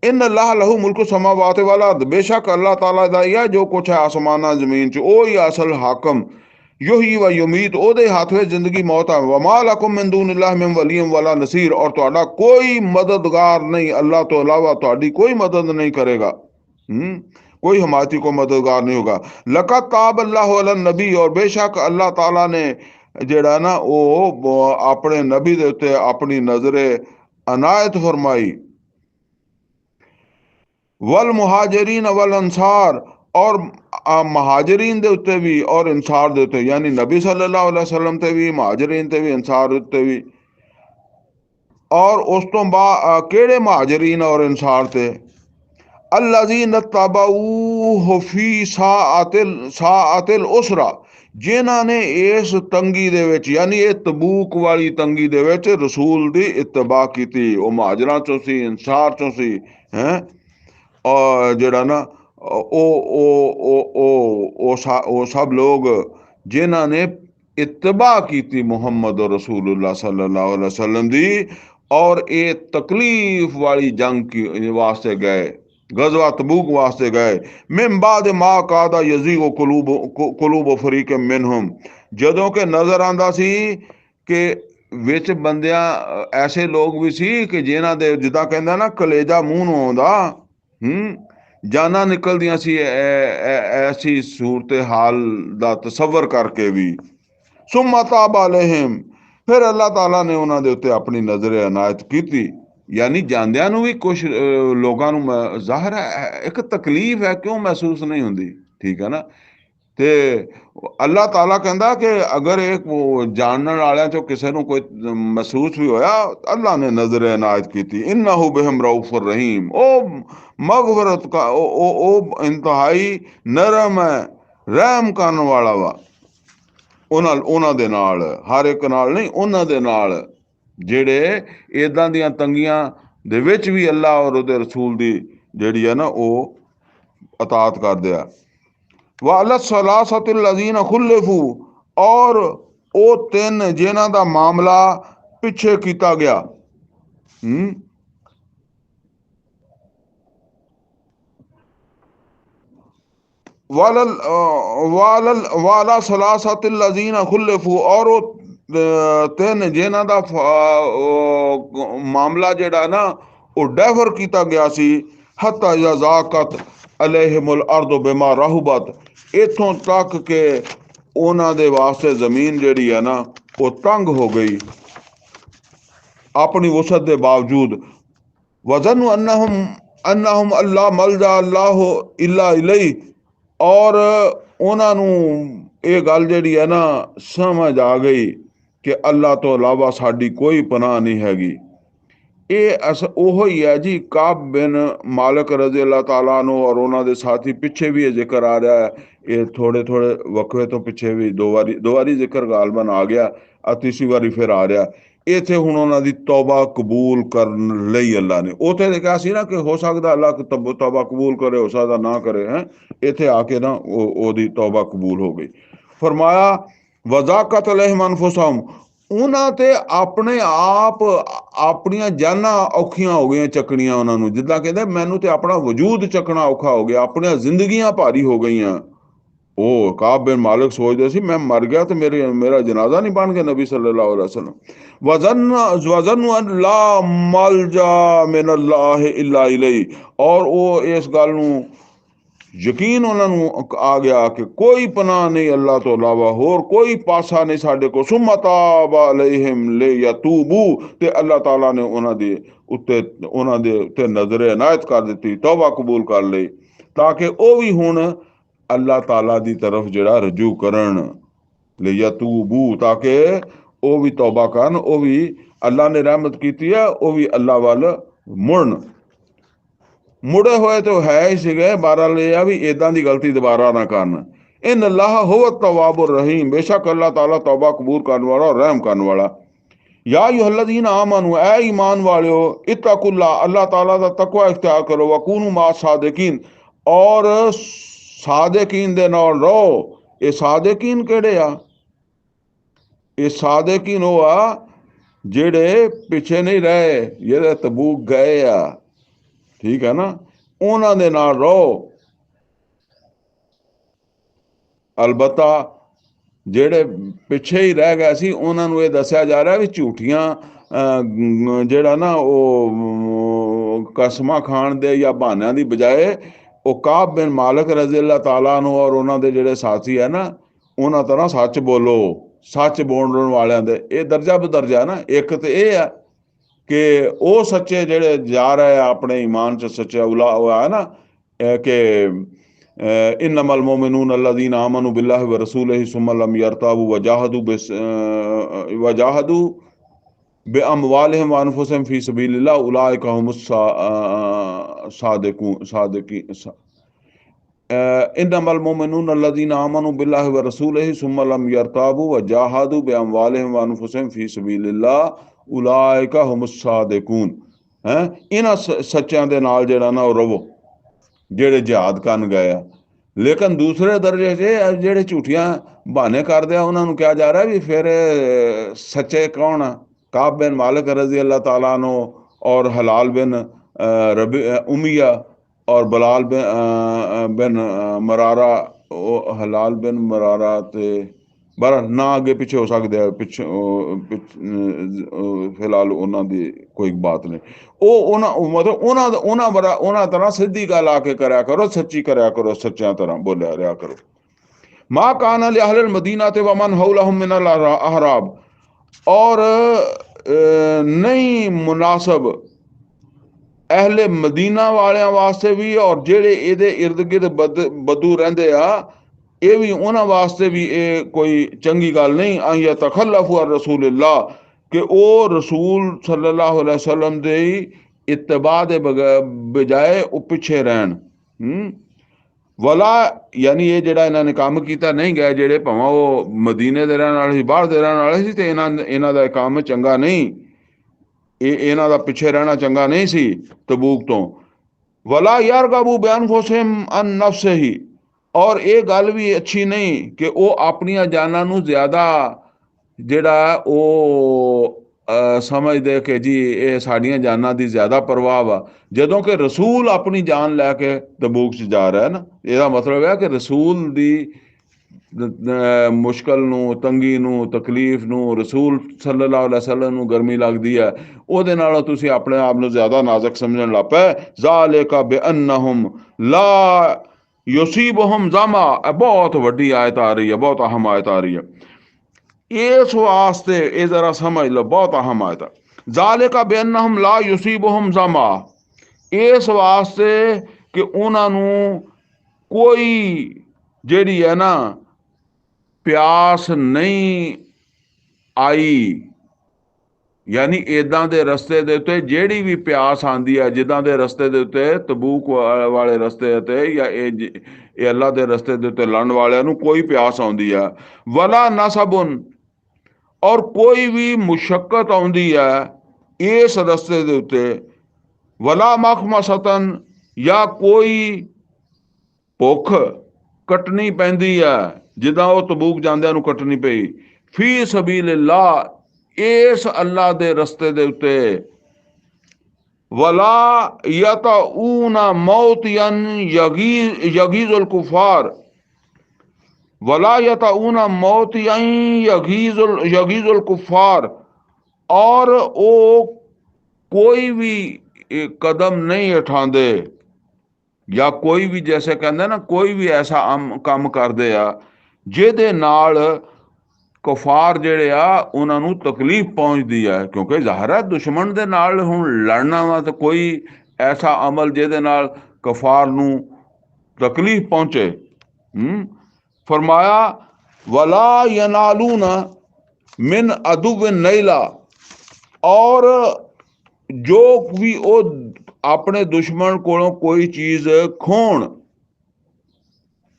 इन अल्लाह लहू मुल्क समावात वाला बेशक अल्लाह ताला दा ही है जो कुछ है आसमाना जमीन च ओ ही असल हाकम युही व युमीत ओदे हाथ में जिंदगी मौत है। वमा लकुम मिन दूनिल्लाहि मिन वलिय्यिन वला नसीर और तुहाडा कोई मददगार नहीं अल्लाह तो अलावा तुहाडी कोई मदद नहीं करेगा। कोई हमायती को मददगार नहीं होगा। लक़द ताब अल्लाहु अलन नबी और बेशक अल्लाह ताला ने जेड़ा ना वो अपने नबी दे उत्ते अपनी नजरे अनायत फरमाई। वल मुहाजिरीन वल अंसार और महाजरीन दे उत्ते भी और अंसार दे उत्ते यानी नबी सल्लल्लाहु अलैहि वसल्लम ते भी महाजरीन ते भी अंसार उत्ते भी। और उस तो बाद केड़े महाजरीन और अंसार ते अल्लज़ीन तबऊहु फी साअतिल उसरा जिन्हां ने इस तंगी दे विच यानी ये तबूक वाली तंगी दे विच रसूल दी इत्तबा कीती। वो महाजरां चों सी अंसार चों सी हैं ਜਿਹੜਾ ਨਾ ਉਹ ਸਭ ਲੋਕ ਜਿਨ੍ਹਾਂ ਨੇ ਇਤਬਾ ਕੀਤੀ ਮੁਹੰਮਦ ਰਸੂਲullah सल्लल्लाहु अलैहि वसल्लम ਦੀ और ये तकलीफ वाली जंग की वास्ते गए, गजवा तबूक वास्ते गए। मिन बाद मा कादा यजीगु कुलूब फरीक मिनहुम, ਜਦੋਂ ਕਿ ਨਜ਼ਰ ਆਂਦਾ ਸੀ ਕਿ ਵਿੱਚ ਬੰਦਿਆਂ ਐਸੇ ਲੋਕ ਵੀ ਸੀ ਕਿ ਜਿਨ੍ਹਾਂ ਦੇ ਜਿੱਦਾਂ ਕਹਿੰਦਾ ਨਾ ਕਲੇਜਾ ਮੂੰਹ ਨੂੰ ਆਉਂਦਾ, ਜਾਨਾਂ ਨਿਕਲਦੀਆਂ ਸੀ ਐਸੀ ਸੂਰਤ ਹਾਲ ਦਾ ਤਸੱਵਰ ਕਰਕੇ ਵੀ। ਸੁੰਮਾ ਤਾਬ ਅਲੈਹਿਮ, ਫਿਰ ਅੱਲਾਹ ਤਾਲਾ ਨੇ ਉਹਨਾਂ ਦੇ ਉੱਤੇ ਆਪਣੀ ਨਜ਼ਰ ਇਨਾਇਤ ਕੀਤੀ। यानी ਜਾਂਦਿਆਂ ਨੂੰ ਵੀ ਕੁਝ ਲੋਕਾਂ ਨੂੰ ਜ਼ਾਹਿਰ ਹੈ ਇੱਕ ਤਕਲੀਫ ਹੈ, ਕਿਉਂ ਮਹਿਸੂਸ ਨਹੀਂ ਹੁੰਦੀ, ਠੀਕ ਹੈ ਨਾ। ਤੇ ਅੱਲਾਹ ਤਾਲਾ ਕਹਿੰਦਾ ਕਿ ਅਗਰ ਇੱਕ ਜਾਣਨ ਵਾਲਿਆਂ ਚੋਂ ਕਿਸੇ ਨੂੰ ਕੋਈ ਮਹਿਸੂਸ ਵੀ ਹੋਇਆ, ਅੱਲਾਹ ਨੇ ਨਜ਼ਰ ਇਨਾਇਤ ਕੀਤੀ। ਇन्नहु बिहिम रऊफुर रहीम, ਉਹ ਮਗਫਰਤ का ਉਹ ਇੰਤਹਾਈ ਨਰਮ ਹੈ, ਰਹਿਮ ਕਰਨ ਵਾਲਾ ਵਾ ਉਹਨਾਂ ਦੇ ਨਾਲ, ਹਰ ਇੱਕ ਨਾਲ ਨਹੀਂ, ਉਹਨਾਂ ਦੇ ਨਾਲ ਜਿਹੜੇ ਇਦਾਂ ਦੀਆਂ ਤੰਗੀਆਂ ਦੇ ਵਿੱਚ ਵੀ ਅੱਲਾਹ ਔਰ ਉਹਦੇ ਰਸੂਲ ਦੀ ਜਿਹੜੀ ਹੈ ਨਾ ਉਹ ਅਤਾਤ ਕਰਦੇ ਆ। ਵਾਲਾ ਸਲਾਸਤੁਲ ਲਜ਼ੀਨਾ ਖੁਲਿਫੂ, ਔਰ ਉਹ ਤਿੰਨ ਜਿਨ੍ਹਾਂ ਦਾ ਮਾਮਲਾ ਪਿੱਛੇ ਕੀਤਾ ਗਿਆ। वाला सलासतुल लज़ीना खुलिफू, और ਉਹ ਤਿੰਨ ਜਿਨ੍ਹਾਂ ਦਾ ਮਾਮਲਾ ਜਿਹੜਾ ਨਾ ਉਹ ਡੈਫਰ ਕੀਤਾ ਗਿਆ ਸੀ। ਹੱਤਾ ਇਜ਼ਾ ਜ਼ਾਕਤ ਅਲੈਹਿਮੁਲ ਅਰਦੁ ਬਿਮਾ ਰਹਬਤ, ਇੱਥੋਂ ਤੱਕ ਕਿ ਉਹਨਾਂ ਦੇ ਵਾਸਤੇ ਜ਼ਮੀਨ ਜਿਹੜੀ ਹੈ ਨਾ ਉਹ ਤੰਗ ਹੋ ਗਈ ਆਪਣੀ ਵਸਅਤ ਦੇ ਬਾਵਜੂਦ। ਵਜ਼ਨੂ अन्नहुम अल्लाह मलजा अल्लाह इल्ला इलैह, और ਉਹਨਾਂ ਨੂੰ ਇਹ ਗੱਲ ਜਿਹੜੀ ਹੈ ਨਾ ਸਮਝ ਆ ਗਈ ਕਿ ਅੱਲਾਹ ਤੋਂ ਇਲਾਵਾ ਸਾਡੀ ਕੋਈ ਪਨਾਹ ਨਹੀਂ ਹੈਗੀ। ਇਹ ਉਹੋ ਹੀ ਹੈ ਜੀ ਕਾਬ ਬਿਨ ਮਾਲਿਕ ਰਜ਼ੀ ਅੱਲਾਹ ਤਾਲਾ ਨੂੰ, ਔਰ ਉਹਨਾਂ ਦੇ ਸਾਥੀ ਪਿੱਛੇ ਵੀ ਇਹ ਜ਼ਿਕਰ ਆ ਰਿਹਾ ਹੈ। ਇਹ ਥੋੜੇ ਥੋੜੇ ਵਕਫੇ ਤੋਂ ਪਿੱਛੇ ਵੀ ਦੋ ਵਾਰੀ ਜ਼ਿਕਰ ਗਾਲਬਨ ਆ ਗਿਆ, ਆ ਤੀਸਰੀ ਵਾਰੀ ਫਿਰ ਆ ਰਿਹਾ। ਇੱਥੇ ਹੁਣ ਉਹਨਾਂ ਦੀ ਤੌਬਾ ਕਬੂਲ ਕਰਨ ਲਈ ਅੱਲਾਹ ਨੇ, ਉੱਥੇ ਕਿਹਾ ਸੀ ਨਾ ਕਿ ਹੋ ਸਕਦਾ ਅੱਲਾਹ ਤੌਬਾ ਕਬੂਲ ਕਰੇ, ਹੋ ਸਕਦਾ ਨਾ ਕਰੇ, ਹੈ ਇੱਥੇ ਆ ਕੇ ਨਾ ਉਹਦੀ ਤੌਬਾ ਕਬੂਲ ਹੋ ਗਈ। ਫਰਮਾਇਆ ਵਜ਼ਾਕਤ ਅਲੈਹਿਮ ਅਨਫੁਸਹੁਮ, ਉਹਨਾਂ ਤੇ ਆਪਣੇ ਆਪ ਆਪਣੀਆਂ ਜਾਨਾਂ ਔਖੀਆਂ ਹੋ ਗਈਆਂ ਚੱਕਣੀਆਂ ਉਹਨਾਂ ਨੂੰ। ਜਿੱਦਾਂ ਕਹਿੰਦੇ ਮੈਨੂੰ ਤੇ ਆਪਣਾ ਵਜੂਦ ਚੱਕਣਾ ਔਖਾ ਹੋ ਗਿਆ, ਆਪਣੀਆਂ ਜ਼ਿੰਦਗੀਆਂ ਭਾਰੀ ਹੋ ਗਈਆਂ। ਉਹ ਕਾਬ ਬਿਨ ਮਾਲਿਕ ਸੋਚਦੇ ਸੀ ਮੈਂ ਮਰ ਗਿਆ ਤੇ ਮੇਰਾ ਜਨਾਜ਼ਾ ਨਹੀਂ ਬਣ ਗਿਆ ਨਬੀ सल्लल्लाहु अलैहि वसल्लम। वज़न ला मलजा मिन अल्लाह इल्ला इलैह, और ਉਹ ਇਸ ਗੱਲ ਨੂੰ ਯਕੀਨ ਉਹਨਾਂ ਨੂੰ ਆ ਗਿਆ ਕਿ ਕੋਈ ਪਨਾਹ ਨਹੀਂ ਅੱਲਾਹ ਤੋਂ ਇਲਾਵਾ, ਹੋਰ ਕੋਈ ਪਾਸਾ ਨਹੀਂ ਸਾਡੇ ਕੋਲ। ਸੁੰਮਾ ਤਾਬ ਅਲੈਹਿਮ ਲਿਯਤੂਬੂ, ਤੇ ਅੱਲਾਹ ਤਾਲਾ ਨੇ ਉਹਨਾਂ ਦੇ ਉੱਤੇ ਨਜ਼ਰ ਇਨਾਇਤ ਕਰ ਦਿੱਤੀ, ਤੌਬਾ ਕਬੂਲ ਕਰ ਲਈ, ਤਾਂ ਕਿ ਉਹ ਵੀ ਹੁਣ ਅੱਲਾਹ ਤਾਲਾ ਦੀ ਤਰਫ ਜਿਹੜਾ ਰਜੂ ਕਰਨ, ਲਿਯਤੂਬੂ, ਤਾਂ ਕਿ ਉਹ ਵੀ ਤੌਬਾ ਕਰਨ, ਉਹ ਵੀ ਅੱਲਾਹ ਨੇ ਰਹਿਮਤ ਕੀਤੀ ਹੈ, ਉਹ ਵੀ ਅੱਲਾਹ ਵੱਲ ਮੁੜਨ। ਮੁੜੇ ਹੋਏ ਤਾਂ ਹੈ ਹੀ ਸੀਗੇ, ਬਹਰਹਾਲ ਇਹ ਆ ਵੀ ਇਦਾਂ ਦੀ ਗਲਤੀ ਦੁਬਾਰਾ ਨਾ ਕਰਨ। ਇਨ ਅੱਲਾਹ ਹੁਵ ਤਵਾਬੁਰ ਰਹੀਮ, ਬੇਸ਼ੱਕ ਅੱਲਾਹ ਤਾਲਾ ਤੌਬਾ ਕਬੂਲ ਕਰਨ ਵਾਲਾ ਔਰ ਰਹਿਮ ਕਰਨ ਵਾਲਾ। या अय्युहल्लज़ीना आमनू, ऐ ईमान वालियो, इत्तकुल्लाह, अल्लाह ताला दा तकवा इख्तियार करो, वकूनू मा सादिकीन, और सादिकीन दे नाल रहो। ये सादिकीन केड़े आ? ये सादिकीन वो आ जेड़े पिछे नहीं रहे, जेड़े तबूक गए आ, ठीक है ना, उन्हां दे नाल रहो। अलबत्ता ਜਿਹੜੇ ਪਿੱਛੇ ਹੀ ਰਹਿ ਗਏ ਸੀ ਉਹਨਾਂ ਨੂੰ ਇਹ ਦੱਸਿਆ ਜਾ ਰਿਹਾ ਵੀ ਝੂਠੀਆਂ ਜਿਹੜਾ ਨਾ ਉਹ ਕਸਮਾਂ ਖਾਣ ਦੇ ਜਾਂ ਬਹਾਨਿਆਂ ਦੀ ਬਜਾਏ ਉਹ ਕਾਬ ਬਿਨ ਮਾਲਿਕ ਰਜ਼ੀ ਅੱਲਾਹ ਤਾਲਾ ਨੂੰ ਔਰ ਉਹਨਾਂ ਦੇ ਜਿਹੜੇ ਸਾਥੀ ਹੈ ਨਾ ਉਹਨਾਂ ਤਰ੍ਹਾਂ ਸੱਚ ਬੋਲੋ, ਸੱਚ ਬੋਲਣ ਵਾਲਿਆਂ ਦੇ ਇਹ ਦਰਜਾ ਬਦਰਜਾ ਨਾ। ਇੱਕ ਤੇ ਇਹ ਹੈ ਕਿ ਉਹ ਸੱਚੇ ਜਿਹੜੇ ਜਾ ਰਹੇ ਆ ਆਪਣੇ ਈਮਾਨ 'ਚ ਸੱਚੇ ਉਲਾ ਹੋਇਆ ਨਾ ਕਿ इन्नमल मोमिनून अल्लज़ीना आमनू बिल्लाहि व रसूलिही सुम्मा लम यरताबू वजाहदू बिअमवालिहिम व अनफुसिहिम फी सबीलिल्लाह उलाइका हुमुस सादिक़ून। इन्नमल मोमिनून अल्लज़ीना आमनू बिल्लाहि व रसूलिही सुम्मा लम यरताबू वजाहदू बिअमवालिहिम व अनफुसिहिम फी सबीलिल्लाह उलाइका हुमुस सादिक़ून। इन्हां सच्चियां दे नाल जेड़ा ना रवो, ਜਿਹੜੇ ਜਿਹਾਦ ਕਰਨ ਗਏ ਆ। ਲੇਕਿਨ ਦੂਸਰੇ ਦਰਜੇ 'ਚ ਜਿਹੜੇ ਝੂਠੀਆਂ ਬਹਾਨੇ ਕਰਦੇ ਆ ਉਹਨਾਂ ਨੂੰ ਕਿਹਾ ਜਾ ਰਿਹਾ ਵੀ ਫਿਰ ਸੱਚੇ ਕੌਣ ਆ? ਕਾਬ ਬਿਨ ਮਾਲਿਕ रजी अल्लाह ताला नो और हलाल बिन रबी उमिया और बलाल बिन मरारा हलाल बिन मरारा ते बारा ना अगे पिछे हो सकते हैं पिछे फिलहाल उन्होंने कोई बात नहीं। मतलब उन्होंने तरह सीधी गल आके करया करो, सच्ची करया करो, सच्चिया तरह बोलिया रहा करो। मां कान अहल मदीना ते वमन हौलहुम मिनल अहराब, और नहीं मुनासब अहले मदीना वालियां वास्ते भी और जेड़े इहदे इर्द गिर्द बदू रहंदे आ ये भी उन्हां वास्ते भी ये कोई चंगी गल नहीं आई तखल्लफु अन रसूलिल्लाह कि वो रसूल सल्लल्लाहु अलैहि वसल्लम दे इत्तबा दे बजाए वो पिछे रहन। वला यानी ये ਜਿਹੜਾ ਇਹਨਾਂ ਨੇ ਕੰਮ ਕੀਤਾ नहीं गए ਜਿਹੜੇ ਭਾਵੇਂ ਉਹ ਮਦੀਨੇ ਦੇ ਰਹਿਣ ਵਾਲੇ ਸੀ, ਬਾਹਰ ਦੇ ਰਹਿਣ ਵਾਲੇ ਸੀ, ਤੇ ਇਹਨਾਂ ਦਾ ਕੰਮ ਚੰਗਾ ਨਹੀਂ, ਇਹਨਾਂ ਦਾ ਪਿੱਛੇ ਰਹਿਣਾ ਚੰਗਾ ਨਹੀਂ ਸੀ ਤਬੂਕ ਤੋਂ। वला यरगबू बिअनफुसिहिम अन नफ्सिही, और ये गल भी अच्छी नहीं कि वो अपनियां जानां नूं ज्यादा ਜਿਹੜਾ ਉਹ ਸਮਝਦੇ ਕਿ ਜੀ ਇਹ ਸਾਡੀਆਂ ਜਾਨਾਂ ਦੀ ਜ਼ਿਆਦਾ ਪਰਵਾਹ ਵਾ, ਜਦੋਂ ਕਿ ਰਸੂਲ ਆਪਣੀ ਜਾਨ ਲੈ ਕੇ ਤਬੂਕ 'ਚ ਜਾ ਰਿਹਾ ਨਾ। ਇਹਦਾ ਮਤਲਬ ਹੈ ਕਿ ਰਸੂਲ ਦੀ ਮੁਸ਼ਕਲ ਨੂੰ, ਤੰਗੀ ਨੂੰ, ਤਕਲੀਫ ਨੂੰ, ਰਸੂਲ ਸੱਲੱਲਾਹੁ ਅਲੈहि ਵਸੱਲਮ ਨੂੰ ਗਰਮੀ ਲੱਗਦੀ ਹੈ, ਉਹਦੇ ਨਾਲੋਂ ਤੁਸੀਂ ਆਪਣੇ ਆਪ ਨੂੰ ਜ਼ਿਆਦਾ ਨਾਜ਼ੁਕ ਸਮਝਣ ਲੱਗ ਪਏ। ਜ਼ਾਲਿਕਾ ਬਿਅੰਨਹੁਮ ਲਾ युसीबहुम ज़मा, बहुत वड्डी आयत आ रही है, बहुत अहम आयत आ रही है। इस वास्ते ये जरा समझ लो, बहुत अहम आयत है। ज़ालिका बिअन्नहुम ला युसीबहुम ज़मा, इस वास्ते कि उन्होंने कोई जिहड़ी है ना प्यास नहीं आई, यानी इदां दे रस्ते दे उत्ते ਜਿਹੜੀ भी प्यास आंदी है, जिदां दे रस्ते दे उत्ते तबूक वाले रस्ते ते या ये अल्लाह दे रस्ते दे उत्ते लड़न वालियां नूं कोई प्यास आउंदी है। वला नसबुन, और कोई भी मुशक्कत आउंदी है इस रस्ते दे उत्ते। वला मखमसतन, या कोई भुख कटनी पैंदी है जिदां वो तबूक जांदियां नूं कटनी पई। फी सबीलिल्लाह, इस अल्लाह दे रस्ते दे उत्ते। वला यतऊना मौतियन यगीजुल कुफार, वला यतऊना मौतियन यगीजुल कुफार, और वो कोई भी कदम नहीं उठांदे, या कोई भी जैसे कहते ना कोई भी ऐसा काम करदे आ जिहदे नाल कफार ਜਿਹੜੇ ਆ ਉਹਨਾਂ ਨੂੰ ਤਕਲੀਫ ਪਹੁੰਚਦੀ ਹੈ। ਕਿਉਂਕਿ ਜ਼ਾਹਰ ਹੈ ਦੁਸ਼ਮਣ ਦੇ ਨਾਲ ਹੁਣ ਲੜਨਾ ਵਾ ਤਾਂ ਕੋਈ ਐਸਾ ਅਮਲ ਜਿਹਦੇ ਨਾਲ ਕਫਾਰ ਨੂੰ ਤਕਲੀਫ ਪਹੁੰਚੇ। फरमाया वला यनालूना मिन अदुव्विन नैला, और जो भी वो अपने दुश्मन कोलों कोई चीज खोण,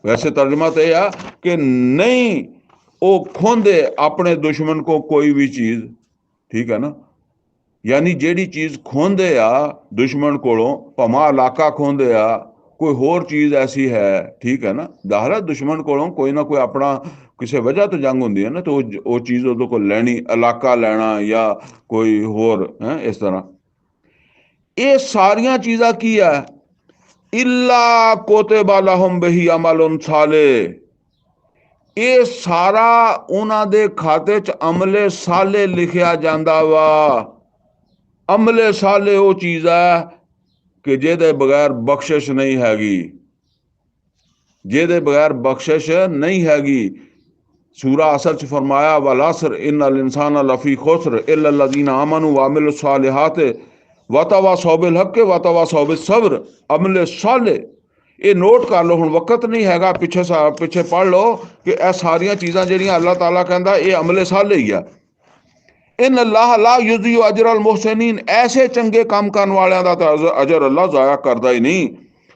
वैसे तर्जमा तो यह कि नहीं वो खोंदे अपने दुश्मन को कोई भी चीज, ठीक है ना। यानी जेड़ी चीज खोंदे आ दुश्मन कोलों, भावें इलाका खोंदे आ, कोई होर चीज ऐसी है, ठीक है ना। ज़ाहिर है दुश्मन कोलों कोई ना कोई अपना किसी वजह तो जंग होंदी है ना, तो वो चीज़ उहदे कोल लैनी, इलाका लैना या कोई होर है इस तरह। ये सारियां चीज़ां की है, इल्ला कुतिबा लहुम बिही अमलुन सालिह, ये सारा उन्हां दे खाते च अमले साले लिखिया जांदा वा। अमले साले वो चीज़ है कि जिहदे बगैर बख्शिश नहीं हैगी, जिहदे बगैर बख्शिश नहीं हैगी। सूरा असर च फरमाया वल असर इन्नल इंसाना लफी खुस्र इल्ला लज़ीना आमनू व अमिलुस सालिहात व तवासौ बिल हक़ व तवासौ बिस सब्र। अमले साले ये नोट कर लो, हुण वक्त नहीं हैगा, पिछे पढ़ लो कि यह सारियां चीज़ां जिहड़ियां अल्लाह ताला कहंदा ये अमले साले ही है। इन अल्लाह ला युज़ियु अजरल मुहसिनीन, ऐसे चंगे काम करने वालियां दा तो अजर अल्लाह ज़ाया करदा ही नहीं।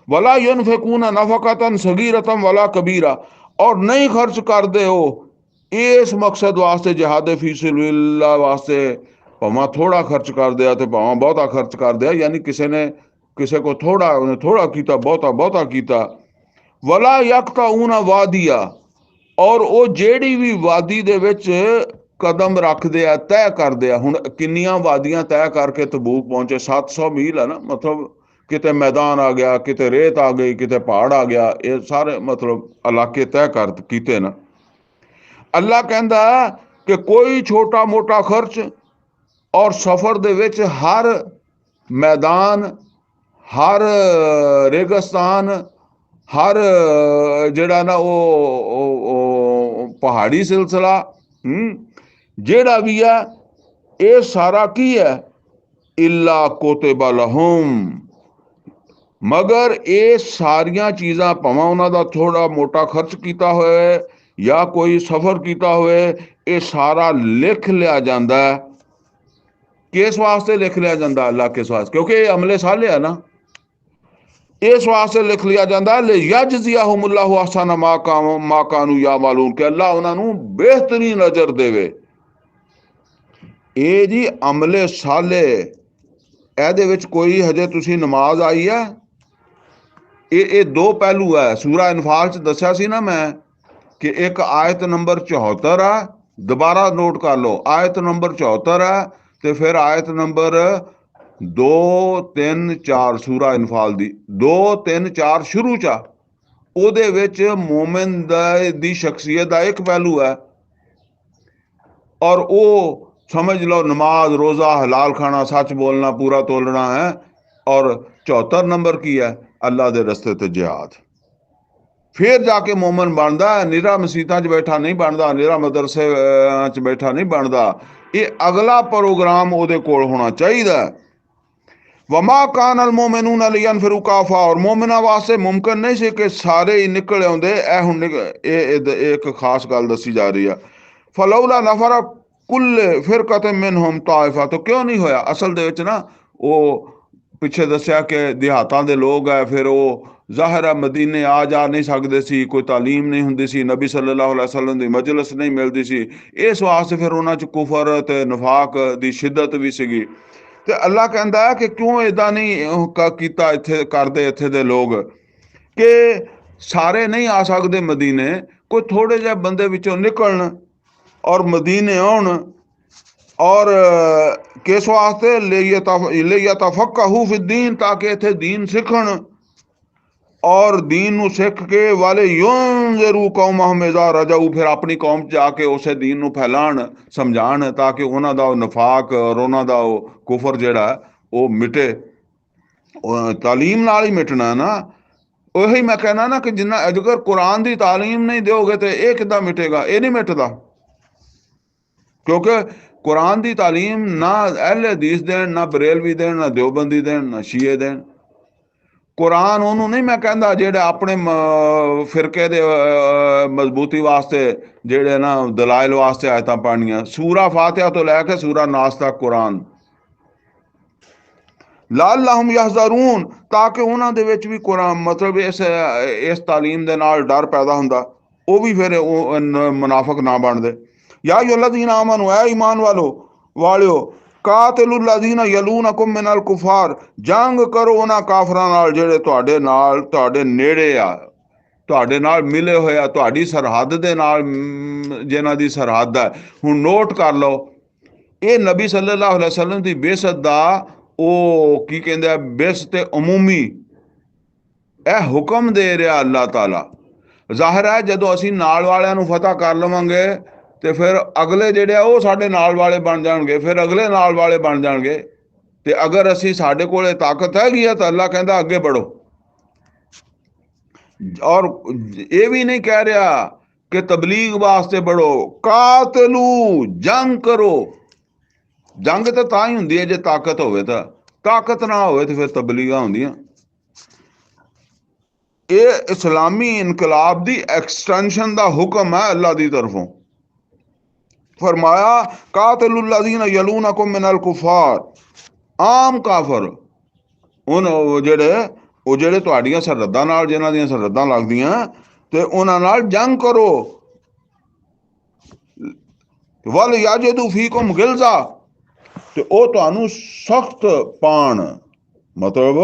वला युनफिकूना नफकतन सगीरतन वला कबीरा, और नहीं खर्च करदे हो इस मकसद वास्ते जिहाद फी सबिलिल्लाह वास्ते, भावें थोड़ा खर्च कर दिया तो भावें बहुता खर्च कर दिया, यानी किसी ने ਕਿਸੇ ਕੋ ਥੋੜਾ, ਉਹਨੇ ਥੋੜਾ ਕੀਤਾ, ਬਹੁਤਾ ਬਹੁਤਾ ਕੀਤਾ। ਵਲਾ ਯਕਤਾਊਨਾ ਵਾਦੀਆ, ਔਰ ਉਹ ਜਿਹੜੀ ਵੀ ਵਾਦੀ ਦੇ ਵਿੱਚ ਕਦਮ ਰੱਖਦੇ ਆ, ਤੈਅ ਕਰਦੇ ਆ। ਹੁਣ ਕਿੰਨੀਆਂ ਵਾਦੀਆਂ ਤੈਅ ਕਰਕੇ ਤਬੂਕ ਪਹੁੰਚੇ, 700 ਮੀਲ ਹੈ ਨਾ, ਮਤਲਬ ਕਿਤੇ ਮੈਦਾਨ ਆ ਗਿਆ, ਕਿਤੇ ਰੇਤ ਆ ਗਈ, ਕਿਤੇ ਪਹਾੜ ਆ ਗਿਆ, ਇਹ ਸਾਰੇ ਮਤਲਬ ਇਲਾਕੇ ਤੈਅ ਕਰ ਕੀਤੇ ਨਾ। ਅੱਲਾ ਕਹਿੰਦਾ ਕਿ ਕੋਈ ਛੋਟਾ ਮੋਟਾ ਖਰਚ ਔਰ ਸਫ਼ਰ ਦੇ ਵਿੱਚ ਹਰ ਮੈਦਾਨ, ਹਰ ਰੇਗਿਸਤਾਨ, ਹਰ ਜਿਹੜਾ ਨਾ ਉਹ ਪਹਾੜੀ ਸਿਲਸਿਲਾ, ਜਿਹੜਾ ਵੀ ਹੈ, ਇਹ ਸਾਰਾ ਕੀ ਹੈ? ਇਲਾ ਕੁਤਿਬਾ ਲਹੁਮ, ਮਗਰ ਇਹ ਸਾਰੀਆਂ ਚੀਜ਼ਾਂ ਭਾਵੇਂ ਉਹਨਾਂ ਦਾ ਥੋੜਾ ਮੋਟਾ ਖਰਚ ਕੀਤਾ ਹੋਇਆ ਜਾਂ ਕੋਈ ਸਫ਼ਰ ਕੀਤਾ ਹੋਵੇ, ਇਹ ਸਾਰਾ ਲਿਖ ਲਿਆ ਜਾਂਦਾ। ਕਿਸ ਵਾਸਤੇ ਲਿਖ ਲਿਆ ਜਾਂਦਾ? ਅੱਲਾ ਕਿਸ ਵਾਸਤੇ? ਕਿਉਂਕਿ ਇਹ ਅਮਲੇ ਸਾਲੇ ਆ ਨਾ, ਇਸ ਵਾਸਤੇ ਲਿਖ ਲਿਆ ਜਾਂਦਾ ਲਿਯਜਜ਼ਿਅਹੁਮੁੱਲਾਹੁ ਅਹਸਨ ਮਾ ਕਾਨੂ ਯਅਮਲੂਨ, ਕਿ ਅੱਲਾ ਉਹਨਾਂ ਨੂੰ ਬਿਹਤਰੀਨ ਅਜਰ ਦੇਵੇ। ਇਹ ਜੀ ਅਮਲੇ ਸਾਲੇ, ਇਹਦੇ ਵਿੱਚ ਕੋਈ ਹਜੇ ਤੁਸੀਂ ਨਮਾਜ਼ ਆਈ ਹੈ, ਇਹ ਦੋ ਪਹਿਲੂ ਹੈ। ਸੂਰਾ ਇਨਫਾਲ 'ਚ ਦੱਸਿਆ ਸੀ ਨਾ ਮੈਂ ਕਿ ਇੱਕ ਆਇਤ ਨੰਬਰ 74 ਆ, ਦੁਬਾਰਾ ਨੋਟ ਕਰ ਲਓ, ਆਇਤ ਨੰਬਰ 74 ਹੈ, ਤੇ ਫਿਰ ਆਇਤ ਨੰਬਰ 2, 3, 4 ਸੂਰਾ ਇਨਫਾਲ ਦੀ 2, 3, 4 ਸ਼ੁਰੂ 'ਚ ਆ। ਉਹਦੇ ਵਿੱਚ ਮੋਮਿਨ ਦੀ ਸ਼ਖਸੀਅਤ ਦਾ ਇੱਕ ਪਹਿਲੂ ਹੈ, ਔਰ ਉਹ ਸਮਝ ਲਓ ਨਮਾਜ਼, ਰੋਜ਼ਾ, ਹਲਾਲ ਖਾਣਾ, ਸੱਚ ਬੋਲਣਾ, ਪੂਰਾ ਤੋਲਣਾ ਹੈ। ਔਰ 74 ਨੰਬਰ ਕੀ ਹੈ? ਅੱਲਾ ਦੇ ਰਸਤੇ ਤੇ ਜਿਹਾਦ। ਫਿਰ ਜਾ ਕੇ ਮੋਮਨ ਬਣਦਾ, ਨਿਰਾ ਮਸੀਤਾਂ 'ਚ ਬੈਠਾ ਨਹੀਂ ਬਣਦਾ, ਨਿਰਾ ਮਦਰਸੇ 'ਚ ਬੈਠਾ ਨਹੀਂ ਬਣਦਾ। ਇਹ ਅਗਲਾ ਪ੍ਰੋਗਰਾਮ ਉਹਦੇ ਕੋਲ ਹੋਣਾ ਚਾਹੀਦਾ। ਵਮਾ ਕਾਨ ਅਲ ਮੋਮਿਨੂਨ ਲਿਯਨਫਿਰੂ ਕਾਫਾ, ਔਰ ਮੋਮਿਨਾਂ ਵਾਸਤੇ ਮੁਮਕਿਨ ਨਹੀਂ ਸੀ ਕਿ ਸਾਰੇ ਹੀ ਨਿਕਲ ਆਉਂਦੇ। ਇਹ ਹੁਣ ਇਹ ਇੱਕ ਖਾਸ ਗੱਲ ਦੱਸੀ ਜਾ ਰਹੀ ਆ। ਫਲੌਲਾ ਨਫਰ ਕੁੱਲ ਫਿਰਕਤ ਮਿਨਹੁਮ ਤਾਇਫਾ, ਤਾਂ ਕਿਉਂ ਨਹੀਂ ਹੋਇਆ? ਅਸਲ ਦੇ ਵਿੱਚ ਨਾ, ਉਹ ਪਿੱਛੇ ਦੱਸਿਆ ਕਿ ਦਿਹਾਤਾਂ ਦੇ ਲੋਕ ਹੈ, ਫਿਰ ਉਹ ਜ਼ਾਹਿਰ ਹੈ ਮਦੀਨੇ ਆ ਜਾ ਨਹੀਂ ਸਕਦੇ ਸੀ, ਕੋਈ ਤਾਲੀਮ ਨਹੀਂ ਹੁੰਦੀ ਸੀ, ਨਬੀ ਸੱਲੱਲਾਹੁ ਅਲੈਹਿ ਵਸੱਲਮ ਦੀ ਮਜਲਿਸ ਨਹੀਂ ਮਿਲਦੀ ਸੀ, ਇਸ ਵਾਸਤੇ ਫਿਰ ਉਹਨਾਂ 'ਚ ਕੁਫਰ ਤੇ ਨਫਾਕ ਦੀ ਸ਼ਿੱਦਤ ਵੀ ਸੀਗੀ। ਤੇ ਅੱਲਾ ਕਹਿੰਦਾ ਕਿ ਕਿਉਂ ਇੱਦਾਂ ਨਹੀਂ ਕੀਤਾ ਇੱਥੇ ਕਰਦੇ, ਇੱਥੇ ਦੇ ਲੋਕ, ਕਿ ਸਾਰੇ ਨਹੀਂ ਆ ਸਕਦੇ ਮਦੀਨੇ, ਕੋਈ ਥੋੜੇ ਜਿਹੇ ਬੰਦੇ ਵਿੱਚੋਂ ਨਿਕਲਣ ਔਰ ਮਦੀਨੇ ਆਉਣ। ਔਰ ਕਿਸ ਵਾਸਤੇ? ਲਿਯਤਫੱਕਹੂ ਫਿद्दीन, ਤਾਂ ਕਿ ਇੱਥੇ ਦੀਨ ਸਿੱਖਣ, ਔਰ ਦੀਨ ਨੂੰ ਸਿੱਖ ਕੇ ਵਾਲੇ ਯੁਨਜ਼ਿਰੂ ਕੌਮਹੁਮ ਇਜ਼ਾ ਰਜਊ, ਫਿਰ ਆਪਣੀ ਕੌਮ 'ਚ ਜਾ ਕੇ ਉਸੇ ਦੀਨ ਨੂੰ ਫੈਲਾਣ, ਸਮਝਾਣ, ਤਾਂ ਕਿ ਉਹਨਾਂ ਦਾ ਉਹ ਨਫਾਕ ਔਰ ਉਹਨਾਂ ਦਾ ਉਹ ਕੁਫਰ ਜਿਹੜਾ ਉਹ ਮਿਟੇ। ਤਾਲੀਮ ਨਾਲ ਹੀ ਮਿਟਣਾ ਨਾ। ਉਹੀ ਮੈਂ ਕਹਿਣਾ ਨਾ ਕਿ ਜਿੰਨਾ ਅਜਗਰ ਕੁਰਾਨ ਦੀ ਤਾਲੀਮ ਨਹੀਂ ਦਿਓਗੇ ਤੇ ਇਹ ਕਿੱਦਾਂ ਮਿਟੇਗਾ? ਇਹ ਨਹੀਂ ਮਿਟਦਾ, ਕਿਉਂਕਿ ਕੁਰਾਨ ਦੀ ਤਾਲੀਮ ਨਾ ਅਹਿਲੇ ਹਦੀਸ ਦੇਣ, ਨਾ ਬਰੇਲਵੀ ਦੇਣ, ਨਾ ਦਿਓਬੰਦੀ ਦੇਣ, ਨਾ ਸ਼ੀਏ ਦੇਣ। ਕੁਰਾਨ ਉਹਨੂੰ ਨਹੀਂ ਮੈਂ ਕਹਿੰਦਾ ਜਿਹੜੇ ਆਪਣੇ ਫਿਰਕੇ ਦੇ ਮਜ਼ਬੂਤੀ ਵਾਸਤੇ, ਜਿਹੜੇ ਨਾ ਦਲਾਇਲ ਵਾਸਤੇ ਆਇਤਾਂ ਪੜ੍ਹਨੀਆਂ। ਸੂਰਾ ਫਾਤਿਹਾ ਤੋਂ ਲੈ ਕੇ ਸੂਰਾ ਨਾਸ ਤੱਕ ਕੁਰਾਨ, ਲਅੱਲਹੁਮ ਯਹਜ਼रून, ਤਾਂ ਕਿ ਉਹਨਾਂ ਦੇ ਵਿੱਚ ਵੀ ਕੁਰਾਨ ਮਤਲਬ ਇਸ ਤਾਲੀਮ ਦੇ ਨਾਲ ਡਰ ਪੈਦਾ ਹੁੰਦਾ, ਉਹ ਵੀ ਫਿਰ ਉਹ ਮੁਨਾਫਿਕ ਨਾ ਬਣਦੇ। ਯਾ ਅਯੁਹੱਲਜ਼ੀਨਾ ਆਮਨੂ, ਐ ਈਮਾਨ ਵਾਲਿਓ, ਕਾਤਿਲੂ ਲੱਜ਼ੀਨਾ ਯਲੂਨਕੁਮ ਮਿਨਲ ਕੁਫਾਰ, ਜੰਗ ਕਰੋ ਉਹਨਾਂ ਕਾਫਰਾਂ ਨਾਲ ਜਿਹੜੇ ਤੁਹਾਡੇ ਨਾਲ, ਤੁਹਾਡੇ ਨੇੜੇ ਆ, ਤੁਹਾਡੇ ਨਾਲ ਮਿਲੇ ਹੋਏ ਆ, ਤੁਹਾਡੀ ਸਰਹੱਦ ਦੇ ਨਾਲ, ਜਿਨ੍ਹਾਂ ਦੀ ਸਰਹੱਦ ਹੈ। ਹੁਣ ਨੋਟ ਕਰ ਲਓ, ਇਹ ਨਬੀ ਸੱਲੱਲਾਹੁ ਅਲੈਹਿ ਵਸੱਲਮ ਦੀ ਬੇਅਸਤ ਦਾ ਉਹ ਕੀ ਕਹਿੰਦੇ ਆ, ਬੇਅਸਤ ਉਮੂਮੀ ਇਹ ਹੁਕਮ ਦੇ ਰਿਹਾ ਅੱਲਾਹ ਤਾਲਾ। ਜ਼ਾਹਿਰ ਹੈ ਜਦੋਂ ਅਸੀਂ ਨਾਲ ਵਾਲਿਆਂ ਨੂੰ ਫਤਹ ਕਰ ਲਵਾਂਗੇ ਤੇ ਫਿਰ ਅਗਲੇ ਜਿਹੜੇ ਆ ਉਹ ਸਾਡੇ ਨਾਲ ਵਾਲੇ ਬਣ ਜਾਣਗੇ, ਫਿਰ ਅਗਲੇ ਨਾਲ ਵਾਲੇ ਬਣ ਜਾਣਗੇ। ਤੇ ਅਗਰ ਅਸੀਂ ਸਾਡੇ ਕੋਲੇ ਤਾਕਤ ਹੈਗੀ ਆ ਤਾਂ ਅੱਲਾਹ ਕਹਿੰਦਾ ਅੱਗੇ बढ़ो। ਔਰ ਇਹ ਵੀ ਨਹੀਂ ਕਹਿ ਰਿਹਾ ਕਿ ਤਬਲੀਗ ਵਾਸਤੇ बढ़ो, ਕਾਤਲੂ, ਜੰਗ ਕਰੋ। ਜੰਗ ਤਾਂ ਹੀ ਹੁੰਦੀ ਹੈ ਜੇ ਤਾਕਤ ਹੋਵੇ, ਤਾਂ ਤਾਕਤ ਨਾ ਹੋਵੇ ਤੇ ਫਿਰ ਤਬਲੀਗਾਂ ਹੁੰਦੀਆਂ। ਇਹ ਇਸਲਾਮੀ ਇਨਕਲਾਬ ਦੀ ਐਕਸਟੈਂਸ਼ਨ ਦਾ ਹੁਕਮ ਹੈ ਅੱਲਾ ਦੀ ਤਰਫੋਂ। फरमाया कातिलुल लज़ीना यलूनकुम मिनल कुफार, आम काफर, ਉਹ ਜਿਹੜੇ ਤੁਹਾਡੀਆਂ ਸਰਹੱਦਾਂ ਨਾਲ, ਜਿਨ੍ਹਾਂ ਦੀਆਂ ਸਰਹੱਦਾਂ ਲੱਗਦੀਆਂ, ਤੇ ਉਹਨਾਂ ਨਾਲ ਜੰਗ ਕਰੋ। ਵਲ ਯਜਦੂ ਫੀਕੁਮ ਗਿਲਜ਼ਾ, ਤੇ ਉਹ ਤੁਹਾਨੂੰ ਸਖਤ ਪਾਣ, ਮਤਲਬ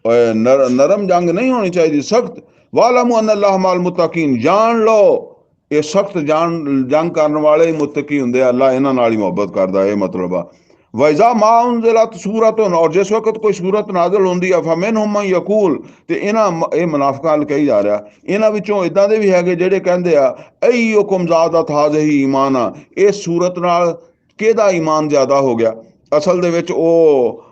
ਨਰਮ ਜੰਗ ਨਹੀਂ ਹੋਣੀ ਚਾਹੀਦੀ, ਸਖਤ। ਵਾਲਮੂ ਅਨ ਅੱਲਾਹ ਮਾਲ ਮੁਤਕੀਨ, ਜਾਣ ਲਓ ਇਹ ਸਖਤ ਜੰਗ ਕਰਨ ਵਾਲੇ ਹੀ ਮੁਤਕੀ ਹੁੰਦੇ ਆ, ਅੱਲਾ ਇਹਨਾਂ ਨਾਲ ਹੀ ਮੁਹੱਬਤ ਕਰਦਾ, ਇਹ ਮਤਲਬ ਆ। ਵੈਜ਼ਾ ਮਾ ਉਨਜ਼ਲਤ ਸੂਰਤੁਨ, ਔਰ ਜਿਸ ਵਕਤ ਕੋਈ ਸੂਰਤ ਨਾਜ਼ਲ ਹੁੰਦੀ ਆ, ਫਮਿਨਹੁਮ ਮਨ ਯਕੂਲ, ਤੇ ਇਹ ਮੁਨਾਫਿਕਾਂ ਵੱਲ ਕਹੀ ਜਾ ਰਿਹਾ, ਇਹਨਾਂ ਵਿੱਚੋਂ ਇਦਾਂ ਦੇ ਵੀ ਹੈਗੇ ਜਿਹੜੇ ਕਹਿੰਦੇ ਆ ਅਯੁਕੁਮ ਜ਼ਾਦਤ ਹਾਜ਼ਿਹੀ ਈਮਾਨਾ, ਇਸ ਸੂਰਤ ਨਾਲ ਕਿਹਦਾ ਈਮਾਨ ਜ਼ਿਆਦਾ ਹੋ ਗਿਆ। ਅਸਲ ਦੇ ਵਿੱਚ ਉਹ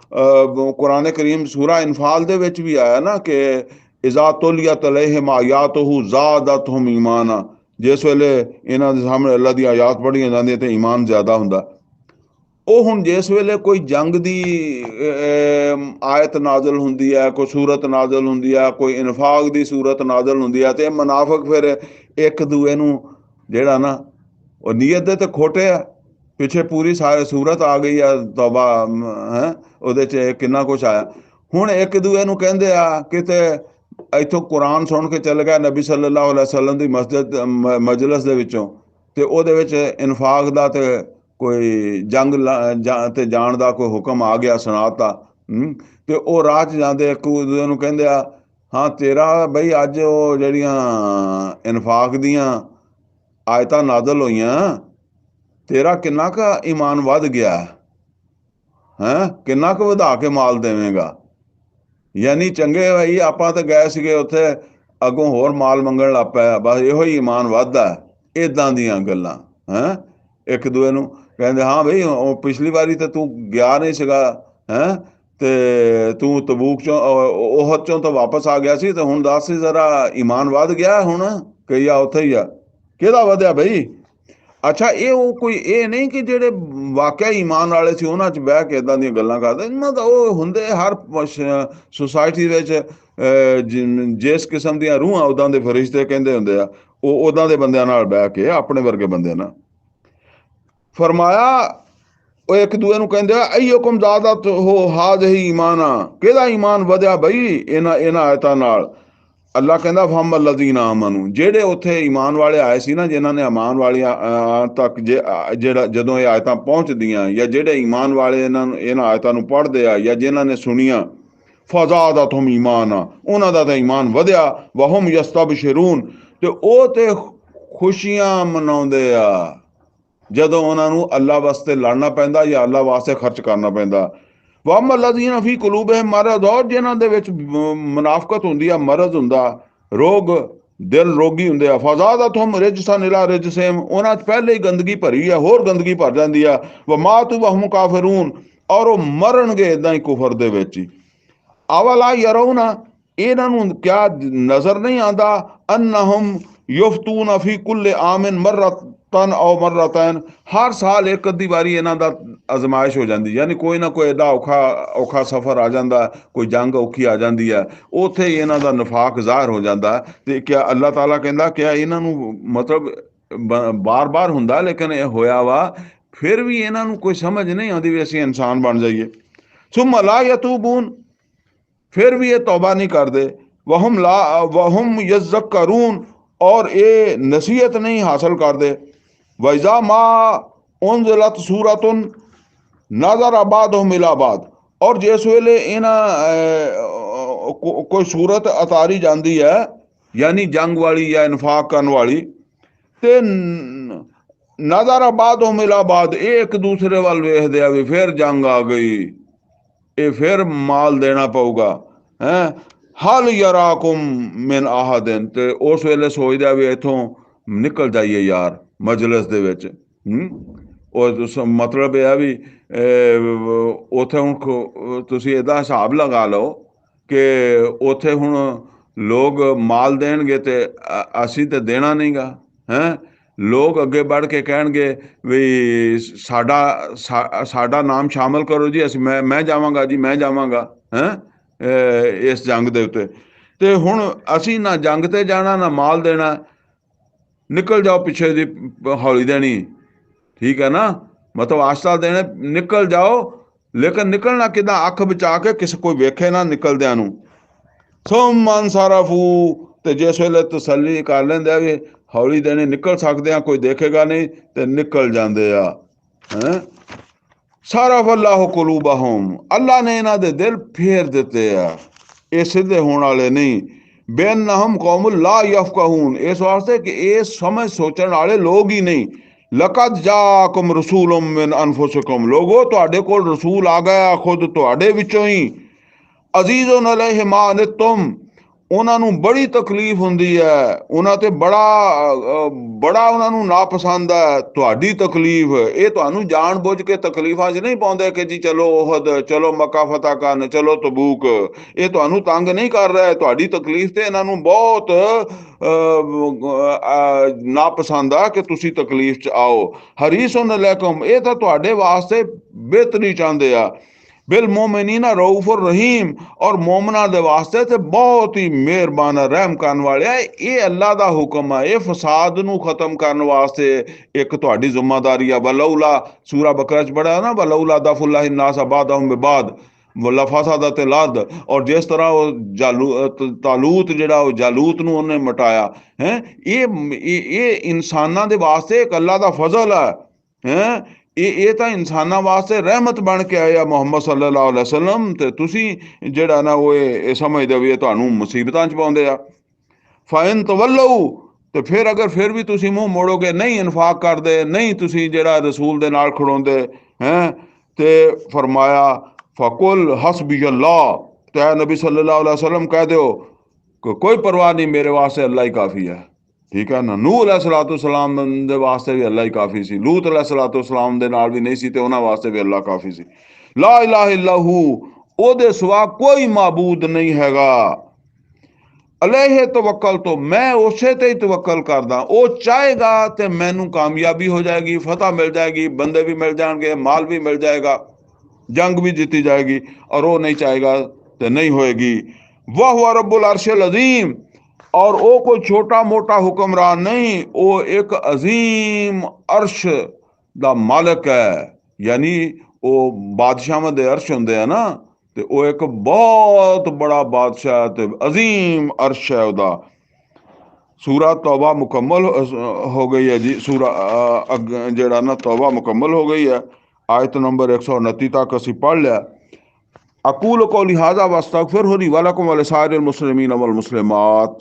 ਕੁਰਾਨ ਕਰੀਮ ਸੂਰਾ ਇਨਫਾਲ ਦੇ ਵਿੱਚ ਵੀ ਆਇਆ ਨਾ ਕਿ ਇਜ਼ਾ ਤੁਲੀਅਤ ਅਲੈਹਿਮ ਆਯਾਤੁਹੂ ਜ਼ਾਦਤਹੁਮ ਈਮਾਨਾ, ਜਿਸ ਵੇਲੇ ਇਹਨਾਂ ਦੇ ਸਾਹਮਣੇ ਅੱਲਾ ਦੀ ਆਯਾਤ ਪੜ੍ਹੀਆਂ ਜਾਂਦੀਆਂ ਤੇ ਈਮਾਨ ਜ਼ਿਆਦਾ ਹੁੰਦਾ। ਉਹ ਹੁਣ ਜਿਸ ਵੇਲੇ ਕੋਈ ਜੰਗ ਦੀ ਆਇਤ ਨਾਜ਼ਲ ਹੁੰਦੀ ਹੈ, ਕੋਈ ਸੂਰਤ ਨਾਜ਼ਲ ਹੁੰਦੀ ਹੈ, ਕੋਈ ਇਨਫਾਕ ਦੀ ਸੂਰਤ ਨਾਜ਼ਲ ਹੁੰਦੀ ਹੈ, ਤੇ ਮੁਨਾਫਿਕ ਫਿਰ ਇੱਕ ਦੂਏ ਨੂੰ ਜਿਹੜਾ ਨਾ ਉਹ ਨੀਅਤ ਦੇ ਤੇ ਖੋਟੇ ਆ, ਪਿੱਛੇ ਪੂਰੀ ਸਾਰੇ ਸੂਰਤ ਆ ਗਈ ਆ ਤੌਬਾ ਹੈ, ਉਹਦੇ 'ਚ ਕਿੰਨਾ ਕੁਛ ਆਇਆ। ਹੁਣ ਇੱਕ ਦੂਏ ਨੂੰ ਕਹਿੰਦੇ ਆ ਕਿਤੇ ਇੱਥੋਂ ਕੁਰਾਨ ਸੁਣ ਕੇ ਚੱਲ ਗਿਆ ਨਬੀ ਸੱਲੱਲਾਹੁ ਅਲੈਹਿ ਵਸੱਲਮ ਦੀ ਮਜਲਿਸ ਦੇ ਵਿੱਚੋਂ, ਤੇ ਉਹਦੇ ਵਿੱਚ ਇਨਫਾਕ ਦਾ ਤੇ ਕੋਈ ਜੰਗ ਤੇ ਜਾਣ ਦਾ ਕੋਈ ਹੁਕਮ ਆ ਗਿਆ, ਸੁਣਾਤਾ। ਤੇ ਉਹ ਰਾਹ 'ਚ ਜਾਂਦੇ ਇੱਕ ਦੂਜੇ ਨੂੰ ਕਹਿੰਦੇ ਆ, ਹਾਂ ਤੇਰਾ ਬਈ ਅੱਜ ਉਹ ਜਿਹੜੀਆਂ ਇਨਫਾਕ ਦੀਆਂ ਆਇਤਾਂ ਨਾਜ਼ਲ ਹੋਈਆਂ, ਤੇਰਾ ਕਿੰਨਾ ਕੁ ਈਮਾਨ ਵੱਧ ਗਿਆ ਹੈ, ਕਿੰਨਾ ਕੁ ਵਧਾ ਕੇ ਮਾਲ ਦੇਵੇਂਗਾ। ਯਾਨੀ ਚੰਗੇ ਭਾਈ ਆਪਾਂ ਤਾਂ ਗਏ ਸੀਗੇ ਉੱਥੇ, ਅੱਗੋਂ ਹੋਰ ਮਾਲ ਮੰਗਣ ਲੱਗ ਪਿਆ, ਬਸ ਇਹੋ ਹੀ ਈਮਾਨ ਵੱਧਦਾ। ਇੱਦਾਂ ਦੀਆਂ ਗੱਲਾਂ ਹੈਂ, ਇੱਕ ਦੂਏ ਨੂੰ ਕਹਿੰਦੇ ਹਾਂ ਬਈ ਉਹ ਪਿਛਲੀ ਵਾਰੀ ਤਾਂ ਤੂੰ ਗਿਆ ਨਹੀਂ ਸੀਗਾ ਹੈਂ, ਤੇ ਤੂੰ ਤਬੂਕ ਚੋਂ ਉਹਦ ਚੋਂ ਤਾਂ ਵਾਪਸ ਆ ਗਿਆ ਸੀ, ਤੇ ਹੁਣ ਦੱਸ ਜ਼ਰਾ ਈਮਾਨ ਵੱਧ ਗਿਆ ਹੁਣ ਕਈ ਆ ਉੱਥੇ ਹੀ ਆ, ਕਿਹਦਾ ਵਧਿਆ ਬਈ। ਅੱਛਾ, ਇਹ ਉਹ ਕੋਈ ਇਹ ਨਹੀਂ ਕਿ ਜਿਹੜੇ ਵਾਕਿਆ ਈਮਾਨ ਵਾਲੇ ਸੀ ਉਹਨਾਂ 'ਚ ਬਹਿ ਕੇ ਇੱਦਾਂ ਦੀਆਂ ਗੱਲਾਂ ਕਰਦੇ, ਇਹਨਾਂ ਦਾ ਉਹ ਹੁੰਦੇ ਹਰ ਸੁਸਾਇਟੀ ਵਿੱਚ ਜਿਸ ਕਿਸਮ ਦੀਆਂ ਰੂਹਾਂ ਉੱਦਾਂ ਦੇ ਫਰਿਸ਼ਤੇ ਕਹਿੰਦੇ ਹੁੰਦੇ ਆ, ਉਹ ਉੱਦਾਂ ਦੇ ਬੰਦਿਆਂ ਨਾਲ ਬਹਿ ਕੇ ਆਪਣੇ ਵਰਗੇ ਬੰਦਿਆਂ ਨਾਲ। ਫਰਮਾਇਆ ਉਹ ਇੱਕ ਦੂਏ ਨੂੰ ਕਹਿੰਦੇ ਆ ਅਯੁਕੁਮ ਜ਼ਾਦਤ ਹੋ ਹਾਜ਼ਿਹੀ ਈਮਾਨਾ, ਕਿਹਦਾ ਈਮਾਨ ਵਧਿਆ ਬਈ ਇਹਨਾਂ ਆਇਤਾਂ ਨਾਲ। ਅੱਲਾ ਕਹਿੰਦਾ ਫਮ ਅੱਲਜ਼ੀਨਾ ਆਮਨੂ, ਜਿਹੜੇ ਉੱਥੇ ਈਮਾਨ ਵਾਲੇ ਆਏ ਸੀ ਨਾ, ਜਿਨ੍ਹਾਂ ਨੇ ਈਮਾਨ ਵਾਲੀਆਂ ਤੱਕ ਜਿਹੜਾ ਜਦੋਂ ਇਹ ਆਇਤਾਂ ਪਹੁੰਚਦੀਆਂ, ਜਾਂ ਜਿਹੜੇ ਈਮਾਨ ਵਾਲੇ ਇਹਨਾਂ ਆਇਤਾਂ ਨੂੰ ਪੜ੍ਹਦੇ ਆ, ਜਾਂ ਜਿਨ੍ਹਾਂ ਨੇ ਸੁਣੀਆਂ, ਫਜ਼ਾਦਤਹੁਮ ਈਮਾਨਾ, ਉਹਨਾਂ ਦਾ ਤਾਂ ਈਮਾਨ ਵਧਿਆ। ਵਹੁਮ ਯਸਤਬਸ਼ਿरून, ਤੇ ਉਹ ਤੇ ਖੁਸ਼ੀਆਂ ਮਨਾਉਂਦੇ ਆ ਜਦੋਂ ਉਹਨਾਂ ਨੂੰ ਅੱਲਾ ਵਾਸਤੇ ਲੜਨਾ ਪੈਂਦਾ ਜਾਂ ਅੱਲਾ ਵਾਸਤੇ ਖਰਚ ਕਰਨਾ ਪੈਂਦਾ। ਵਅਮਾ ਲੱਜ਼ੀਨਾ ਫੀ ਕੁਲੂਬਿਹਿਮ ਮਰਜ਼, ਔਰ ਜਿਨ੍ਹਾਂ ਦੇ ਵਿੱਚ ਮੁਨਾਫਕਤ ਹੁੰਦੀ ਆ, ਮਰਜ਼ ਹੁੰਦਾ, ਰੋਗ, ਦਿਲ ਰੋਗੀ ਹੁੰਦੇ ਆ, ਫਜ਼ਾਦਤਹੁਮ ਰਿਜਸਨ ਇਲਾ ਰਿਜਸਿਹਿਮ, ਉਹਨਾਂ 'ਚ ਪਹਿਲੇ ਹੀ ਗੰਦਗੀ ਭਰੀ ਆ, ਹੋਰ ਗੰਦਗੀ ਭਰ ਜਾਂਦੀ ਆ। ਵਮਾਤੂ ਵਹੁਮ ਕਾਫਿरून, ਔਰ ਉਹ ਮਰਨਗੇ ਇੱਦਾਂ ਹੀ ਕੁਫਰ ਦੇ ਵਿੱਚ ਹੀ। ਅਵਲਾ ਯਰੌਨਾ, ਇਹਨਾਂ ਨੂੰ ਕਿਆ ਨਜ਼ਰ ਨਹੀਂ ਆਉਂਦਾ, ਅੰਨਹੁਮ ਯਫਤੂਨ ਫੀ ਕੁੱਲ ਆਮਿਨ ਮਰਤਨ ਔ ਮਰਤਨ, ਹਰ ਸਾਲ ਇੱਕ ਅੱਧੀ ਵਾਰੀ ਇਹਨਾਂ ਦਾ ਅਜ਼ਮਾਇਸ਼ ਹੋ ਜਾਂਦੀ, ਯਾਨੀ ਕੋਈ ਨਾ ਕੋਈ ਐਡਾ ਔਖਾ ਸਫ਼ਰ ਆ ਜਾਂਦਾ, ਕੋਈ ਜੰਗ ਔਖੀ ਆ ਜਾਂਦੀ ਹੈ, ਉੱਥੇ ਹੀ ਇਹਨਾਂ ਦਾ ਨਿਫਾਕ ਜ਼ਾਹਰ ਹੋ ਜਾਂਦਾ। ਤੇ ਕਿਆ ਅੱਲਾਹ ਤਾਲਾ ਕਹਿੰਦਾ ਕਿ ਇਹਨਾਂ ਨੂੰ ਮਤਲਬ ਬਾਰ-ਬਾਰ ਹੁੰਦਾ, ਲੇਕਿਨ ਇਹ ਹੋਇਆ ਵਾ, ਫਿਰ ਵੀ ਇਹਨਾਂ ਨੂੰ ਕੋਈ ਸਮਝ ਨਹੀਂ ਆਉਂਦੀ ਵੀ ਅਸੀਂ ਇਨਸਾਨ ਬਣ ਜਾਈਏ। ਸੁੰਮਾ ਲਾ ਯਤੂਬੂਨ, ਫਿਰ ਵੀ ਇਹ ਤੌਬਾ ਨਹੀਂ ਕਰਦੇ। ਵਹੁਮ ਯਜ਼ਕरून, ਔਰ ਇਹ ਨਸੀਹਤ ਨਹੀਂ ਹਾਸਲ ਕਰਦੇ। ਵਇਜ਼ਾ ਮਾ ਉਨਜ਼ਲਤ ਸੂਰਤੁਨ ਨਜ਼ਰ ਬਾਦਹੁਮ ਇਲਾ ਬਾਦ, ਔਰ ਜਿਸ ਵੇਲੇ ਇਹਨਾਂ ਕੋਈ ਸੂਰਤ ਉਤਾਰੀ ਜਾਂਦੀ ਹੈ, ਯਾਨੀ ਜੰਗ ਵਾਲੀ ਜਾਂ ਇਨਫਾਕ ਕਰਨ ਵਾਲੀ, ਤੇ ਨਜ਼ਰ ਬਾਦਹੁਮ ਇਲਾ ਬਾਦ, ਇਹ ਇੱਕ ਦੂਸਰੇ ਵੱਲ ਵੇਖਦੇ ਆ ਵੀ ਫਿਰ ਜੰਗ ਆ ਗਈ, ਇਹ ਫਿਰ ਮਾਲ ਦੇਣਾ ਪਊਗਾ ਹੈਂ। ਹਲ ਯਰਾकुम ਮਿਨ ਅਹਦਿਨ, ਤੇ ਉਸ ਵੇਲੇ ਸੋਚਦਾ ਵੀ ਇੱਥੋਂ ਨਿਕਲ ਜਾਈਏ ਯਾਰ ਮਜਲਿਸ ਦੇ ਵਿੱਚ। ਉਹ ਮਤਲਬ ਇਹ ਆ ਵੀ ਉੱਥੇ ਹੁਣ ਤੁਸੀਂ ਇਹਦਾ ਹਿਸਾਬ ਲਗਾ ਲਓ ਕਿ ਉੱਥੇ ਹੁਣ ਲੋਕ ਮਾਲ ਦੇਣਗੇ ਤੇ ਅਸੀਂ ਤੇ ਦੇਣਾ ਨਹੀਂਗਾ ਹੈਂ। ਲੋਕ ਅੱਗੇ ਵੱਧ ਕੇ ਕਹਿਣਗੇ ਵੀ ਸਾਡਾ ਨਾਮ ਸ਼ਾਮਲ ਕਰੋ ਜੀ, ਅਸੀਂ ਮੈਂ ਜਾਵਾਂਗਾ ਜੀ, ਮੈਂ ਜਾਵਾਂਗਾ ਹੈਂ ਇਸ ਜੰਗ ਦੇ ਉੱਤੇ। ਤੇ ਹੁਣ ਅਸੀਂ ਨਾ ਜੰਗ ਤੇ ਜਾਣਾ ਨਾ ਮਾਲ ਦੇਣਾ, ਨਿਕਲ ਜਾਓ ਪਿੱਛੇ ਦੀ ਹੌਲੀ ਦੇਣੀ, ਠੀਕ ਹੈ ਨਾ, ਮਤਲਬ ਆਸਤਾ ਦੇਣੇ, ਨਿਕਲ ਜਾਓ, ਲੇਕਿਨ ਨਿਕਲਣਾ ਕਿੱਦਾਂ, ਅੱਖ ਬਚਾ ਕੇ, ਕਿਸੇ ਕੋਈ ਵੇਖੇ ਨਾ ਨਿਕਲਦਿਆਂ ਨੂੰ। ਸੁੰਮਾ ਇਨਸਰਫੂ, ਤੇ ਜਿਸ ਵੇਲੇ ਤਸੱਲੀ ਕਰ ਲੈਂਦੇ ਆ ਵੀ ਹੌਲੀ ਦੇਣੇ, ਨਿਕਲ ਸਕਦੇ ਆ, ਕੋਈ ਦੇਖੇਗਾ ਨਹੀਂ, ਤੇ ਨਿਕਲ ਜਾਂਦੇ ਆ ਹੈਂ। ਸਰਫ ਅੱਲਾਹੁ ਕੁਲੂਬਹੁਮ, ਅੱਲਾ ਨੇ ਇਹਨਾਂ ਦੇ ਦਿਲ ਫੇਰ ਦਿੱਤੇ ਆ, ਇਹ ਸਿੱਧੇ ਹੋਣ ਵਾਲੇ ਨਹੀਂ। ਬੇਨਹਮ ਕੌਮ ਲਾ ਯਫਕਹੂਨ, ਇਸ ਵਾਸਤੇ ਕਿ ਇਹ ਸਮਝ ਸੋਚਣ ਵਾਲੇ ਲੋਕ ਹੀ ਨਹੀਂ। ਲਕਦ ਜਾਕੁਮ ਰਸੂਲੁਮ ਮਿਨ ਅਨਫੁਸਿਕੁਮ, ਲੋਗੋ ਤੁਹਾਡੇ ਕੋਲ ਰਸੂਲ ਆ ਗਿਆ ਖੁਦ ਤੁਹਾਡੇ ਵਿੱਚੋਂ ਹੀ। ਅਜ਼ੀਜ਼ੁਨ ਅਲੈਹਿ ਮਾ ਅਨਿਤੁਮ, ਉਹਨਾਂ ਨੂੰ ਬੜੀ ਤਕਲੀਫ ਹੁੰਦੀ ਹੈ, ਉਹਨਾਂ ਤੇ ਬੜਾ ਉਹਨਾਂ ਨੂੰ ਨਾਪਸੰਦ ਹੈ ਤੁਹਾਡੀ ਤਕਲੀਫ। ਇਹ ਤੁਹਾਨੂੰ ਜਾਣ ਬੁੱਝ ਕੇ ਤਕਲੀਫਾਂ 'ਚ ਨਹੀਂ ਪਾਉਂਦੇ ਕਿ ਜੀ ਚਲੋ ਉਹਦ, ਚਲੋ ਮੱਕਾ ਫਤਿਹ ਕਰਨ, ਚਲੋ ਤਬੂਕ। ਇਹ ਤੁਹਾਨੂੰ ਤੰਗ ਨਹੀਂ ਕਰ ਰਿਹਾ, ਤੁਹਾਡੀ ਤਕਲੀਫ ਤੇ ਇਹਨਾਂ ਨੂੰ ਬਹੁਤ ਨਾਪਸੰਦ ਆ ਕਿ ਤੁਸੀਂ ਤਕਲੀਫ 'ਚ ਆਓ। ਹਰੀਸੁਨ ਅਲੈਕੁਮ, ਇਹ ਤਾਂ ਤੁਹਾਡੇ ਵਾਸਤੇ ਬਿਹਤਰੀ ਚਾਹੁੰਦੇ ਆ। ਬਿਲ ਮੋਮਿਨੀਨਾ ਰਊਫੁਰ ਰਹੀਮ, ਔਰ ਮੋਮਨਾ ਦੇ ਵਾਸਤੇ ਤੇ ਬਹੁਤ ਹੀ ਮਿਹਰਬਾਨ ਰਹਿਮ ਕਰਨ ਵਾਲਾ। ਇਹ ਅੱਲਾ ਦਾ ਹੁਕਮ ਹੈ, ਇਹ ਫਸਾਦ ਨੂੰ ਖਤਮ ਕਰਨ ਵਾਸਤੇ ਇੱਕ ਤੁਹਾਡੀ ਜ਼ਿੰਮੇਦਾਰੀ ਆ। ਬਲੌਲਾ ਸੂਰਾ ਬਕਰਾ 'ਚ ਪੜਿਆ ਨਾ, ਬਲੌਲਾ ਦਫੁல்லாਹਿ ਨਾਸ ਬਾਦਹੁਮ ਬਿਬਾਦ ਲਫਸਦਤ ਅਲ-ਅਰਦ। ਔਰ ਜਿਸ ਤਰ੍ਹਾਂ ਉਹ ਤਾਲੂਤ ਜਿਹੜਾ ਉਹ ਜਾਲੂਤ ਨੂੰ ਉਹਨੇ ਮਿਟਾਇਆ ਹੈ, ਇਹ ਇਨਸਾਨਾਂ ਦੇ ਵਾਸਤੇ ਇੱਕ ਅੱਲਾ ਦਾ ਫਜ਼ਲ ਹੈ। ਇਹ ਤਾਂ ਇਨਸਾਨਾਂ ਵਾਸਤੇ ਰਹਿਮਤ ਬਣ ਕੇ ਆਇਆ ਮੁਹੰਮਦ ਸੱਲੱਲਾਹੁ ਅਲੈਹਿ ਵਸੱਲਮ। ਤੇ ਤੁਸੀਂ ਜਿਹੜਾ ਨਾ ਉਹ ਇਹ ਸਮਝਦੇ ਵੀ ਇਹ ਤੁਹਾਨੂੰ ਮੁਸੀਬਤਾਂ 'ਚ ਪਾਉਂਦੇ ਆ। ਫਾਇਨ ਤਵੱਲਊ, ਤੇ ਫਿਰ ਅਗਰ ਫਿਰ ਵੀ ਤੁਸੀਂ ਮੂੰਹ ਮੋੜੋਗੇ, ਨਹੀਂ ਇਨਫਾਕ ਕਰਦੇ, ਨਹੀਂ ਤੁਸੀਂ ਜਿਹੜਾ ਰਸੂਲ ਦੇ ਨਾਲ ਖੜੋਂਦੇ ਹੈ, ਤੇ ਫਰਮਾਇਆ ਫकुल हस्बी अल्लाह, तै नबी सल्लल्लाहु अलैहि वसल्लम कह दो कि कोई परवाह नहीं, मेरे वास्ते अल्लाह ही काफ़ी है। ठीक है ना। नूह अलैहिस्सलाम ਦੇ ਵਾਸਤੇ ਵੀ ਅੱਲਾ ਹੀ ਕਾਫੀ ਸੀ, ਲੂਤ अलैहिस्सलाम ਦੇ ਨਾਲ ਵੀ ਨਹੀਂ ਸੀ ਤੇ ਉਹਨਾਂ ਵਾਸਤੇ ਵੀ ਅੱਲਾ ਕਾਫੀ ਸੀ। ਲਾ ਇਲਾਹਾ ਇल्लहू, ਉਹਦੇ ਸਿਵਾ ਕੋਈ ਮਾਬੂਦ ਨਹੀਂ ਹੈਗਾ। ਅਲੈਹ ਤਵੱਕਲ, ਤੋਂ ਮੈਂ ਉਸੇ ਤੇ ਹੀ ਤਵੱਕਲ ਕਰਦਾ। ਉਹ ਚਾਹੇਗਾ ਤੇ ਮੈਨੂੰ ਕਾਮਯਾਬੀ ਹੋ ਜਾਏਗੀ, ਫਤਹ ਮਿਲ ਜਾਏਗੀ, ਬੰਦੇ ਵੀ ਮਿਲ ਜਾਣਗੇ, ਮਾਲ ਵੀ ਮਿਲ ਜਾਏਗਾ, ਜੰਗ ਵੀ ਜਿੱਤੀ ਜਾਏਗੀ। ਔਰ ਉਹ ਨਹੀਂ ਚਾਹੇਗਾ ਤੇ ਨਹੀਂ ਹੋਏਗੀ। ਵਾਹ ਹੁਆ ਰੱਬੁਲ ਅਰਸ਼ਿਲ ਅਜ਼ੀਮ, और वो कोई छोटा मोटा हुक्मरान नहीं, वो एक अजीम अर्श दा मालिक है। यानी वो बादशाह दे अर्श होंदे है ना, ते वो एक बहुत बड़ा बादशाह ते अजीम अर्श है उदा। सूरा तौबा मुकम्मल हो गई है जी। सूरा जेड़ा ना तौबा मुकम्मल हो गई है। आयत नंबर 129 तक असी पढ़ लिया। अकूल कौली हाज़ा वस्तगफिरुहु ली वलकुम व लिसाइरिल मुस्लिमीन वल मुस्लिमात।